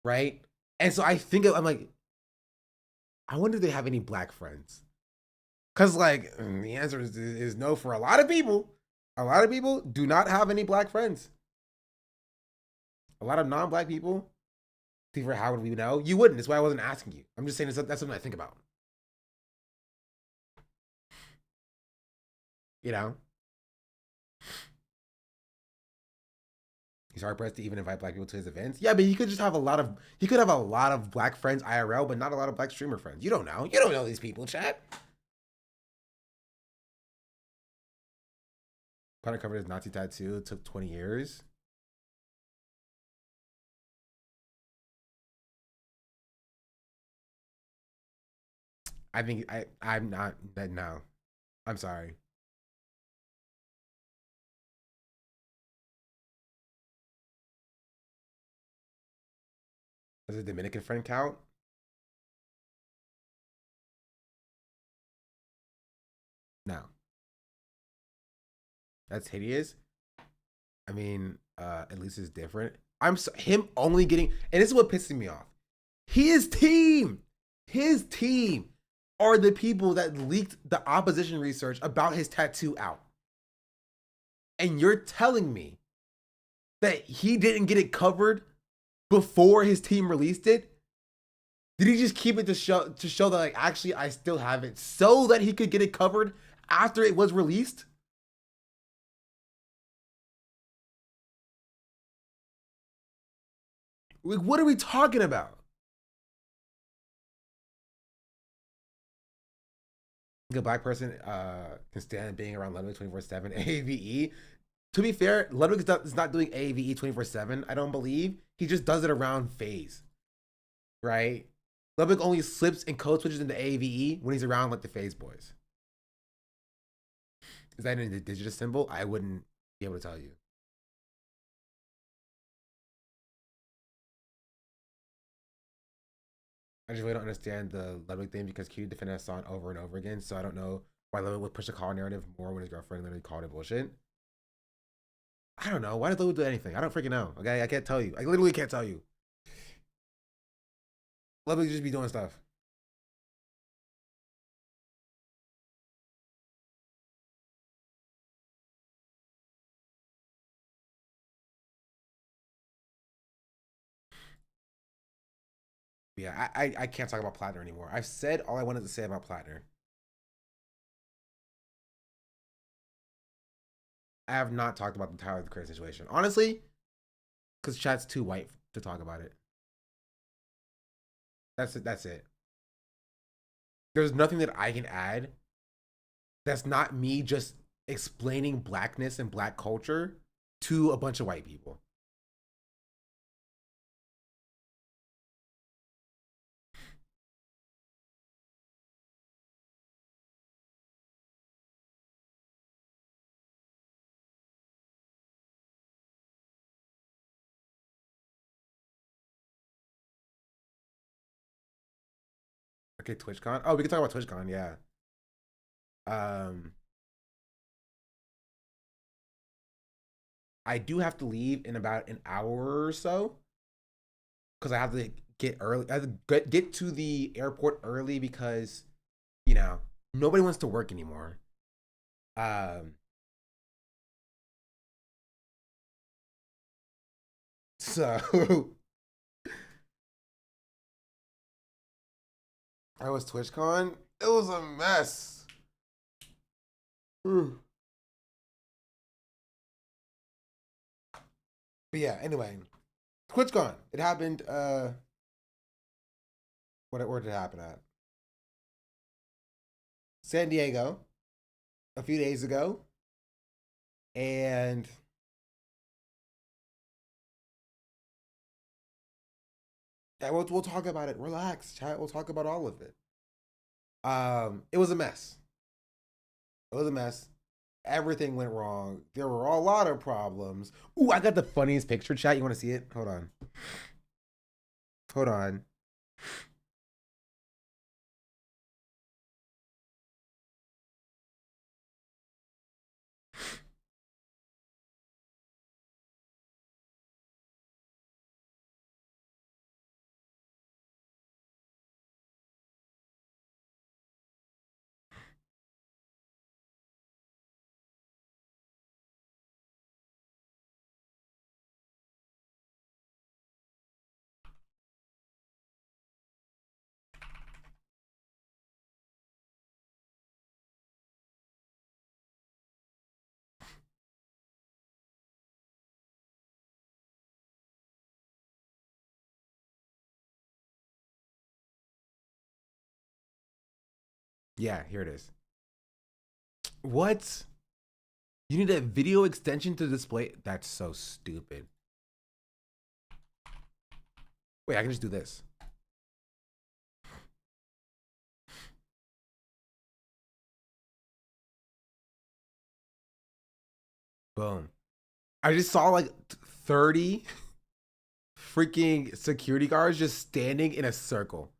Right? And so I think I'm like, I wonder if they have any black friends. Cause like the answer is no for a lot of people. A lot of people do not have any black friends. A lot of non-black people. How would we know? You wouldn't. That's why I wasn't asking you. I'm just saying that's something I think about. You know? He's hard pressed to even invite black people to his events. Yeah, but he could have a lot of black friends IRL, but not a lot of black streamer friends. You don't know. You don't know these people, chat. Connor covered his Nazi tattoo. It took 20 years. I think I'm not that now. I'm sorry. Does a Dominican friend count? No. That's hideous. I mean, at least it's different. Him only getting, and this is what pisses me off. His team are the people that leaked the opposition research about his tattoo out. And you're telling me that he didn't get it covered before his team released it? Did he just keep it to show that like actually I still have it so that he could get it covered after it was released? Like, what are we talking about? A black person can stand being around Ludwig 24/7 AVE. To be fair, Ludwig is not doing AVE 24/7. I don't believe he just does it around phase, right? Ludwig only slips and code switches into AVE when he's around like the phase boys. Is that in the digital symbol? I wouldn't be able to tell you. I just really don't understand the Ludwig thing because Q defended Hassan over and over again. So I don't know why Ludwig would push the call narrative more when his girlfriend literally called it bullshit. I don't know. Why did Ludwig do anything? I don't freaking know. Okay, I can't tell you. I literally can't tell you. Ludwig just be doing stuff. Yeah, I can't talk about Platinum anymore. I've said all I wanted to say about Platinum. I have not talked about the Tyler the Creator situation. Honestly, because chat's too white to talk about it. That's it. There's nothing that I can add that's not me just explaining blackness and black culture to a bunch of white people. Okay, TwitchCon. Oh, we can talk about TwitchCon, yeah. I do have to leave in about an hour or so because I have to get early. I have to get to the airport early because, you know, nobody wants to work anymore. So I was TwitchCon. It was a mess. But yeah, anyway, TwitchCon. It happened. Where did it happen at? San Diego, a few days ago, and Yeah, we'll talk about it. Relax, chat. We'll talk about all of it. It was a mess. It was a mess. Everything went wrong. There were a lot of problems. Ooh, I got the funniest picture, chat. You want to see it? Hold on. Hold on. Yeah, here it is. What? You need a video extension to display? That's so stupid. Wait, I can just do this. Boom. I just saw like 30 freaking security guards just standing in a circle.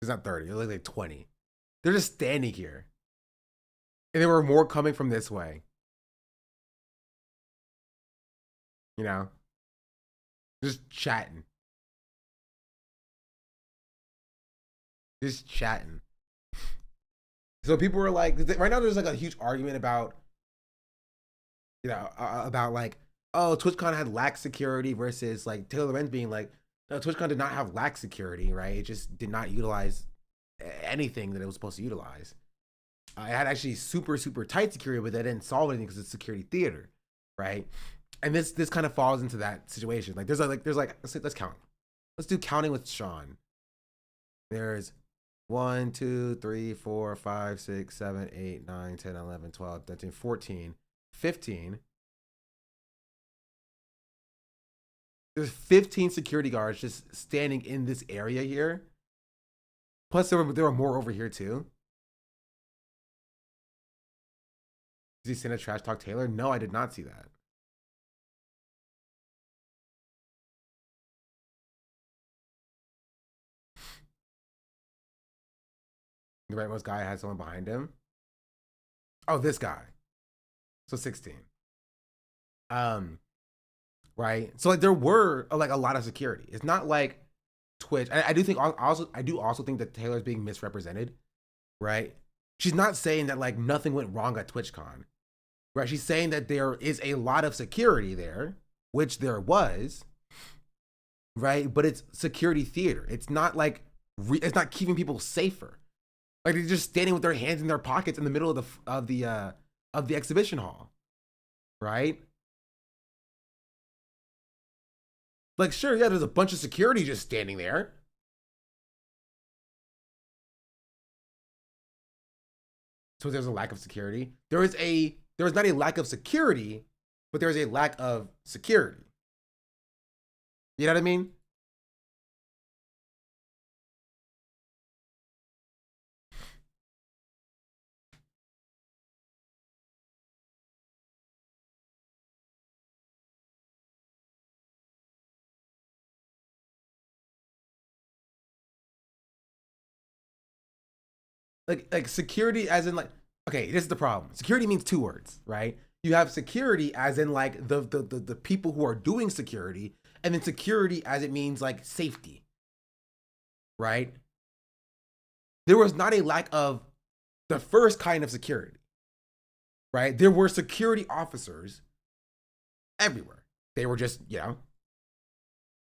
It's not 30, it was like 20. They're just standing here. And there were more coming from this way. You know? Just chatting. Just chatting. So people were like, right now there's like a huge argument about, you know, about like, oh, TwitchCon had lax security versus like Taylor Lorenz being like, no, TwitchCon did not have lax security, right? It just did not utilize anything that it was supposed to utilize. It had actually super, super tight security, but they didn't solve anything because it's security theater, right? And this kind of falls into that situation. Like there's like let's count. Let's do counting with Sean. There's 1, 2, 3, 4, 5, 6, 7, 8, 9, 10, 11, 12, 13, 14, 15. There's 15 security guards just standing in this area here. Plus there were more over here too. Did you see a trash talk Taylor? No, I did not see that. The rightmost guy had someone behind him. Oh, this guy. So 16. Right. So like there were like a lot of security. It's not like Twitch. I do think I do also think that Taylor's being misrepresented. Right. She's not saying that like nothing went wrong at TwitchCon. Right. She's saying that there is a lot of security there, which there was. Right. But it's security theater. It's not like it's not keeping people safer. Like they're just standing with their hands in their pockets in the middle of the exhibition hall, right? Like sure, yeah, there's a bunch of security just standing there. So there's a lack of security. There is not a lack of security, but there is a lack of security. You know what I mean? Like security as in like, okay, this is the problem. Security means two words, right? You have security as in like the people who are doing security, and then security as it means like safety, right? There was not a lack of the first kind of security, right? There were security officers everywhere. They were just, you know,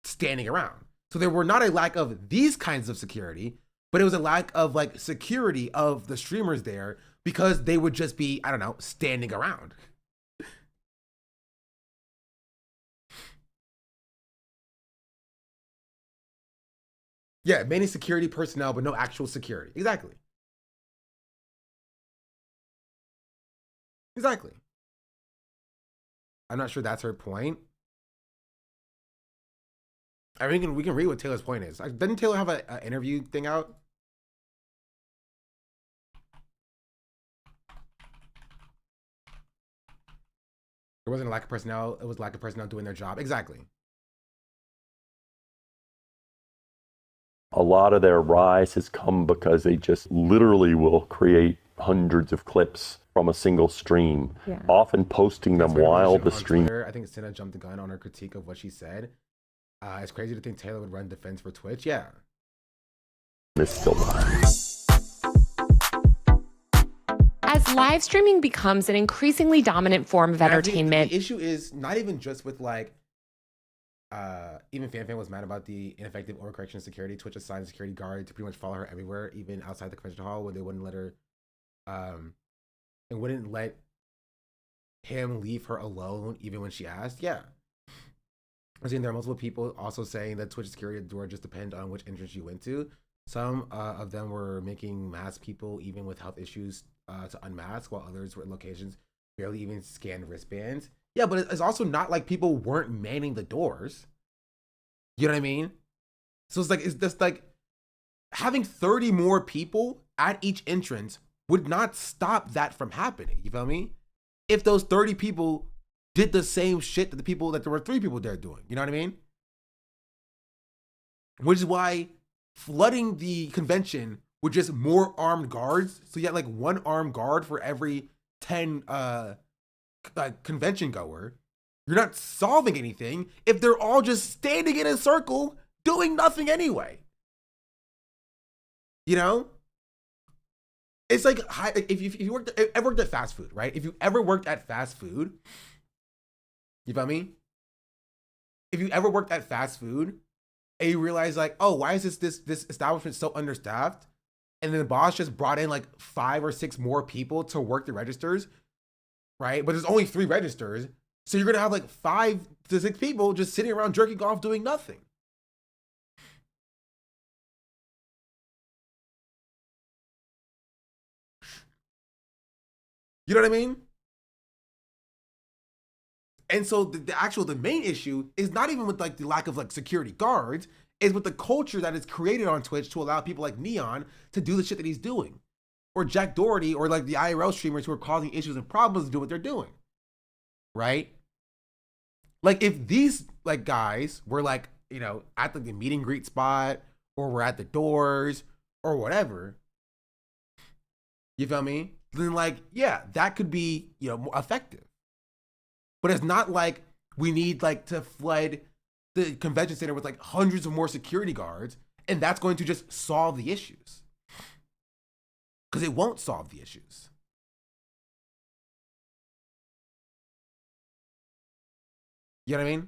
standing around. So there were not a lack of these kinds of security, but it was a lack of like security of the streamers there because they would just be, I don't know, standing around. Yeah, many security personnel, but no actual security. Exactly. Exactly. I'm not sure that's her point. I mean, we can read what Taylor's point is. Like, doesn't Taylor have an interview thing out? There wasn't a lack of personnel. It was lack of personnel doing their job. Exactly. A lot of their rise has come because they just literally will create hundreds of clips from a single stream, often posting them while the stream. I think Cinna jumped the gun on her critique of what she said. It's crazy to think Taylor would run defense for Twitch. Yeah. It's still not. As live streaming becomes an increasingly dominant form of entertainment. The issue is not even just with like, even FanFan was mad about the ineffective overcorrection security. Twitch assigned a security guard to pretty much follow her everywhere, even outside the convention hall when they wouldn't let her, and wouldn't let him leave her alone even when she asked. Yeah. I was saying there are multiple people also saying that Twitch security door just depend on which entrance you went to. Some of them were making mask people even with health issues to unmask, while others were in locations barely even scanned wristbands. Yeah, but it's also not like people weren't manning the doors. You know what I mean? So it's just like having 30 more people at each entrance would not stop that from happening. You feel me? If those 30 people did the same shit that the people that there were 3 people there doing. You know what I mean? Which is why flooding the convention with just more armed guards, so you had like 1 armed guard for every 10 convention goer, you're not solving anything if they're all just standing in a circle doing nothing anyway. You know? It's like if you ever worked at fast food, right? If you ever worked at fast food, you feel me? If you ever worked at fast food and you realize like, oh, why is this establishment so understaffed? And then the boss just brought in like 5 or 6 more people to work the registers, right? But there's only 3 registers. So you're gonna have like 5 to 6 people just sitting around jerking off doing nothing. You know what I mean? And so the main issue is not even with like the lack of like security guards, is with the culture that is created on Twitch to allow people like Neon to do the shit that he's doing. Or Jack Doherty, or like the IRL streamers who are causing issues and problems to do what they're doing. Right? Like if these like guys were like, you know, at like the meet and greet spot, or were at the doors, or whatever, you feel me? Then like, yeah, that could be, you know, more effective. But it's not like we need like to flood the convention center with like hundreds of more security guards, and that's going to just solve the issues. Because it won't solve the issues. You know what I mean?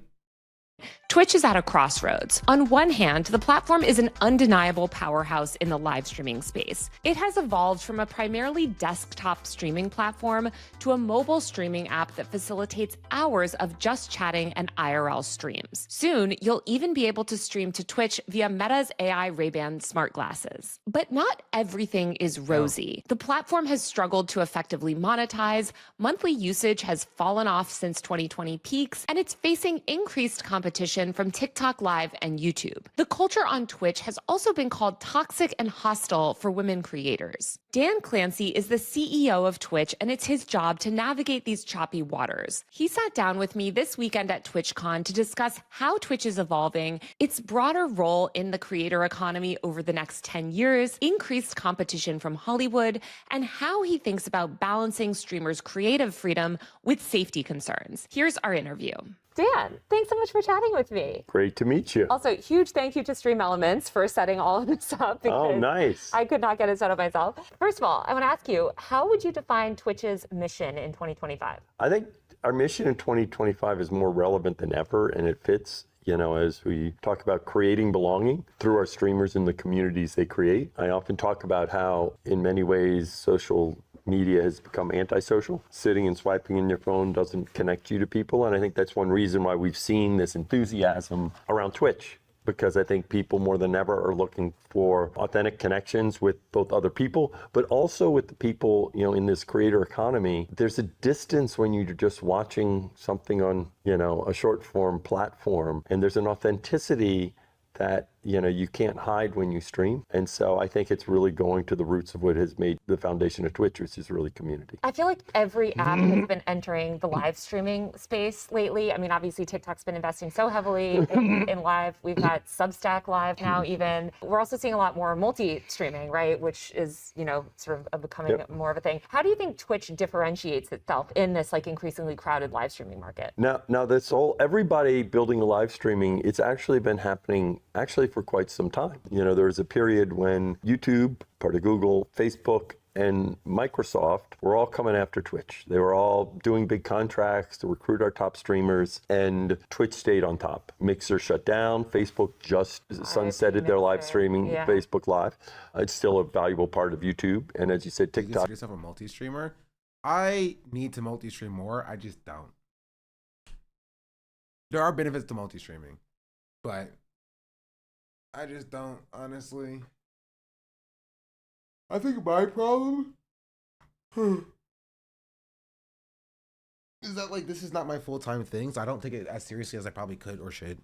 Twitch is at a crossroads. On one hand, the platform is an undeniable powerhouse in the live streaming space. It has evolved from a primarily desktop streaming platform to a mobile streaming app that facilitates hours of just chatting and IRL streams. Soon, you'll even be able to stream to Twitch via Meta's AI Ray-Ban smart glasses. But not everything is rosy. The platform has struggled to effectively monetize, monthly usage has fallen off since 2020 peaks, and it's facing increased competition from TikTok Live and YouTube. The culture on Twitch has also been called toxic and hostile for women creators. Dan Clancy is the CEO of Twitch, and it's his job to navigate these choppy waters. He sat down with me this weekend at TwitchCon to discuss how Twitch is evolving, its broader role in the creator economy over the next 10 years, increased competition from Hollywood, and how he thinks about balancing streamers' creative freedom with safety concerns. Here's our interview. Dan, thanks so much for chatting with me. Great to meet you. Also, huge thank you to Stream Elements for setting all of this up. Oh, nice. I could not get it set up myself. First of all, I want to ask you, how would you define Twitch's mission in 2025? I think our mission in 2025 is more relevant than ever, and it fits, you know, as we talk about creating belonging through our streamers and the communities they create. I often talk about how, in many ways, social media has become antisocial. Sitting and swiping in your phone doesn't connect you to people, and I think that's one reason why we've seen this enthusiasm around Twitch, because I think people more than ever are looking for authentic connections with both other people, but also with the people, you know, in this creator economy. There's a distance when you're just watching something on, you know, a short form platform, and there's an authenticity that, you know, you can't hide when you stream. And so I think it's really going to the roots of what has made the foundation of Twitch, which is really community. I feel like every app has been entering the live streaming space lately. I mean, obviously TikTok's been investing so heavily in live. We've got Substack Live now even. We're also seeing a lot more multi-streaming, right? Which is, you know, sort of becoming more of a thing. How do you think Twitch differentiates itself in this like increasingly crowded live streaming market? Now this whole, everybody building a live streaming, it's actually been happening for quite some time. You know, there was a period when YouTube, part of Google, Facebook, and Microsoft were all coming after Twitch. They were all doing big contracts to recruit our top streamers, and Twitch stayed on top. Mixer shut down. Facebook just sunsetted their live streaming, Facebook Live. It's still a valuable part of YouTube. And as you said, TikTok. You consider yourself a multi-streamer? I need to multi-stream more. I just don't. There are benefits to multi-streaming, but I just don't, honestly. I think my problem is that, like, this is not my full-time thing, so I don't take it as seriously as I probably could or should.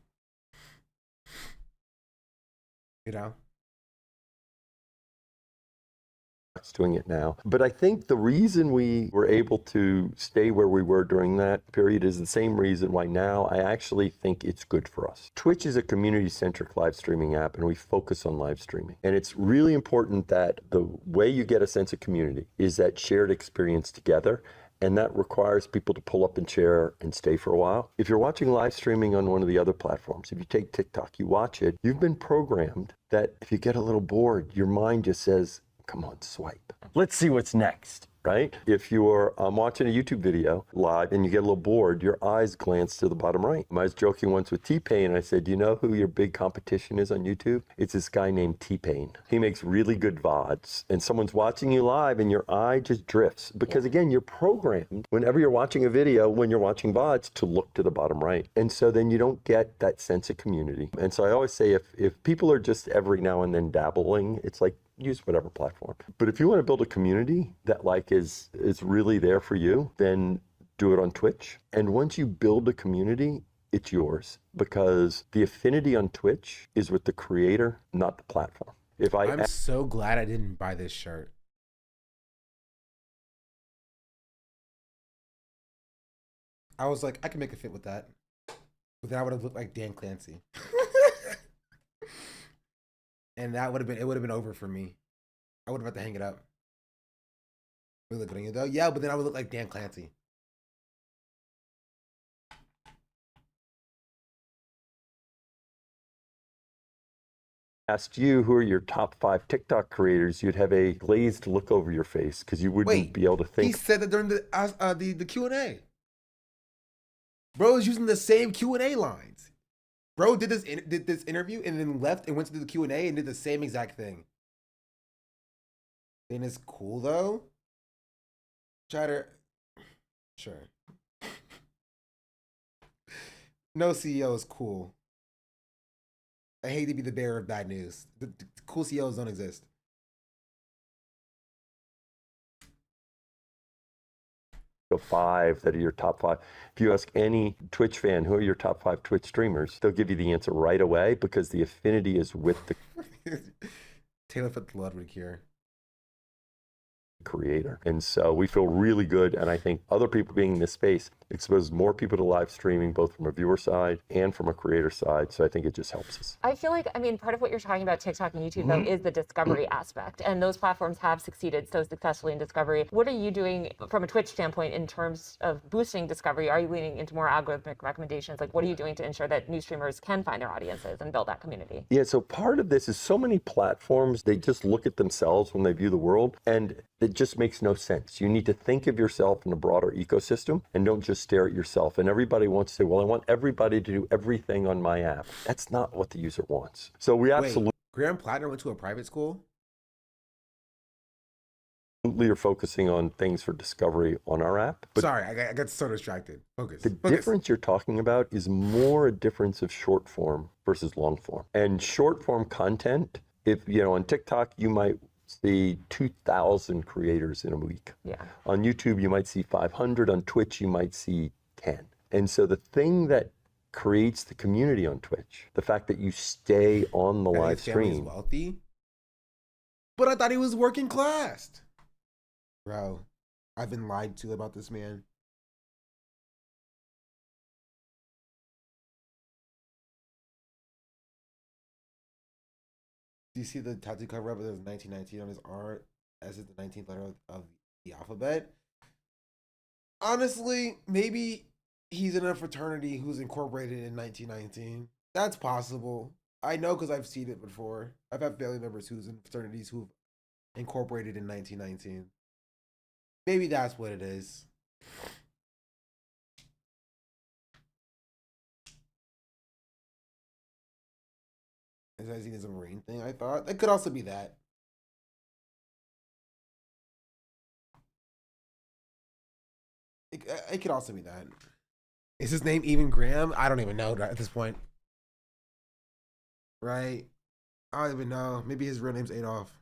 You know? Doing it now. But I think the reason we were able to stay where we were during that period is the same reason why now I actually think it's good for us. Twitch is a community-centric live streaming app, and we focus on live streaming. And it's really important that the way you get a sense of community is that shared experience together. And that requires people to pull up and share and stay for a while. If you're watching live streaming on one of the other platforms, if you take TikTok, you watch it, you've been programmed that if you get a little bored, your mind just says, come on, swipe. Let's see what's next, right? If you're watching a YouTube video live and you get a little bored, your eyes glance to the bottom right. I was joking once with T-Pain, and I said, you know who your big competition is on YouTube? It's this guy named T-Pain. He makes really good VODs, and someone's watching you live and your eye just drifts. Because again, you're programmed whenever you're watching a video, when you're watching VODs, to look to the bottom right. And so then you don't get that sense of community. And so I always say, if people are just every now and then dabbling, it's like, use whatever platform. But if you want to build a community that like is really there for you, then do it on Twitch. And once you build a community, it's yours, because the affinity on Twitch is with the creator, not the platform. I'm so glad I didn't buy this shirt. I was like, I can make a fit with that. But then I would have looked like Dan Clancy. And that would have been over for me. I would have had to hang it up. We look at you though. Yeah, but then I would look like Dan Clancy. Asked you who are your top 5 TikTok creators, you'd have a glazed look over your face because you wouldn't be able to think. He said that during the Q&A. Bro is using the same Q&A lines. Bro did this interview and then left and went to do the Q&A and did the same exact thing. And it's cool though. Sure. No CEO is cool. I hate to be the bearer of bad news. The cool CEOs don't exist. The 5 that are your top 5. If you ask any Twitch fan who are your top 5 Twitch streamers, they'll give you the answer right away because the affinity is with the Taylor put the Ludwig here. Creator. And so we feel really good, and I think other people being in this space exposes more people to live streaming, both from a viewer side and from a creator side. So I think it just helps us. I feel like, I mean, part of what you're talking about TikTok and YouTube, though, is the discovery aspect. And those platforms have succeeded so successfully in discovery. What are you doing from a Twitch standpoint in terms of boosting discovery? Are you leaning into more algorithmic recommendations? Like, what are you doing to ensure that new streamers can find their audiences and build that community? Yeah, so part of this is so many platforms, they just look at themselves when they view the world, and it just makes no sense. You need to think of yourself in a broader ecosystem and don't just stare at yourself. And everybody wants to say, well, I want everybody to do everything on my app. That's not what the user wants. So we absolutely Graham Plattner went to a private school? are focusing on things for discovery on our app. But sorry, I got so distracted. Focus. The difference you're talking about is more a difference of short form versus long form. And short form content, if you know, on TikTok, you might see 2,000 creators in a week. Yeah. On YouTube, you might see 500. On Twitch, you might see 10. And so the thing that creates the community on Twitch. The fact that you stay on the live His family's stream. wealthy. But I thought he was working class. Bro, I've been lied to about this man. Do you see the tattoo cover up? There's 1919 on his arm, as is the 19th letter of the alphabet. Honestly, maybe he's in a fraternity who's incorporated in 1919. That's possible. I know because I've seen it before. I've had family members who's in fraternities who've incorporated in 1919. Maybe that's what it is. Is that seen as a Marine thing? I thought it could also be that. It could also be that. Is his name even Graham? I don't even know at this point. Right? I don't even know. Maybe his real name's Adolf.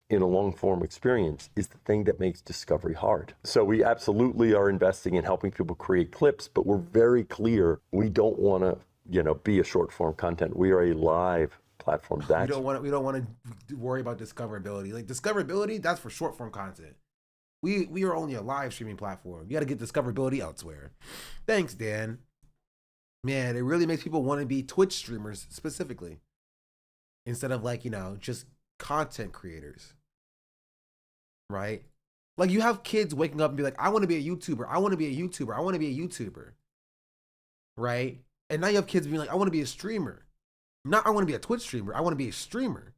In a long form experience is the thing that makes discovery hard. So we absolutely are investing in helping people create clips, but we're very clear we don't want to, be a short form content. We are a live platform. We don't want to worry about discoverability. Like discoverability, that's for short form content. We are only a live streaming platform. You got to get discoverability elsewhere. Thanks, Dan. Man, it really makes people want to be Twitch streamers specifically, instead of just content creators. Right? Like you have kids waking up and be like, I want to be a YouTuber. I want to be a YouTuber. I want to be a YouTuber. Right? And now you have kids being like, I want to be a streamer. Not I want to be a Twitch streamer. I want to be a streamer.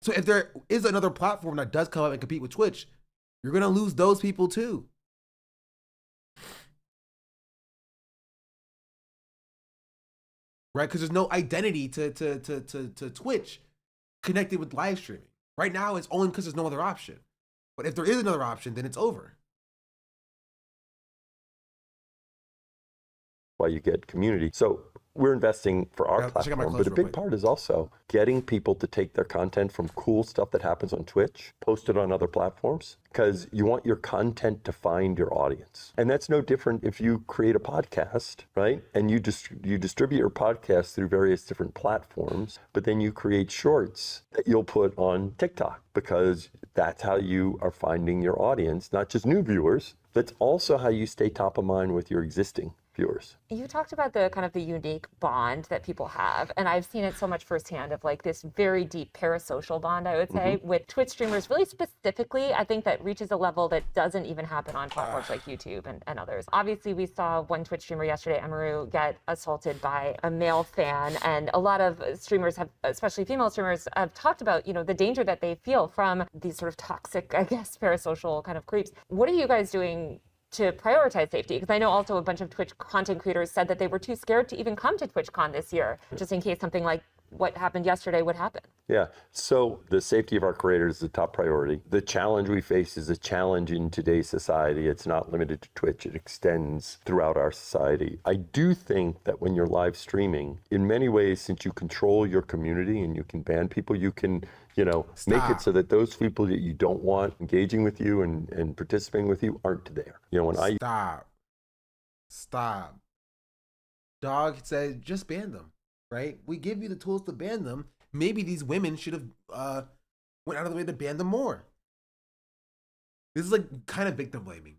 So if there is another platform that does come up and compete with Twitch, you're going to lose those people too. Right? Because there's no identity to Twitch connected with live streaming. Right now, it's only because there's no other option. But if there is another option, then it's over. Why you get community. So we're investing for our platform, but a big part is also getting people to take their content from cool stuff that happens on Twitch, post it on other platforms, because you want your content to find your audience. And that's no different if you create a podcast, right? And you distribute your podcast through various different platforms, but then you create shorts that you'll put on TikTok, because that's how you are finding your audience, not just new viewers. That's also how you stay top of mind with your existing viewers. You talked about the kind of the unique bond that people have, and I've seen it so much firsthand of like this very deep parasocial bond, I would say, with Twitch streamers really specifically. I think that reaches a level that doesn't even happen on platforms like YouTube and others. Obviously, we saw one Twitch streamer yesterday, Amaru, get assaulted by a male fan, and a lot of streamers have, especially female streamers, have talked about, the danger that they feel from these sort of toxic, I guess, parasocial kind of creeps. What are you guys doing to prioritize safety? Because I know also a bunch of Twitch content creators said that they were too scared to even come to TwitchCon this year, just in case something like what happened yesterday would happen. Yeah, so the safety of our creators is the top priority. The challenge we face is a challenge in today's society. It's not limited to Twitch, it extends throughout our society. I do think that when you're live streaming, in many ways, since you control your community and you can ban people, you can make it so that those people that you don't want engaging with you and participating with you aren't there. Stop. Dog said, just ban them, right? We give you the tools to ban them. Maybe these women should have went out of the way to ban them more. This is like kind of victim blaming.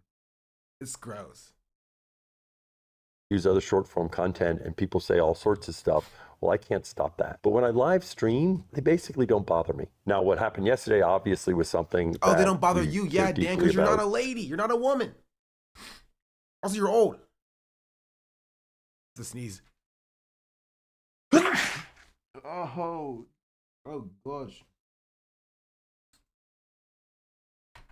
It's gross. Use other short form content and people say all sorts of stuff. Well, I can't stop that. But when I live stream, they basically don't bother me. Now, what happened yesterday obviously was something. Oh, they don't bother you? Yeah, Dan, because you're not a lady. You're not a woman. Also, you're old. It's a sneeze. Oh gosh.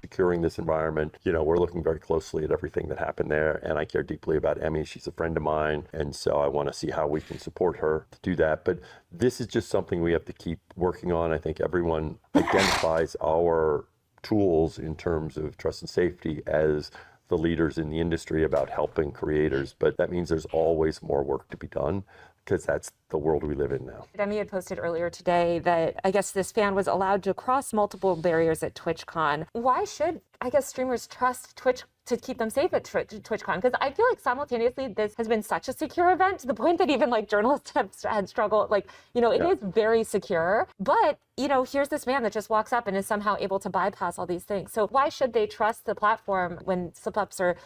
Securing this environment, we're looking very closely at everything that happened there, and I care deeply about Emmy. She's a friend of mine, and so I want to see how we can support her to do that. But this is just something we have to keep working on. I think everyone identifies our tools in terms of trust and safety as the leaders in the industry about helping creators, but that means there's always more work to be done, because that's the world we live in now. Demi had posted earlier today that I guess this fan was allowed to cross multiple barriers at TwitchCon. Why should, I guess, streamers trust to keep them safe at TwitchCon? Because I feel like simultaneously this has been such a secure event to the point that even like journalists have had struggled. Like, it is very secure, but here's this man that just walks up and is somehow able to bypass all these things. So why should they trust the platform when slip-ups or,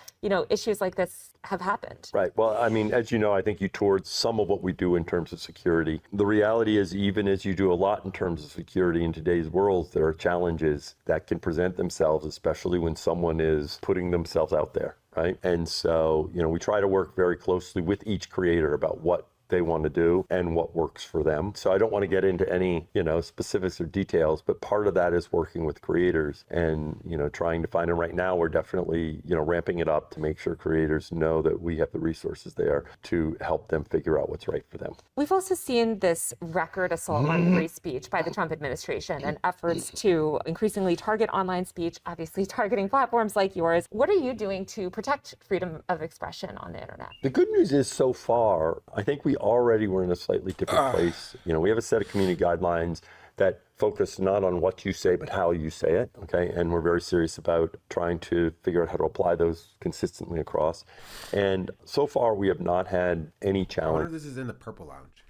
issues like this have happened? Right. Well, I mean, as you know, I think you toured some of what we do in terms of security. The reality is, even as you do a lot in terms of security in today's world, there are challenges that can present themselves, especially when someone is putting themselves out there, right? And so, we try to work very closely with each creator about what they want to do and what works for them. So I don't want to get into any, specifics or details, but part of that is working with creators and, trying to find, and right now we're definitely, ramping it up to make sure creators know that we have the resources there to help them figure out what's right for them. We've also seen this record assault on free speech by the Trump administration and efforts to increasingly target online speech, obviously targeting platforms like yours. What are you doing to protect freedom of expression on the internet? The good news is so far, I think we already were in a slightly different place. We have a set of community guidelines that focus not on what you say, but how you say it, okay? And we're very serious about trying to figure out how to apply those consistently across. And so far, we have not had any I challenge. wonder if this is in the Purple Lounge.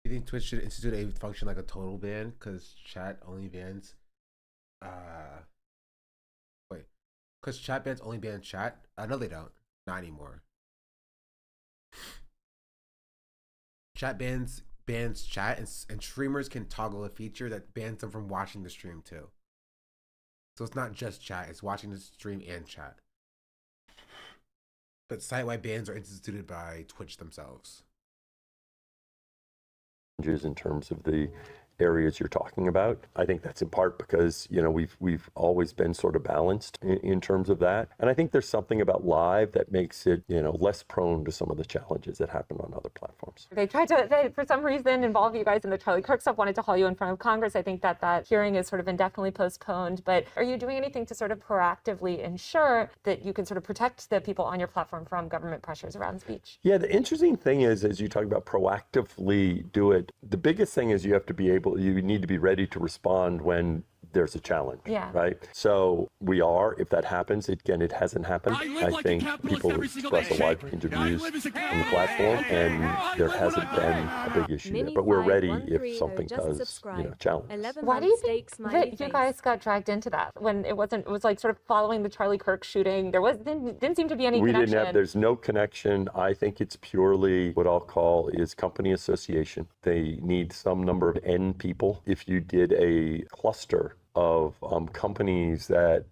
Do you think Twitch should institute a function like a total ban? Because chat only bans... Because chat bans only ban chat? No, they don't. Not anymore. Chat bans chat, and streamers can toggle a feature that bans them from watching the stream too. So it's not just chat, it's watching the stream and chat. But site-wide bans are instituted by Twitch themselves. In terms of the areas you're talking about. I think that's in part because, we've always been sort of balanced in terms of that. And I think there's something about live that makes it, less prone to some of the challenges that happen on other platforms. They tried to, for some reason, involve you guys in the Charlie Kirk stuff, wanted to haul you in front of Congress. I think that hearing is sort of indefinitely postponed. But are you doing anything to sort of proactively ensure that you can sort of protect the people on your platform from government pressures around speech? Yeah, the interesting thing is, as you talk about proactively do it, the biggest thing is you need to be ready to respond when there's a challenge, right? So we are, if that happens, again, it hasn't happened. I think people express a wide range of views on the platform, and there hasn't been a big issue there. But we're ready if something does, challenge. Why do you think that you guys got dragged into that when it was like sort of following the Charlie Kirk shooting? There didn't seem to be any connection. There's no connection. I think it's purely what I'll call is company association. They need some number of N people. If you did a cluster of companies that,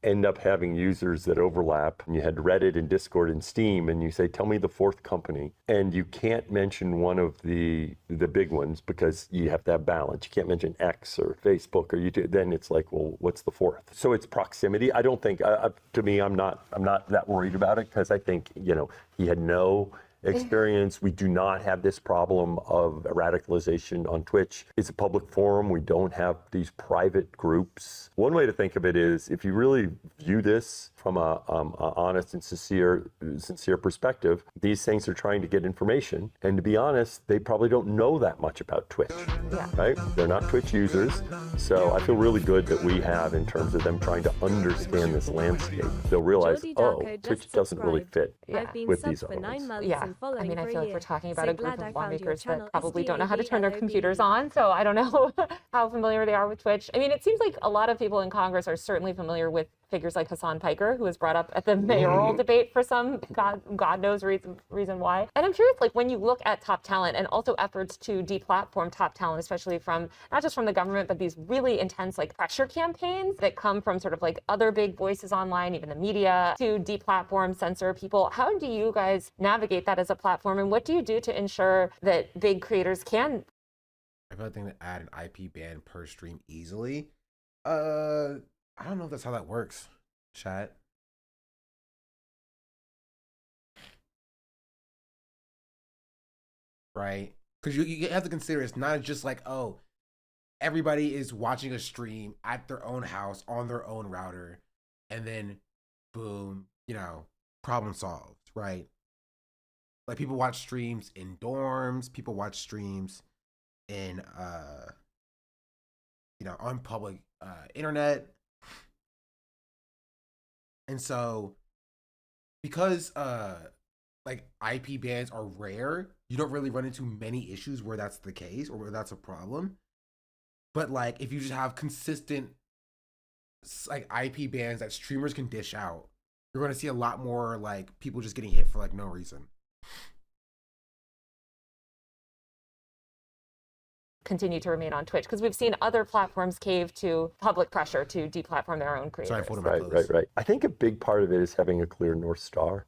end up having users that overlap, and you had Reddit and Discord and Steam, and you say, tell me the fourth company, and you can't mention one of the big ones because you have to have balance. You can't mention X or Facebook or YouTube. Then it's like, well, what's the fourth? So it's proximity. I don't think, to me, I'm not that worried about it because I think, he had no experience. We do not have this problem of radicalization on Twitch. It's a public forum. We don't have these private groups. One way to think of it is, if you really view this from a honest and sincere perspective, these things are trying to get information. And to be honest, they probably don't know that much about Twitch, right? They're not Twitch users. So I feel really good that we have, in terms of them trying to understand this landscape, they'll realize, Twitch doesn't really fit with these other ones. I mean, I feel like we're talking about a group of lawmakers that probably don't know how to turn their computers on, so I don't know how familiar they are with Twitch. I mean, it seems like a lot of people in Congress are certainly familiar with figures like Hassan Piker, who was brought up at the mayoral debate for some God knows reason why. And I'm curious, like, when you look at top talent and also efforts to deplatform top talent, especially from not just from the government, but these really intense like pressure campaigns that come from sort of like other big voices online, even the media, to deplatform, censor people. How do you guys navigate that as a platform, and what do you do to ensure that big creators can? I feel like they can add an IP ban per stream easily. I don't know if that's how that works, chat. Right? Because you have to consider it's not just like, oh, everybody is watching a stream at their own house on their own router, and then boom, problem solved, right? Like, people watch streams in dorms, people watch streams in on public internet. And so because like IP bans are rare, you don't really run into many issues where that's the case or where that's a problem. But like if you just have consistent like IP bans that streamers can dish out, you're going to see a lot more like people just getting hit for like no reason. Continue to remain on Twitch, because we've seen other platforms cave to public pressure to deplatform their own creators. Sorry, right. I think a big part of it is having a clear North Star.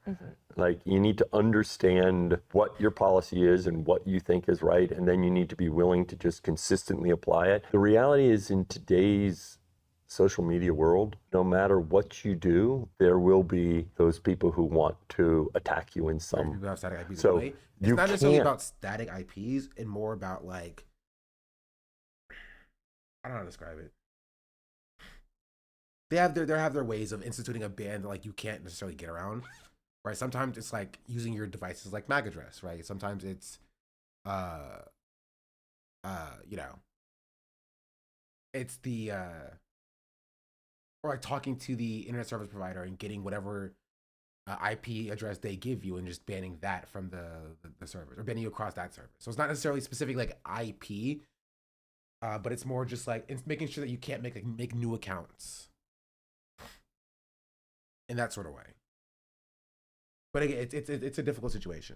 Like you need to understand what your policy is and what you think is right, and then you need to be willing to just consistently apply it. The reality is in today's social media world, no matter what you do, there will be those people who want to attack you in some. People have static IPs So it's you not necessarily can't- about static IPs and more about like, I don't know how to describe it. They have their ways of instituting a ban that like you can't necessarily get around, right? Sometimes it's like using your devices like MAC address, right? Sometimes it's, you know, it's the or like talking to the internet service provider and getting whatever IP address they give you and just banning that from the servers or banning you across that server. So it's not necessarily specific like IP. But it's more just like it's making sure that you can't make new accounts in that sort of way. But again, it's a difficult situation.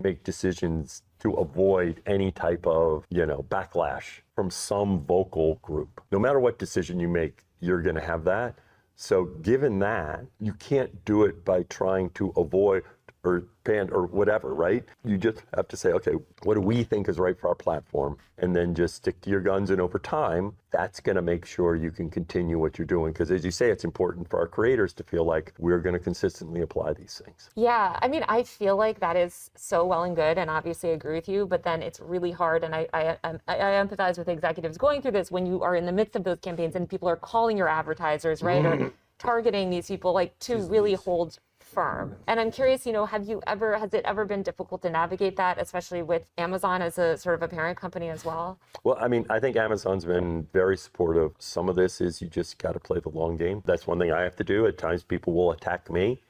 Make decisions to avoid any type of, backlash from some vocal group. No matter what decision you make, you're going to have that. So given that, you can't do it by trying to avoid or ban or whatever, right? You just have to say, okay, what do we think is right for our platform? And then just stick to your guns. And over time, that's going to make sure you can continue what you're doing. Because as you say, it's important for our creators to feel like we're going to consistently apply these things. Yeah, I mean, I feel like that is so well and good, and obviously I agree with you, but then it's really hard, and I empathize with executives going through this when you are in the midst of those campaigns and people are calling your advertisers, right, or targeting these people, like, to really hold firm. And I'm curious, has it ever been difficult to navigate that, especially with Amazon as a sort of a parent company as well? Well, I mean, I think Amazon's been very supportive. Some of this is you just got to play the long game. That's one thing I have to do. At times people will attack me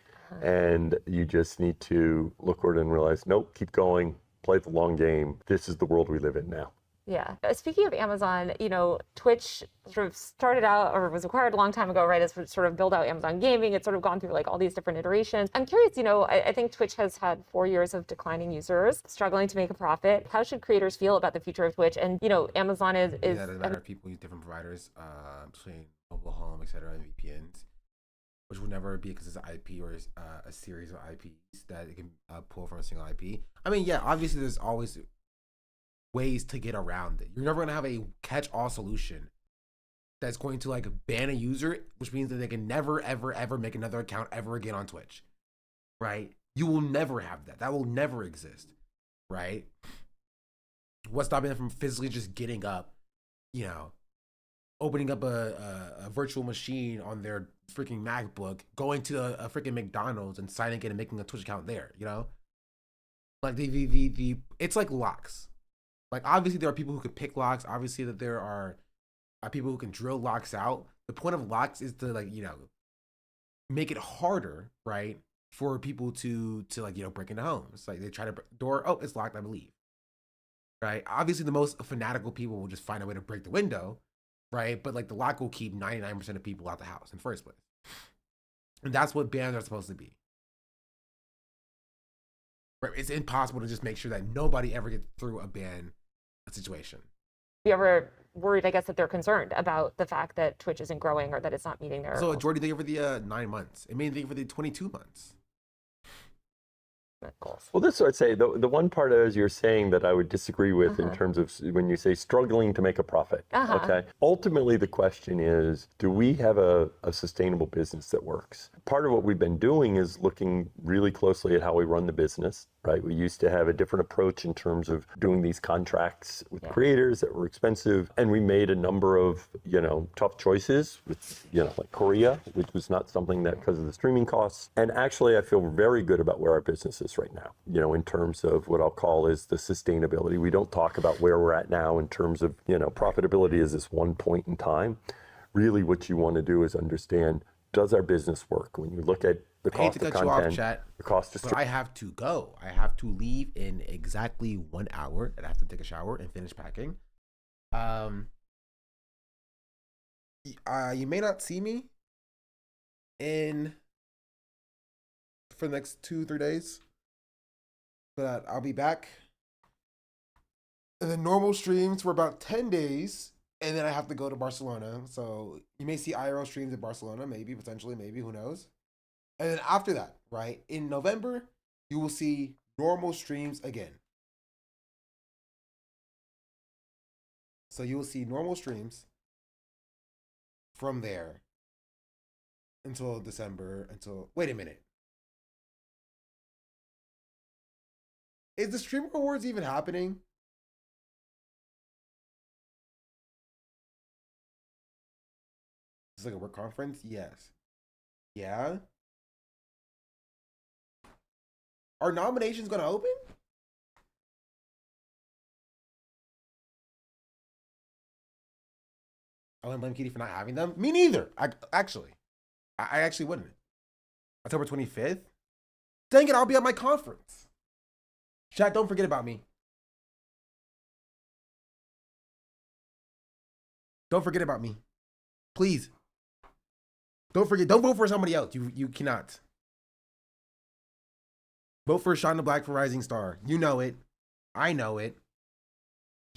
and you just need to look forward and realize, nope, keep going, play the long game. This is the world we live in now. Yeah. Speaking of Amazon, Twitch sort of started out or was acquired a long time ago, right, as sort of build out Amazon Gaming. It's sort of gone through like all these different iterations. I'm curious, I think Twitch has had 4 years of declining users, struggling to make a profit. How should creators feel about the future of Twitch? And, Amazon is... Yeah, it doesn't matter if people use different providers between mobile, home, etc., and VPNs, which will never be because it's an IP or a series of IPs that it can pull from a single IP. I mean, yeah, obviously there's always ways to get around it. You're never going to have a catch-all solution that's going to like ban a user, which means that they can never, ever, ever make another account ever again on Twitch, right? You will never have that. That will never exist, right? What's stopping them from physically just getting up, opening up a virtual machine on their freaking MacBook, going to a freaking McDonald's and signing in and making a Twitch account there, Like it's like locks. Like, obviously, there are people who could pick locks. Obviously, that there are people who can drill locks out. The point of locks is to, like, make it harder, right, for people to break into homes. Like, they try to door, oh, it's locked, I believe. Right? Obviously, the most fanatical people will just find a way to break the window, right? But, like, the lock will keep 99% of people out the house in the first place. And that's what bans are supposed to be. It's impossible to just make sure that nobody ever gets through a ban situation. You ever worried, I guess, that they're concerned about the fact that Twitch isn't growing or that it's not meeting their... So Jordy, thank you for the 9 months. It made me think for the 22 months. Goals. Well, this I'd say the one part as you're saying that I would disagree with in terms of when you say struggling to make a profit. Okay. Ultimately, the question is, do we have a sustainable business that works? Part of what we've been doing is looking really closely at how we run the business, right? We used to have a different approach in terms of doing these contracts with creators that were expensive. And we made a number of, tough choices with, like Korea, which was not something that because of the streaming costs. And actually, I feel very good about where our business is right now, in terms of what I'll call is the sustainability. We don't talk about where we're at now in terms of, profitability is this one point in time, really what you want to do is understand, does our business work? When you look at the I hate cost to of cut you off, content, chat, the cost of but I have to go. I have to leave in exactly 1 hour, and I have to take a shower and finish packing. You may not see me for the next 2-3 days, but I'll be back. And then normal streams for about 10 days, and then I have to go to Barcelona. So you may see IRL streams in Barcelona, maybe, potentially, maybe, who knows. And then after that, right, in November, you will see normal streams again. So you will see normal streams from there until December, wait a minute. Is the Streamer Awards even happening? Is this like a work conference? Yes. Yeah? Are nominations gonna open? I wouldn't blame Kitty for not having them. Me neither. I actually wouldn't. October 25th? Dang it, I'll be at my conference. Chat, don't forget about me. Don't forget about me. Please. Don't forget. Don't vote for somebody else. You cannot. Vote for Shauna Black for Rising Star. You know it. I know it.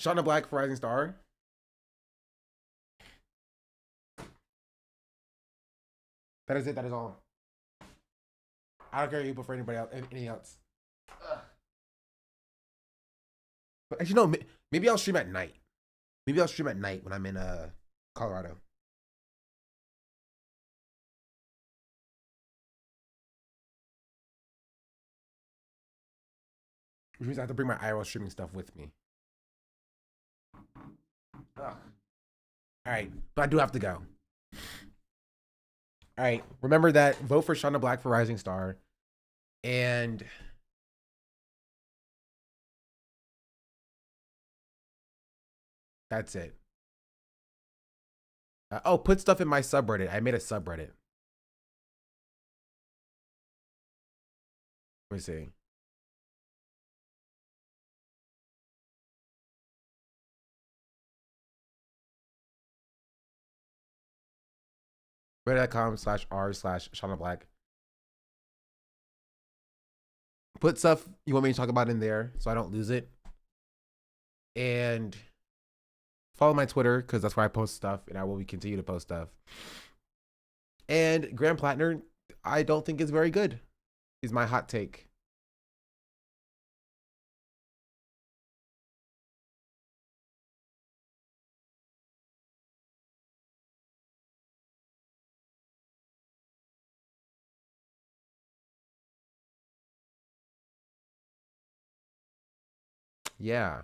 Shauna Black for Rising Star. That is it. That is all. I don't care if you vote for anybody else. Anything else. But actually, no. Maybe I'll stream at night. Maybe I'll stream at night when I'm in Colorado. Which means I have to bring my IRL streaming stuff with me. Ugh. All right, but I do have to go. All right, remember that. Vote for Shauna Black for Rising Star. And that's it. Oh, put stuff in my subreddit. I made a subreddit. Let me see. Reddit.com/r/Shauna Black. Put stuff you want me to talk about in there so I don't lose it. And follow my Twitter because that's where I post stuff, and I will continue to post stuff. And Graham Plattner, I don't think is very good. Is my hot take. Yeah.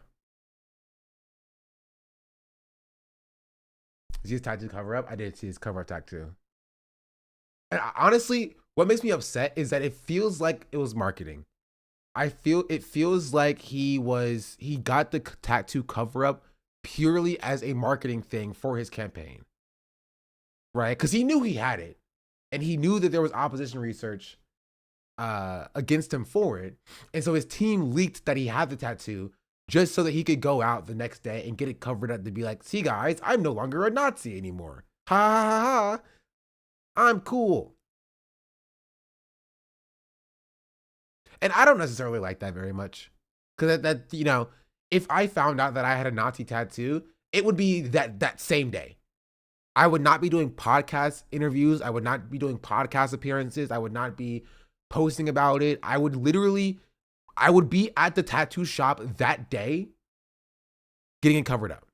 Is he his tattoo cover up? I did see his cover up tattoo. And honestly, what makes me upset is that it feels like it was marketing. It feels like he got the tattoo cover up purely as a marketing thing for his campaign. Right? Because he knew he had it. And he knew that there was opposition research against him for it. And so his team leaked that he had the tattoo just so that he could go out the next day and get it covered up to be like, see guys, I'm no longer a Nazi anymore. Ha ha ha. I'm cool. And I don't necessarily like that very much. Because that, you know, if I found out that I had a Nazi tattoo, it would be that same day. I would not be doing podcast interviews. I would not be doing podcast appearances. I would not be posting about it. I would be at the tattoo shop that day getting it covered up.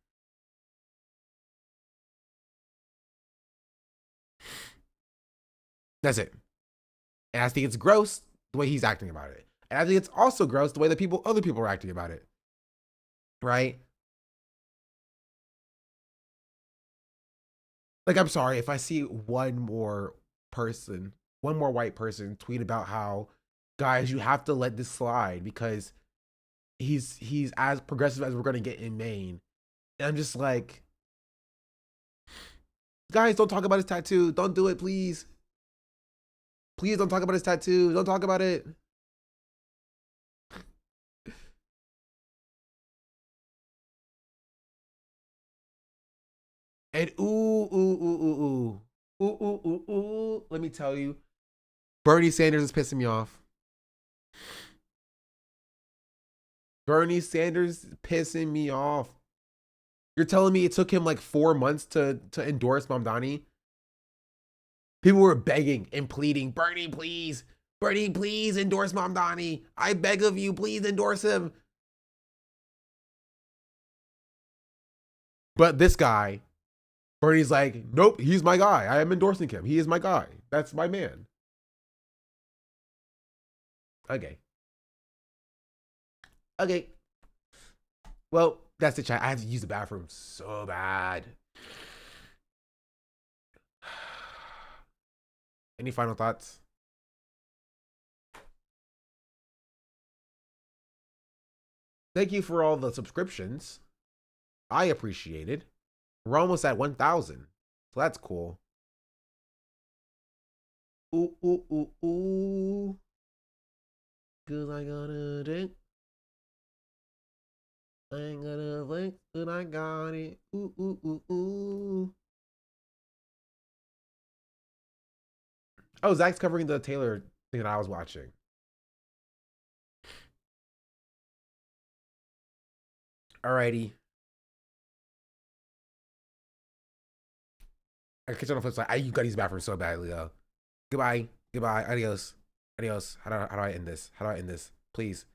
That's it. And I think it's gross the way he's acting about it. And I think it's also gross the way that other people are acting about it. Right? Like, I'm sorry if I see one more white person tweet about how, guys, you have to let this slide because he's as progressive as we're going to get in Maine. And I'm just like, Guys, don't talk about his tattoo. Don't do it, please. Please don't talk about his tattoo. Don't talk about it. And ooh. Let me tell you, Bernie Sanders is pissing me off. Bernie Sanders is pissing me off. You're telling me it took him like 4 months to endorse Mamdani? People were begging and pleading, Bernie, please endorse Mamdani. I beg of you, please endorse him. But this guy, Bernie's like, nope, he's my guy. I am endorsing him. He is my guy. That's my man. Okay. Well, that's the chat. I had to use the bathroom so bad. Any final thoughts? Thank you for all the subscriptions. I appreciate it. We're almost at 1,000. So that's cool. Ooh. Cause I got a drink. I ain't gonna blink, but I got it. Ooh. Oh, Zach's covering the Taylor thing that I was watching. Alrighty. I catch you on the flip side. You got these bathroom so badly though. Goodbye. Adios. How do I end this? Please.